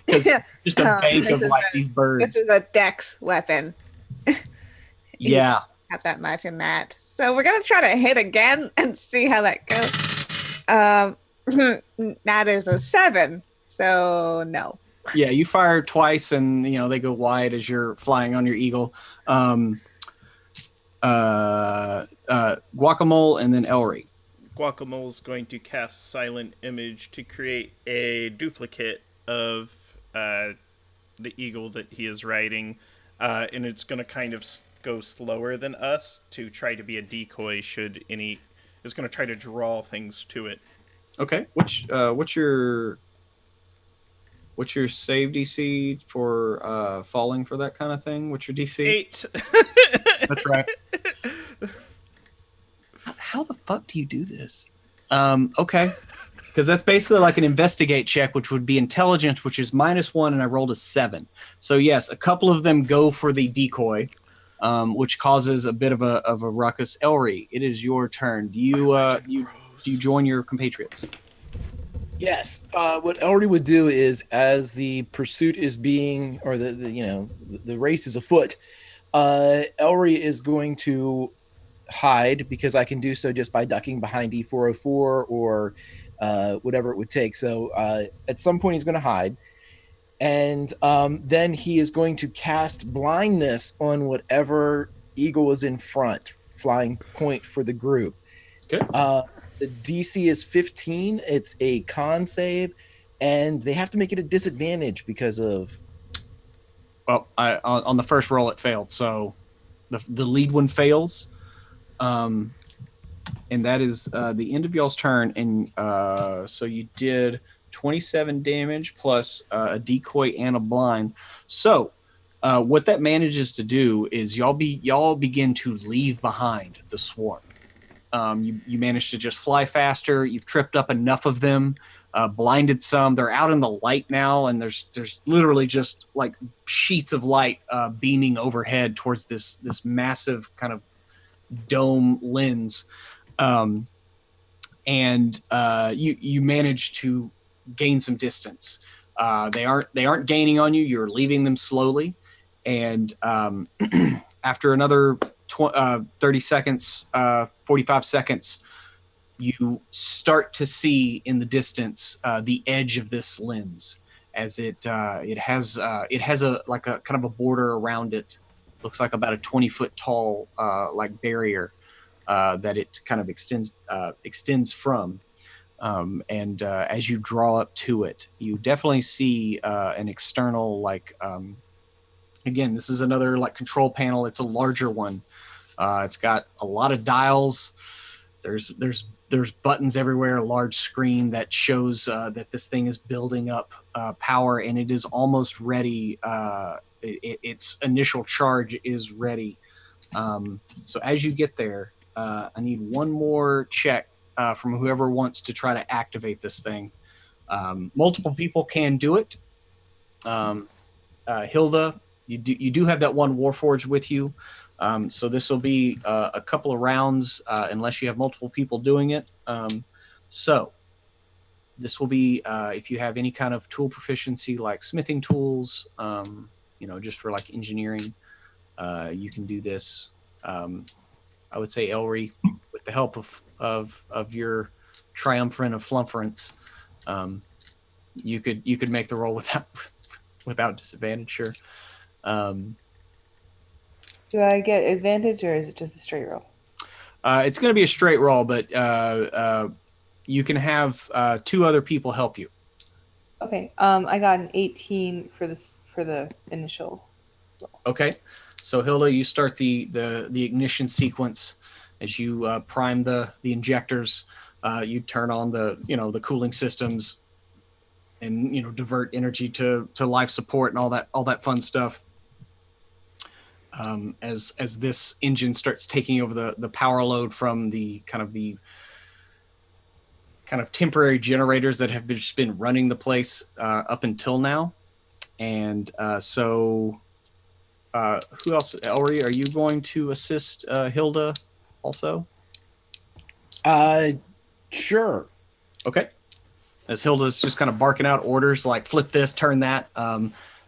because just a bank of like these birds. This is a dex weapon. Yeah. Have that much in that. So we're gonna try to hit again and see how that goes. That is a 7. So no. Yeah, you fire twice and they go wide as you're flying on your eagle. Guacamole and then Elry. Guacamole's going to cast Silent Image to create a duplicate of the eagle that he is riding, and it's going to kind of go slower than us to try to be a decoy should any... It's going to try to draw things to it. Okay. What's your save DC for falling for that kind of thing? What's your DC? 8. That's right. How the fuck do you do this? Okay. Because that's basically like an investigate check, which would be intelligence, which is -1, and I rolled a 7. So yes, a couple of them go for the decoy, which causes a bit of a ruckus. Elry, it is your turn. Do you join your compatriots? Yes. What Elry would do is, as the pursuit is being, or the race is afoot, Elry is going to hide, because I can do so just by ducking behind E404 or whatever it would take. So at some point he's going to hide, and then he is going to cast blindness on whatever eagle is in front, flying point for the group. Okay. The DC is 15. It's a con save, and they have to make it a disadvantage because of... Well, on the first roll it failed, so the lead one fails. And that is the end of y'all's turn, and so you did 27 damage plus a decoy and a blind. So what that manages to do is y'all begin to leave behind the swarm. You manage to just fly faster. You've tripped up enough of them, blinded some. They're out in the light now, and there's literally just like sheets of light beaming overhead towards this massive kind of dome lens, and you manage to gain some distance. They aren't gaining on you. You're leaving them slowly, and after another 30 seconds, 45 seconds, you start to see in the distance the edge of this lens, as it has a like a kind of a border around it. Looks like about a 20-foot tall like barrier that it kind of extends from. And as you draw up to it, you definitely see an external again, this is another like control panel. It's a larger one. It's got a lot of dials. There's buttons everywhere, a large screen that shows that this thing is building up power, and it is almost ready. Its initial charge is ready. So as you get there, I need one more check from whoever wants to try to activate this thing. Multiple people can do it. Hilda, you do have that one Warforged with you. So this will be a couple of rounds unless you have multiple people doing it. So this will be if you have any kind of tool proficiency like smithing tools, just for like engineering, you can do this. I would say Elry, with the help of your triumvirate of flumference, you could make the roll without disadvantage. Sure. Do I get advantage, or is it just a straight roll? It's going to be a straight roll, but you can have 2 other people help you. Okay. I got an 18 for the initial roll. Okay. So Hilda, you start the ignition sequence as you prime the injectors. You turn on the cooling systems, and divert energy to life support and all that fun stuff. as this engine starts taking over the power load from the kind of temporary generators that have just been running the place up until now. And so who else? Elri, are you going to assist Hilda also? Sure. Okay. As Hilda's just kind of barking out orders like flip this, turn that.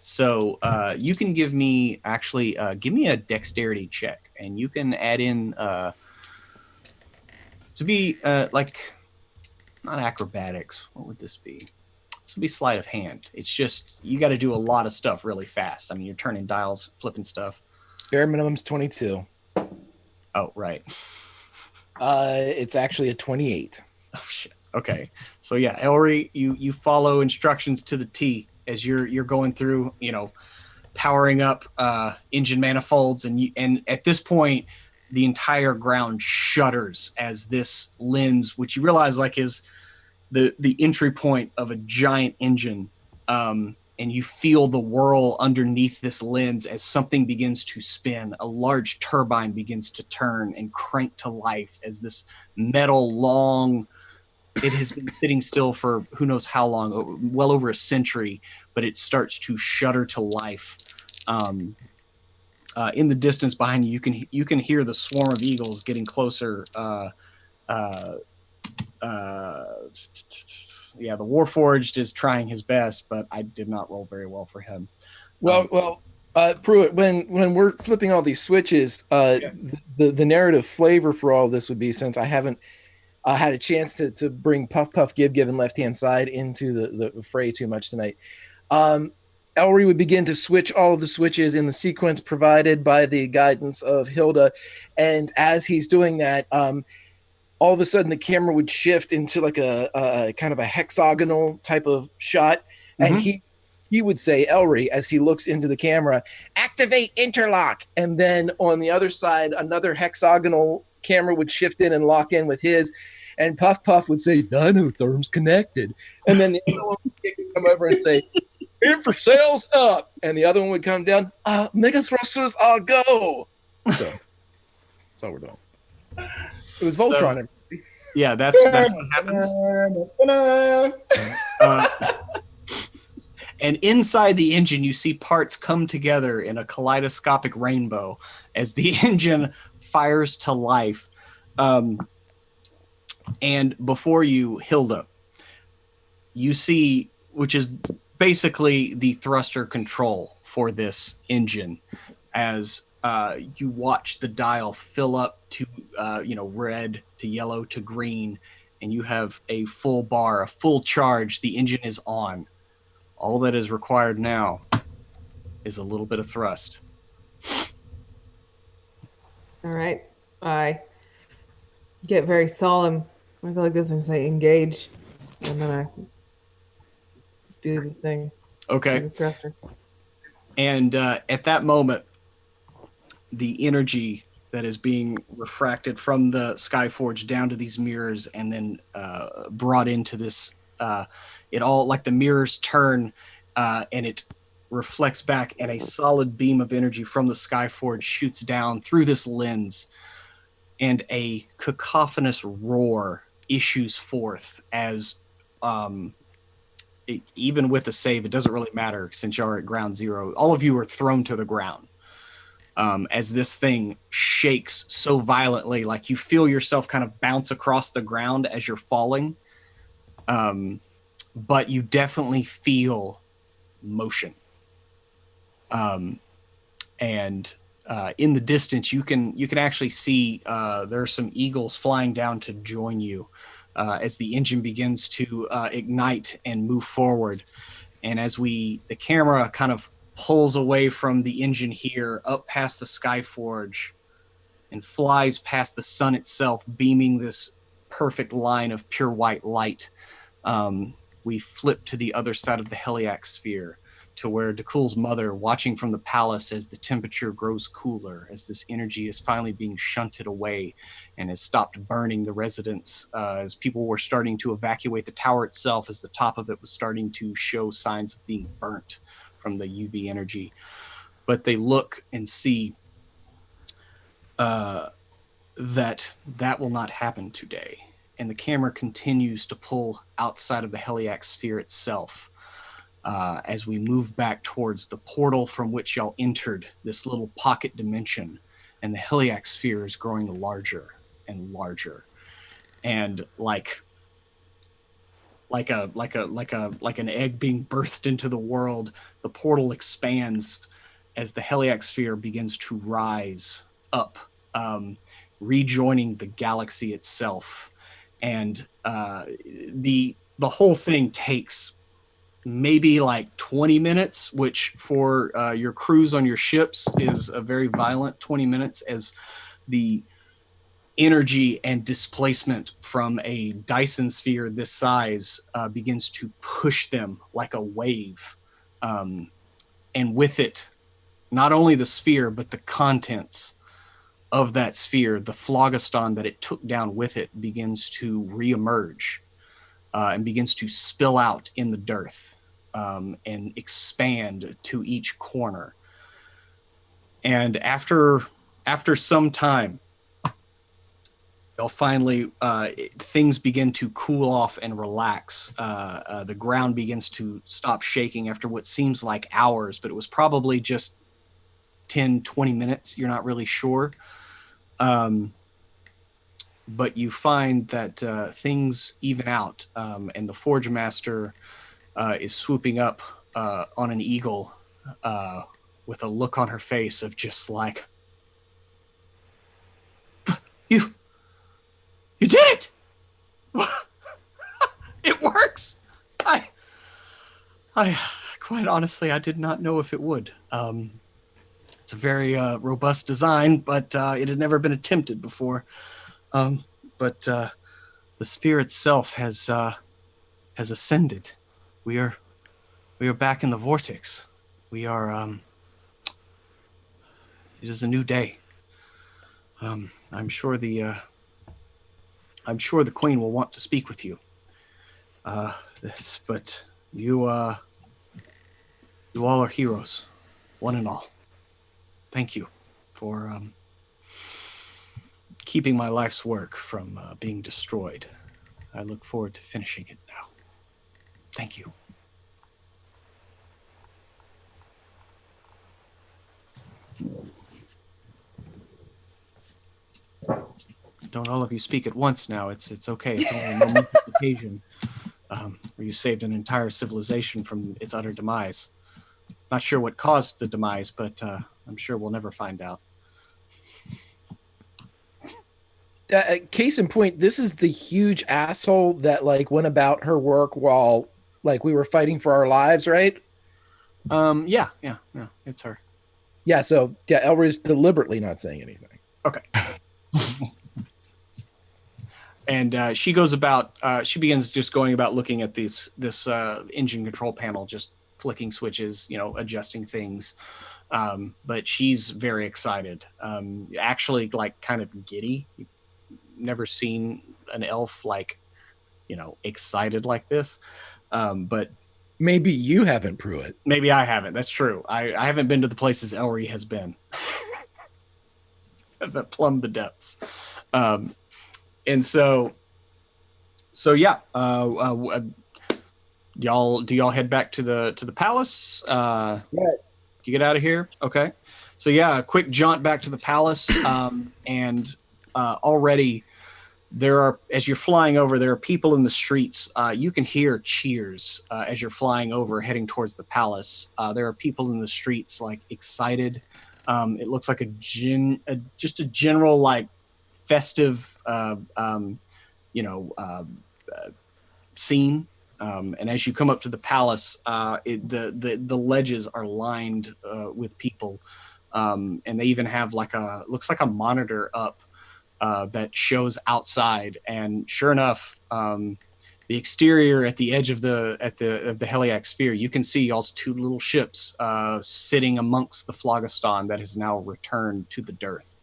So you can give me a dexterity check, and you can add in to be like not acrobatics. What would this be? This would be sleight of hand. It's just you got to do a lot of stuff really fast. I mean, you're turning dials, flipping stuff. Bare minimum's 22. Oh, right. It's actually a 28. Oh shit. Okay. So yeah, Elri, you follow instructions to the T as you're going through, powering up engine manifolds, and at this point the entire ground shudders as this lens, which you realize like is the entry point of a giant engine, and you feel the whirl underneath this lens as something begins to spin. A large turbine begins to turn and crank to life as this metal long. It has been sitting still for who knows how long, well over a century, but it starts to shudder to life. In the distance behind you, you can hear the swarm of eagles getting closer. The Warforged is trying his best, but I did not roll very well for him. Pruitt, when we're flipping all these switches, the narrative flavor for all of this would be, since I haven't had a chance to bring Puff Puff Give and Left Hand Side into the fray too much tonight, Elri would begin to switch all of the switches in the sequence provided by the guidance of Hilda, and as he's doing that, all of a sudden the camera would shift into like a kind of a hexagonal type of shot, and he would say, Elri, as he looks into the camera, activate interlock, and then on the other side another hexagonal camera would shift in and lock in with his, and Puff Puff would say, Dinotherm's connected, and then the other one would come over and say, infrasails up, and the other one would come down, mega thrusters are go. So that's all we're doing. It was Voltron. Yeah, that's what happens. And inside the engine, you see parts come together in a kaleidoscopic rainbow as the engine fires to life. And before you, Hilda, you see, which is basically the thruster control for this engine, as you watch the dial fill up to red to yellow to green, and you have a full bar, a full charge. The engine is on. All that is required now is a little bit of thrust. All right. I get very solemn. I go like this and say engage, and then I do the thing. Okay. The thruster. And at that moment, the energy that is being refracted from the skyforge down to these mirrors, and then brought into this, it all, like the mirrors turn, and it reflects back, and a solid beam of energy from the skyforge shoots down through this lens, and a cacophonous roar issues forth as, even with a save, it doesn't really matter since you're at ground zero. All of you are thrown to the ground. As this thing shakes so violently, like you feel yourself kind of bounce across the ground as you're falling. But you definitely feel motion. And in the distance, you can actually see there are some eagles flying down to join you as the engine begins to ignite and move forward. And as the camera kind of pulls away from the engine here, up past the skyforge, and flies past the sun itself, beaming this perfect line of pure white light. We flip to the other side of the Heliax Sphere, to where Dakul's mother, watching from the palace as the temperature grows cooler, as this energy is finally being shunted away and has stopped burning the residents, as people were starting to evacuate the tower itself, as the top of it was starting to show signs of being burnt from the UV energy. But they look and see that will not happen today. And the camera continues to pull outside of the Heliax Sphere itself as we move back towards the portal from which y'all entered this little pocket dimension. And the Heliax Sphere is growing larger and larger. And like an egg being birthed into the world, the portal expands as the Heliax Sphere begins to rise up, rejoining the galaxy itself. And the whole thing takes maybe like 20 minutes, which for your crews on your ships is a very violent 20 minutes, as the energy and displacement from a Dyson sphere this size begins to push them like a wave. And with it, not only the sphere, but the contents of that sphere, the phlogiston that it took down with it, begins to reemerge and begins to spill out in the dearth and expand to each corner. And after some time, they'll finally, things begin to cool off and relax. The ground begins to stop shaking after what seems like hours, but it was probably just 10, 20 minutes. You're not really sure. But you find that things even out, and the Forge Master is swooping up on an eagle with a look on her face of just like, You did it! It works! I quite honestly, I did not know if it would. It's a very robust design, but it had never been attempted before. But the sphere itself has ascended. We are back in the vortex. We are. It is a new day. I'm sure the Queen will want to speak with you. But you all are heroes, one and all. Thank you for keeping my life's work from being destroyed. I look forward to finishing it now. Thank you. Don't all of you speak at once now. It's okay. It's only a momentous occasion where you saved an entire civilization from its utter demise. Not sure what caused the demise, but I'm sure we'll never find out. Case in point, this is the huge asshole that like went about her work while like we were fighting for our lives, right? Yeah, it's her. Yeah, so yeah, Elry's deliberately not saying anything. Okay. And she goes about, she begins just going about looking at this engine control panel, just flicking switches, adjusting things. But she's very excited. Actually, like kind of giddy. You've never seen an elf like, excited like this. But maybe you haven't, Pruitt. Maybe I haven't. That's true. I haven't been to the places Elry has been. That plumbed the depths. And so yeah, y'all head back to the palace? Yeah. You get out of here? Okay. So yeah, a quick jaunt back to the palace. And already there are, as you're flying over, there are people in the streets. You can hear cheers as you're flying over, heading towards the palace. There are people in the streets, like excited. It looks like just a general like festive, scene. And as you come up to the palace, the ledges are lined with people, and they even have looks like a monitor up that shows outside. And sure enough, the exterior at the edge of the Heliax Sphere, you can see y'all's two little ships sitting amongst the phlogiston that has now returned to the dearth.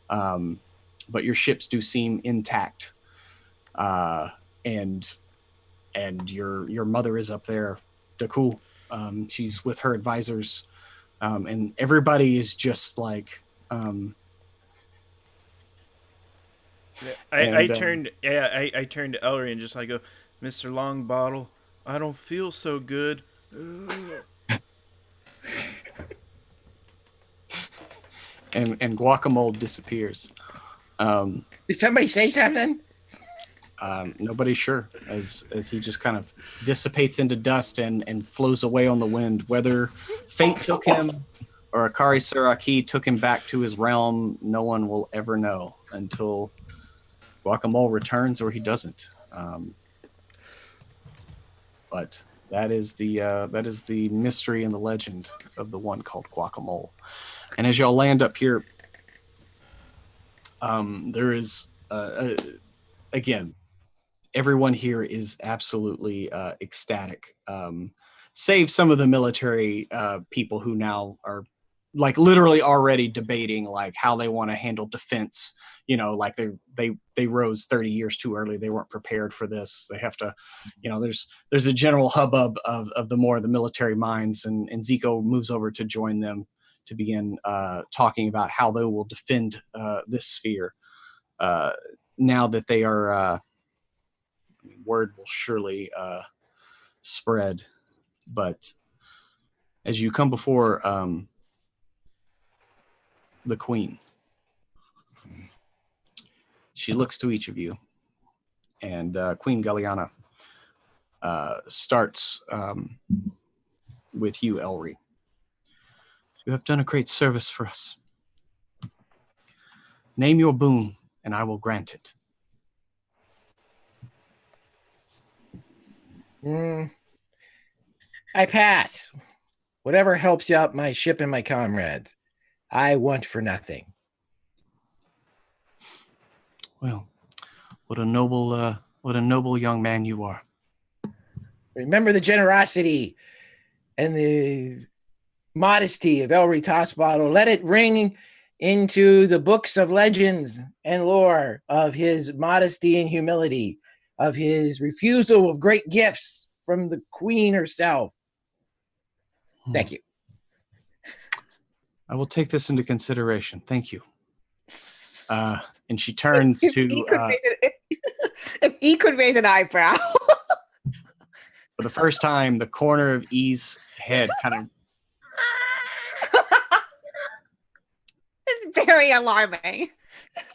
But your ships do seem intact, and your mother is up there, Dakul. She's with her advisors, and everybody is just like I turned to Ellery and just like go, Mr. Longbottle, I don't feel so good. And Guacamole disappears. Did somebody say something? Nobody's sure as he just kind of dissipates into dust and flows away on the wind. Whether fate took him or Akari Suraki took him back to his realm, no one will ever know until Guacamole returns or he doesn't. But that is the mystery and the legend of the one called Guacamole. And as y'all land up here, there is again, everyone here is absolutely ecstatic, save some of the military people who now are like literally already debating like how they want to handle defense. You know, like they rose 30 years too early. They weren't prepared for this. They have to, you know, there's a general hubbub of the more of the military minds, and Zico moves over to join them to begin talking about how they will defend this sphere now that they are. Word will surely spread, but as you come before the queen, she looks to each of you, and Queen Galliana starts with you, Elry. You have done a great service for us. Name your boon, and I will grant it. I pass. Whatever helps you out my ship and my comrades. I want for nothing. Well, what a noble young man you are. Remember the generosity and the modesty of Elry Tossbottle. Let it ring into the books of legends and lore of his modesty and humility, of his refusal of great gifts from the queen herself. Thank you. I will take this into consideration. Thank you. And she turns to... If E could raise an eyebrow. For the first time, the corner of E's head kind of... It's very alarming.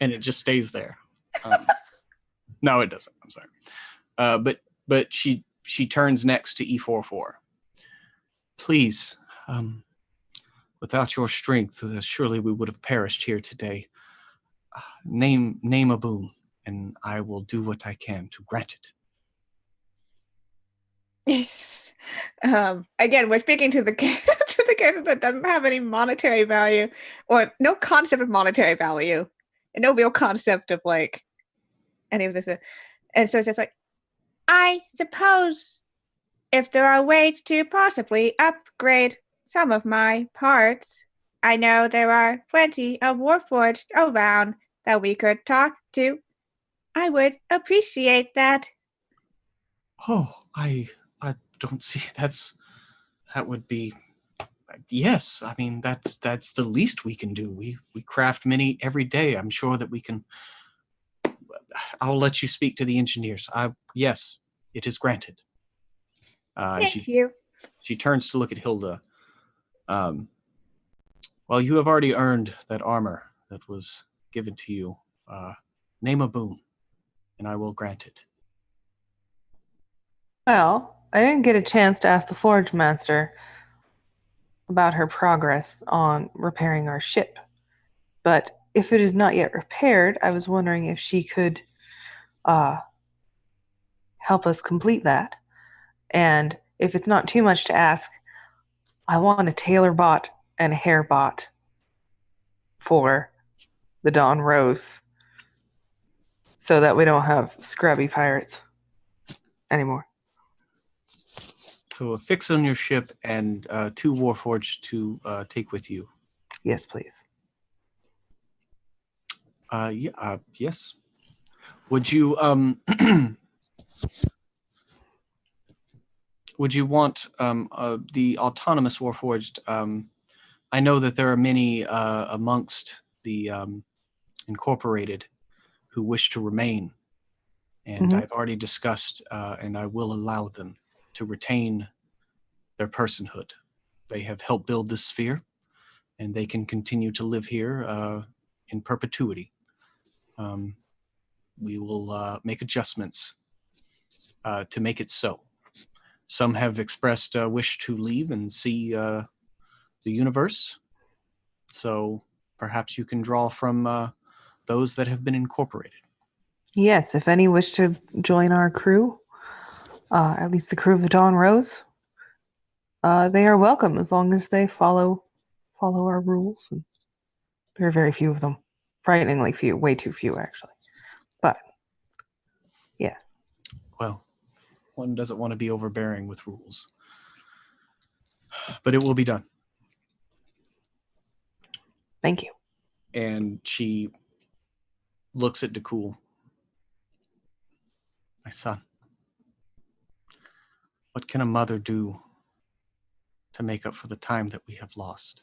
And it just stays there. No, it doesn't. I'm sorry. But she turns next to E44. Please, without your strength, surely we would have perished here today. Name a boon, and I will do what I can to grant it. Yes. Again, we're speaking to the character that doesn't have any monetary value, or no concept of monetary value, and no real concept of like any of this. And so it's just like, I suppose if there are ways to possibly upgrade some of my parts, I know there are plenty of Warforged around that we could talk to. I would appreciate that. Oh, I don't see that would be, yes. I mean, that's the least we can do. We craft many every day. I'm sure that we can. I'll let you speak to the engineers. Yes, it is granted. Thank you. She turns to look at Hilda. Well, you have already earned that armor that was given to you. Name a boon, and I will grant it. Well, I didn't get a chance to ask the Forge Master about her progress on repairing our ship. But if it is not yet repaired, I was wondering if she could help us complete that. And if it's not too much to ask, I want a tailor bot and a hair bot for the Dawn Rose so that we don't have scrubby pirates anymore. So a fix on your ship and 2 Warforged to take with you. Yes, please. Yes. Would you would you want the autonomous Warforged? I know that there are many amongst the Incorporated who wish to remain. And I've already discussed, and I will allow them to retain their personhood. They have helped build this sphere, and they can continue to live here in perpetuity. We will make adjustments to make it so. Some have expressed a wish to leave and see the universe. So perhaps you can draw from those that have been incorporated. Yes, if any wish to join our crew, at least the crew of the Dawn Rose, they are welcome as long as they follow our rules. And there are very few of them. Frighteningly few, way too few, actually. But, yeah. Well, one doesn't want to be overbearing with rules. But it will be done. Thank you. And she looks at Dakul. My son, what can a mother do to make up for the time that we have lost?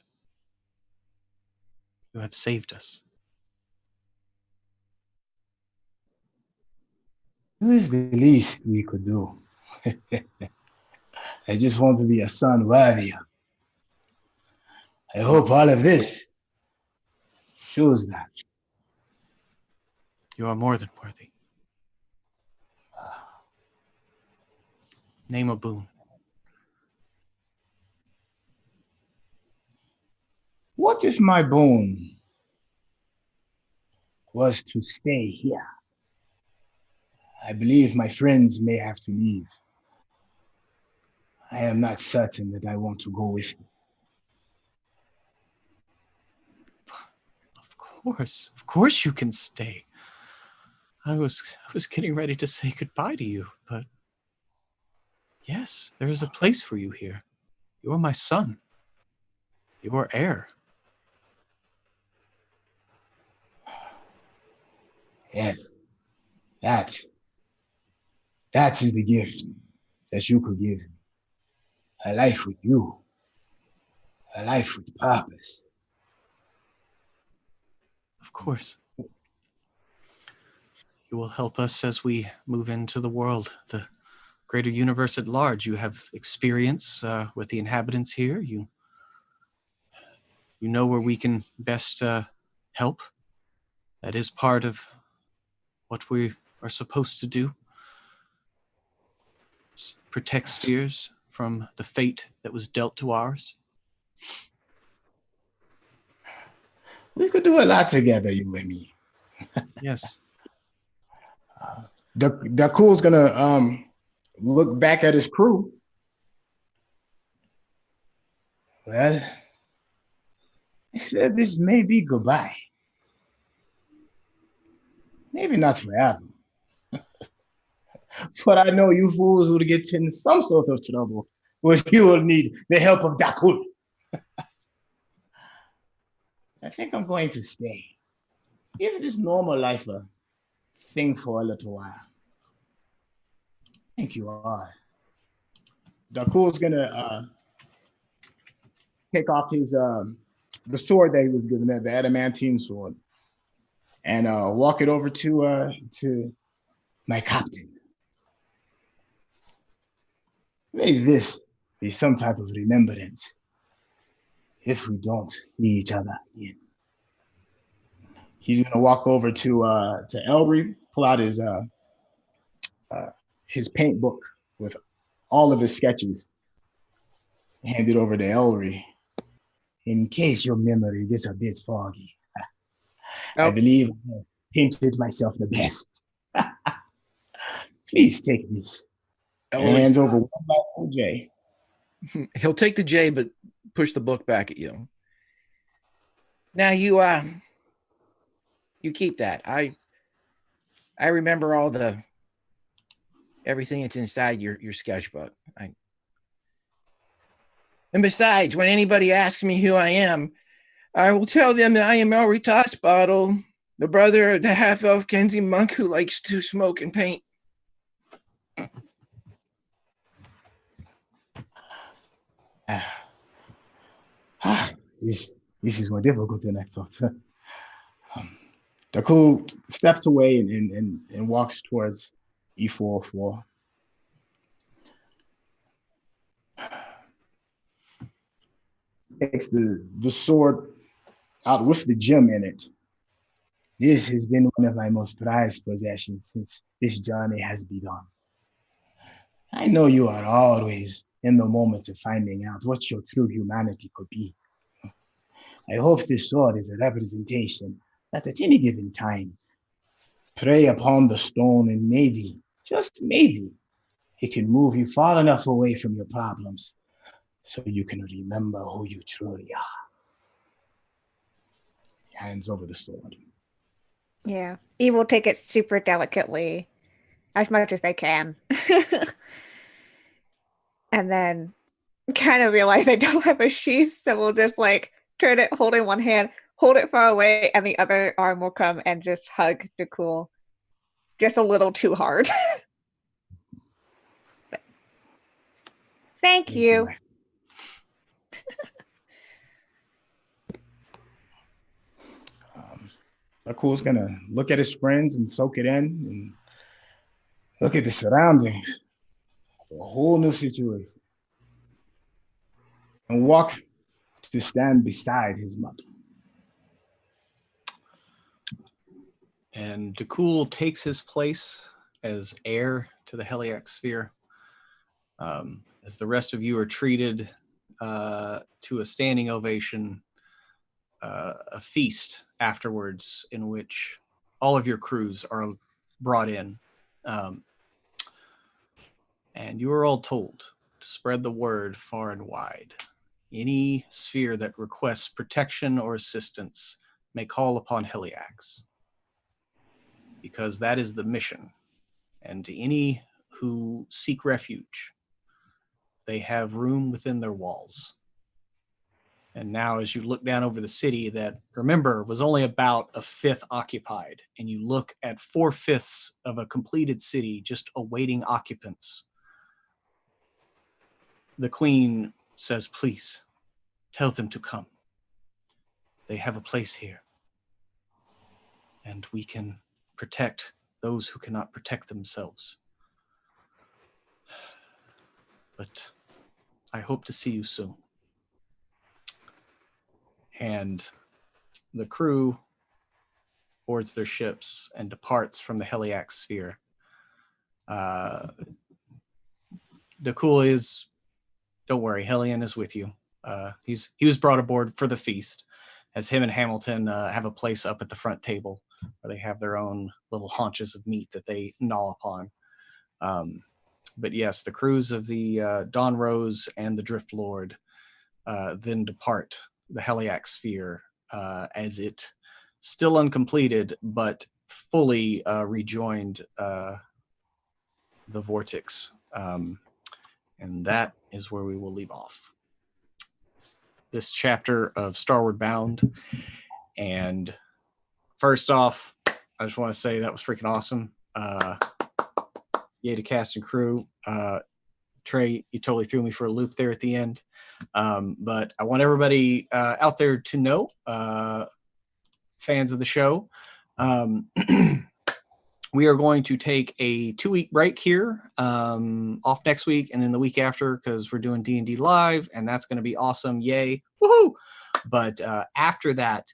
You have saved us. It was the least we could do. I just want to be a son worthy. I hope all of this shows that. You are more than worthy. Name a boon. What if my boon was to stay here? I believe my friends may have to leave. I am not certain that I want to go with you. Of course you can stay. I was getting ready to say goodbye to you, but yes, there is a place for you here. You are my son. You are heir. Yes, that is the gift that you could give me. A life with you. A life with purpose. Of course. You will help us as we move into the world, the greater universe at large. You have experience with the inhabitants here. You know where we can best help. That is part of what we are supposed to do. Protect spheres from the fate that was dealt to ours. We could do a lot together, you and me. Yes. Dakul's gonna look back at his crew. Well, this may be goodbye. Maybe not forever. But I know you fools will get in some sort of trouble when you will need the help of Dakul. I think I'm going to stay. Give this normal life a thing for a little while. I think you are. Dakul's gonna take off his the sword that he was given, the adamantine sword, and walk it over to my captain. May this be some type of remembrance if we don't see each other again. He's gonna walk over to Elry, pull out his paint book with all of his sketches, hand it over to Elry. In case your memory gets a bit foggy, I believe I painted myself the best. Please take this. And hands over one last J. He'll take the J, but push the book back at you. Now you keep that. I remember all everything that's inside your sketchbook. And besides, when anybody asks me who I am, I will tell them that I am Elry Tossbottle, the brother of the half-elf Kenzie monk who likes to smoke and paint. This is more difficult than I thought. Dakul steps away and walks towards E44. Takes the sword out with the gem in it. This has been one of my most prized possessions since this journey has begun. I know you are always in the moment of finding out what your true humanity could be. I hope this sword is a representation that at any given time, pray upon the stone and maybe, just maybe, it can move you far enough away from your problems so you can remember who you truly are. He hands over the sword. Yeah. Eve will take it super delicately, as much as they can. And then kind of realize they don't have a sheath, so we'll just like turn it, hold in one hand, hold it far away, and the other arm will come and just hug Dakul just a little too hard. Thank you. Dakul's gonna look at his friends and soak it in and look at the surroundings. A whole new situation. And walk to stand beside his mother. And Dakul takes his place as heir to the Heliax Sphere. As the rest of you are treated to a standing ovation, a feast afterwards in which all of your crews are brought in. And you are all told to spread the word far and wide. Any sphere that requests protection or assistance may call upon Heliax, because that is the mission. And to any who seek refuge, they have room within their walls. And now as you look down over the city that, remember, was only about a fifth occupied, and you look at 4/5 of a completed city just awaiting occupants, the Queen says, please, tell them to come. They have a place here. And we can protect those who cannot protect themselves. But I hope to see you soon. And the crew boards their ships and departs from the Heliax Sphere. Dakul is, don't worry, Helion is with you. He was brought aboard for the feast, as him and Hamilton have a place up at the front table where they have their own little haunches of meat that they gnaw upon. But yes, the crews of the Dawn Rose and the Drift Lord then depart the Heliax Sphere as it, still uncompleted, but fully rejoined the Vortex. And that is where we will leave off this chapter of Starward Bound. And first off, I just want to say that was freaking awesome. Yay to cast and crew. Trey, you totally threw me for a loop there at the end. But I want everybody out there to know, fans of the show, we are going to take a 2-week break here, off next week and then the week after, because we're doing D&D live, and that's going to be awesome. Yay. Woohoo! But after that,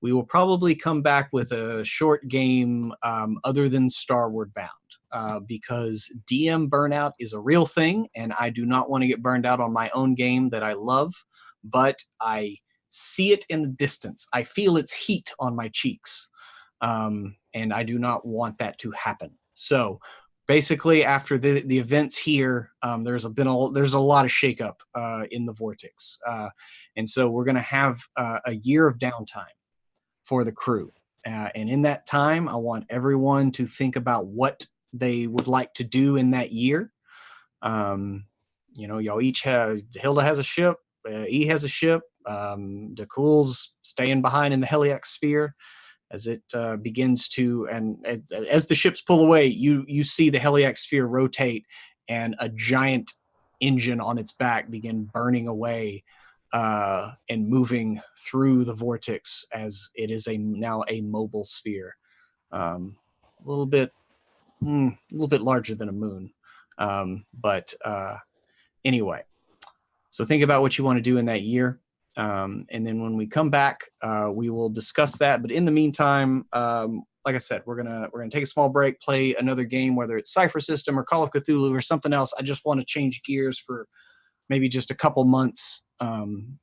we will probably come back with a short game other than Starward Bound, because DM burnout is a real thing, and I do not want to get burned out on my own game that I love, but I see it in the distance. I feel its heat on my cheeks. And I do not want that to happen. So basically, after the events here, there's a lot of shakeup in the Vortex. And so we're going to have a year of downtime for the crew. And in that time, I want everyone to think about what they would like to do in that year. Y'all each have, Hilda has a ship, E has a ship, Dakul's staying behind in the Heliax Sphere. As it begins to, and as the ships pull away, you see the Heliax Sphere rotate and a giant engine on its back begin burning away and moving through the vortex as it is now a mobile sphere. A little bit larger than a moon. But anyway, so think about what you want to do in that year. And then when we come back, we will discuss that. But in the meantime, like I said, we're gonna take a small break, play another game, whether it's Cypher System or Call of Cthulhu or something else. I just want to change gears for maybe just a couple months. I'm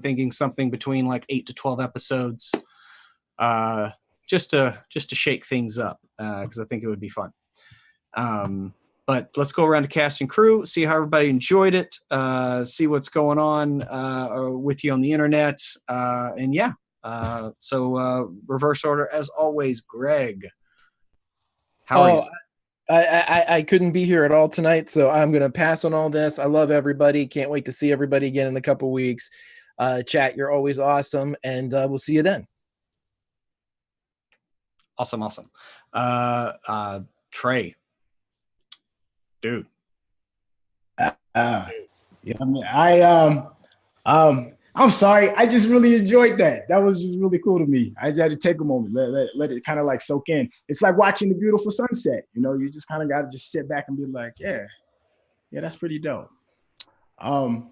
thinking something between like 8 to 12 episodes, just to shake things up, because I think it would be fun. But let's go around to cast and crew, see how everybody enjoyed it, see what's going on with you on the internet, and yeah. So reverse order as always. Greg, how are you? I couldn't be here at all tonight, so I'm going to pass on all this. I love everybody. Can't wait to see everybody again in a couple weeks. Chat, you're always awesome, and we'll see you then. Awesome. Trey, dude. Yeah, I'm sorry. I just really enjoyed that. That was just really cool to me. I just had to take a moment, let it kind of like soak in. It's like watching the beautiful sunset. You know, you just kind of got to just sit back and be like, yeah, that's pretty dope. I'll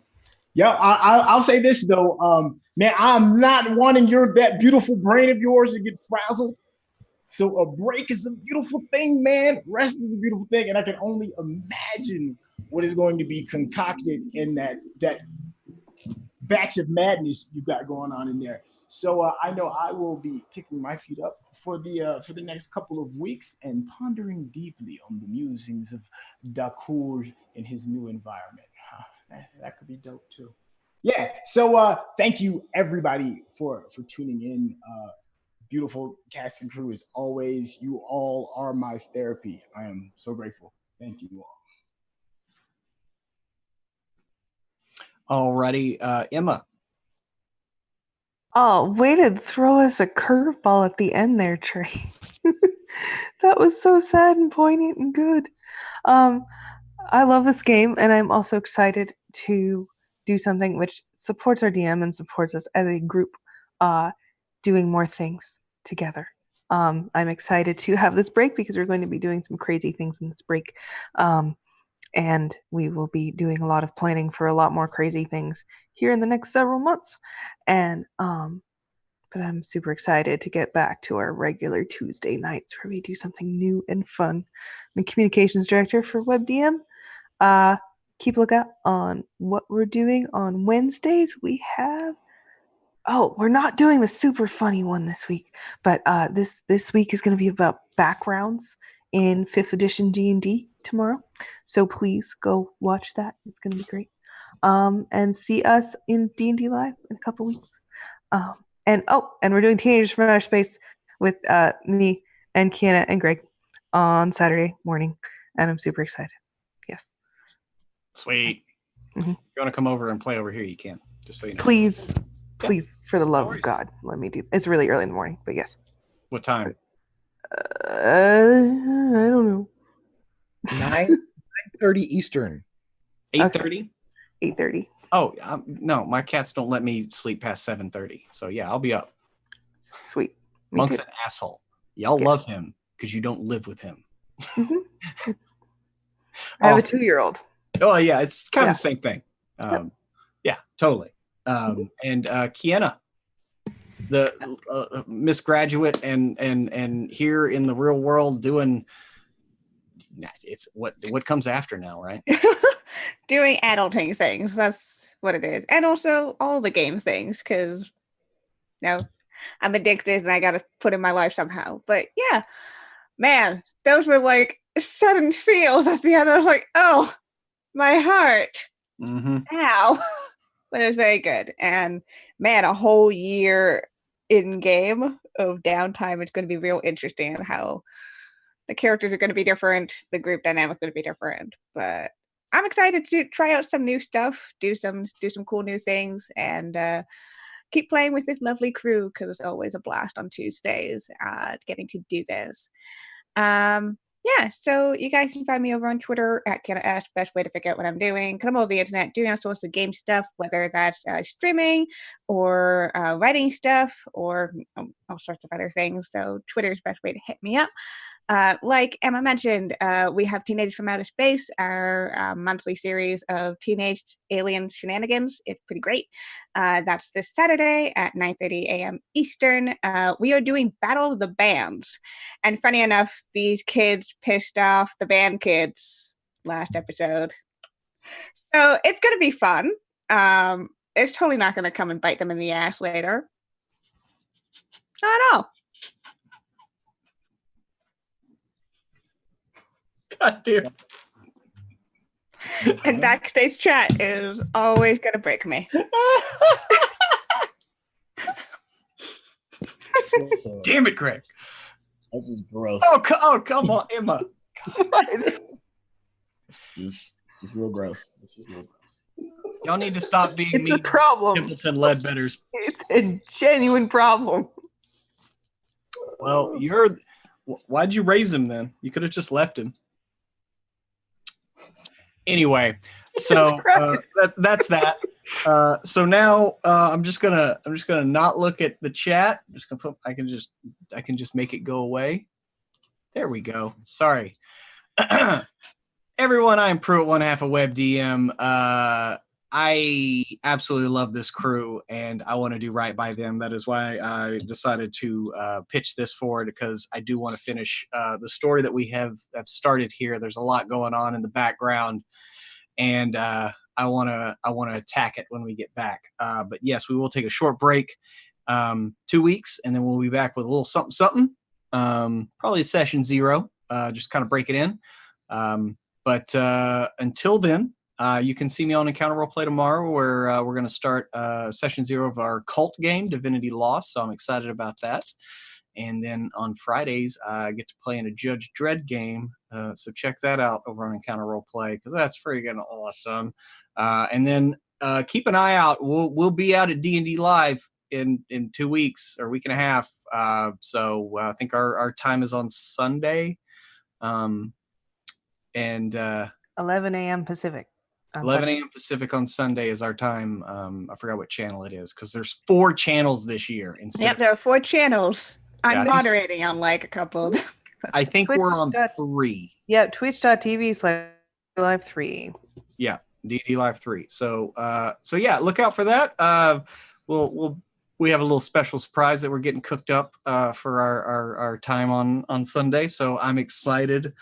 say this though, man, I'm not wanting that beautiful brain of yours to get frazzled. So a break is a beautiful thing, man. Rest is a beautiful thing, and I can only imagine what is going to be concocted in that batch of madness you got going on in there. So I know I will be picking my feet up for the next couple of weeks and pondering deeply on the musings of Dakur in his new environment. That could be dope too. Yeah. So thank you everybody for tuning in. Beautiful cast and crew as always. You all are my therapy. I am so grateful. Thank you all. Alrighty, Emma. Oh, way to throw us a curveball at the end there, Trey. That was so sad and poignant and good. I love this game, and I'm also excited to do something which supports our DM and supports us as a group, doing more things together. I'm excited to have this break because we're going to be doing some crazy things in this break. And we will be doing a lot of planning for a lot more crazy things here in the next several months. And but I'm super excited to get back to our regular Tuesday nights where we do something new and fun. I'm the communications director for WebDM. Keep a lookout on what we're doing on Wednesdays. We're not doing the super funny one this week, but this week is going to be about backgrounds in 5th edition D&D tomorrow. So please go watch that. It's going to be great. And see us in D&D Live in a couple weeks. And we're doing Teenagers from Outer Space with me and Kiana and Greg on Saturday morning, and I'm super excited. Yes. Sweet. Mm-hmm. If you want to come over and play over here, you can. Just so you know. Please, for the love of God, let me do. It's really early in the morning, but yes. What time? I don't know. 9:30 Eastern. 8:30. 8:30. Oh no, my cats don't let me sleep past 7:30. So yeah, I'll be up. Sweet. Monk's an asshole. Y'all love him because you don't live with him. Mm-hmm. I have a 2-year-old. Oh yeah, it's kind of the same thing. Yeah, totally. And Kiana, the Miss Graduate, and here in the real world doing. It's what comes after now, right? Doing adulting things. That's what it is. And also all the game things, because I'm addicted and I gotta put in my life somehow. But yeah, man, those were like sudden feels at the end. I was like, oh, my heart. Mm-hmm. Ow. But it was very good. And man, a whole year in game of downtime, it's going to be real interesting on how the characters are going to be different, the group dynamic is going to be different. But I'm excited to try out some new stuff, do some cool new things, and keep playing with this lovely crew, because it's always a blast on Tuesdays getting to do this. Yeah, so you guys can find me over on Twitter at KennaS, best way to figure out what I'm doing. Because I'm all over the internet doing all sorts of game stuff, whether that's streaming or writing stuff or all sorts of other things. So Twitter's the best way to hit me up. Like Emma mentioned, we have Teenagers from Outer Space, our monthly series of teenage alien shenanigans. It's pretty great. That's this Saturday at 9:30 a.m. Eastern. We are doing Battle of the Bands. And funny enough, these kids pissed off the band kids last episode. So it's going to be fun. It's totally not going to come and bite them in the ass later. Not at all. God damn. And backstage chat is always going to break me. Damn it, Greg. That's just gross. Oh, come on, Emma. It's just real gross. It's just real gross. Y'all need to stop being It's mean a problem. Templeton Ledbetter's. It's a genuine problem. Well, why'd you raise him then? You could have just left him. Anyway, so that's that. So now I'm just gonna not look at the chat. I'm just gonna I can just make it go away. There we go. Sorry. Everyone, I'm Pruitt, one half of WebDM. I absolutely love this crew, and I want to do right by them. That is why I decided to pitch this forward, because I do want to finish the story that we have started here. There's a lot going on in the background, and I want to attack it when we get back. But yes, we will take a short break, 2 weeks, and then we'll be back with a little something. Probably session 0, just kind of break it in. But until then, you can see me on Encounter Roleplay tomorrow, where we're going to start session 0 of our cult game, Divinity Lost. So I'm excited about that. And then on Fridays, I get to play in a Judge Dredd game. So check that out over on Encounter Roleplay, because that's freaking awesome. And then keep an eye out. We'll be out at D&D Live in 2 weeks or a week and a half. So I think our time is on Sunday. And 11 a.m. Pacific. 11 a.m. Pacific on Sunday is our time. I forgot what channel it is, because there's 4 channels this year. Yep, there are 4 channels. I'm Yeah, moderating on like a couple. I think Twitch we're on dot- 3. Yeah, twitch.tv/live3. Yeah, D&D Live 3. So yeah, look out for that. We have a little special surprise that we're getting cooked up for our time on Sunday. So I'm excited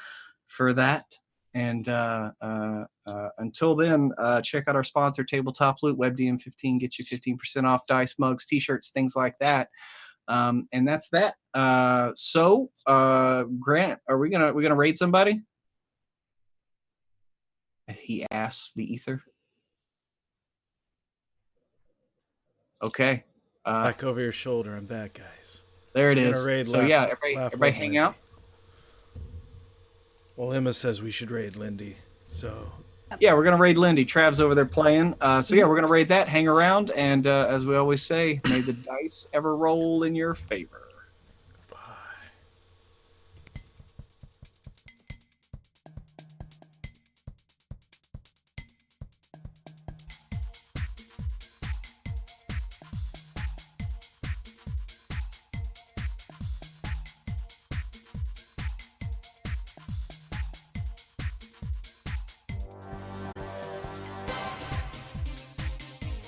for that. And until then, check out our sponsor, Tabletop Loot. WebDM15 gets you 15% off dice, mugs, t-shirts, things like that. And that's that. So Grant, are we gonna raid somebody? He asks the ether. Okay. Back over your shoulder. I'm back, guys. There it We're is. gonna raid So Laugh- yeah, Laugh everybody hang Lindy. out. Well, Emma says we should raid Lindy. So Yeah, we're gonna raid Lindy. Trav's over there playing. So yeah, we're gonna raid that. Hang around, and as we always say, may the dice ever roll in your favor.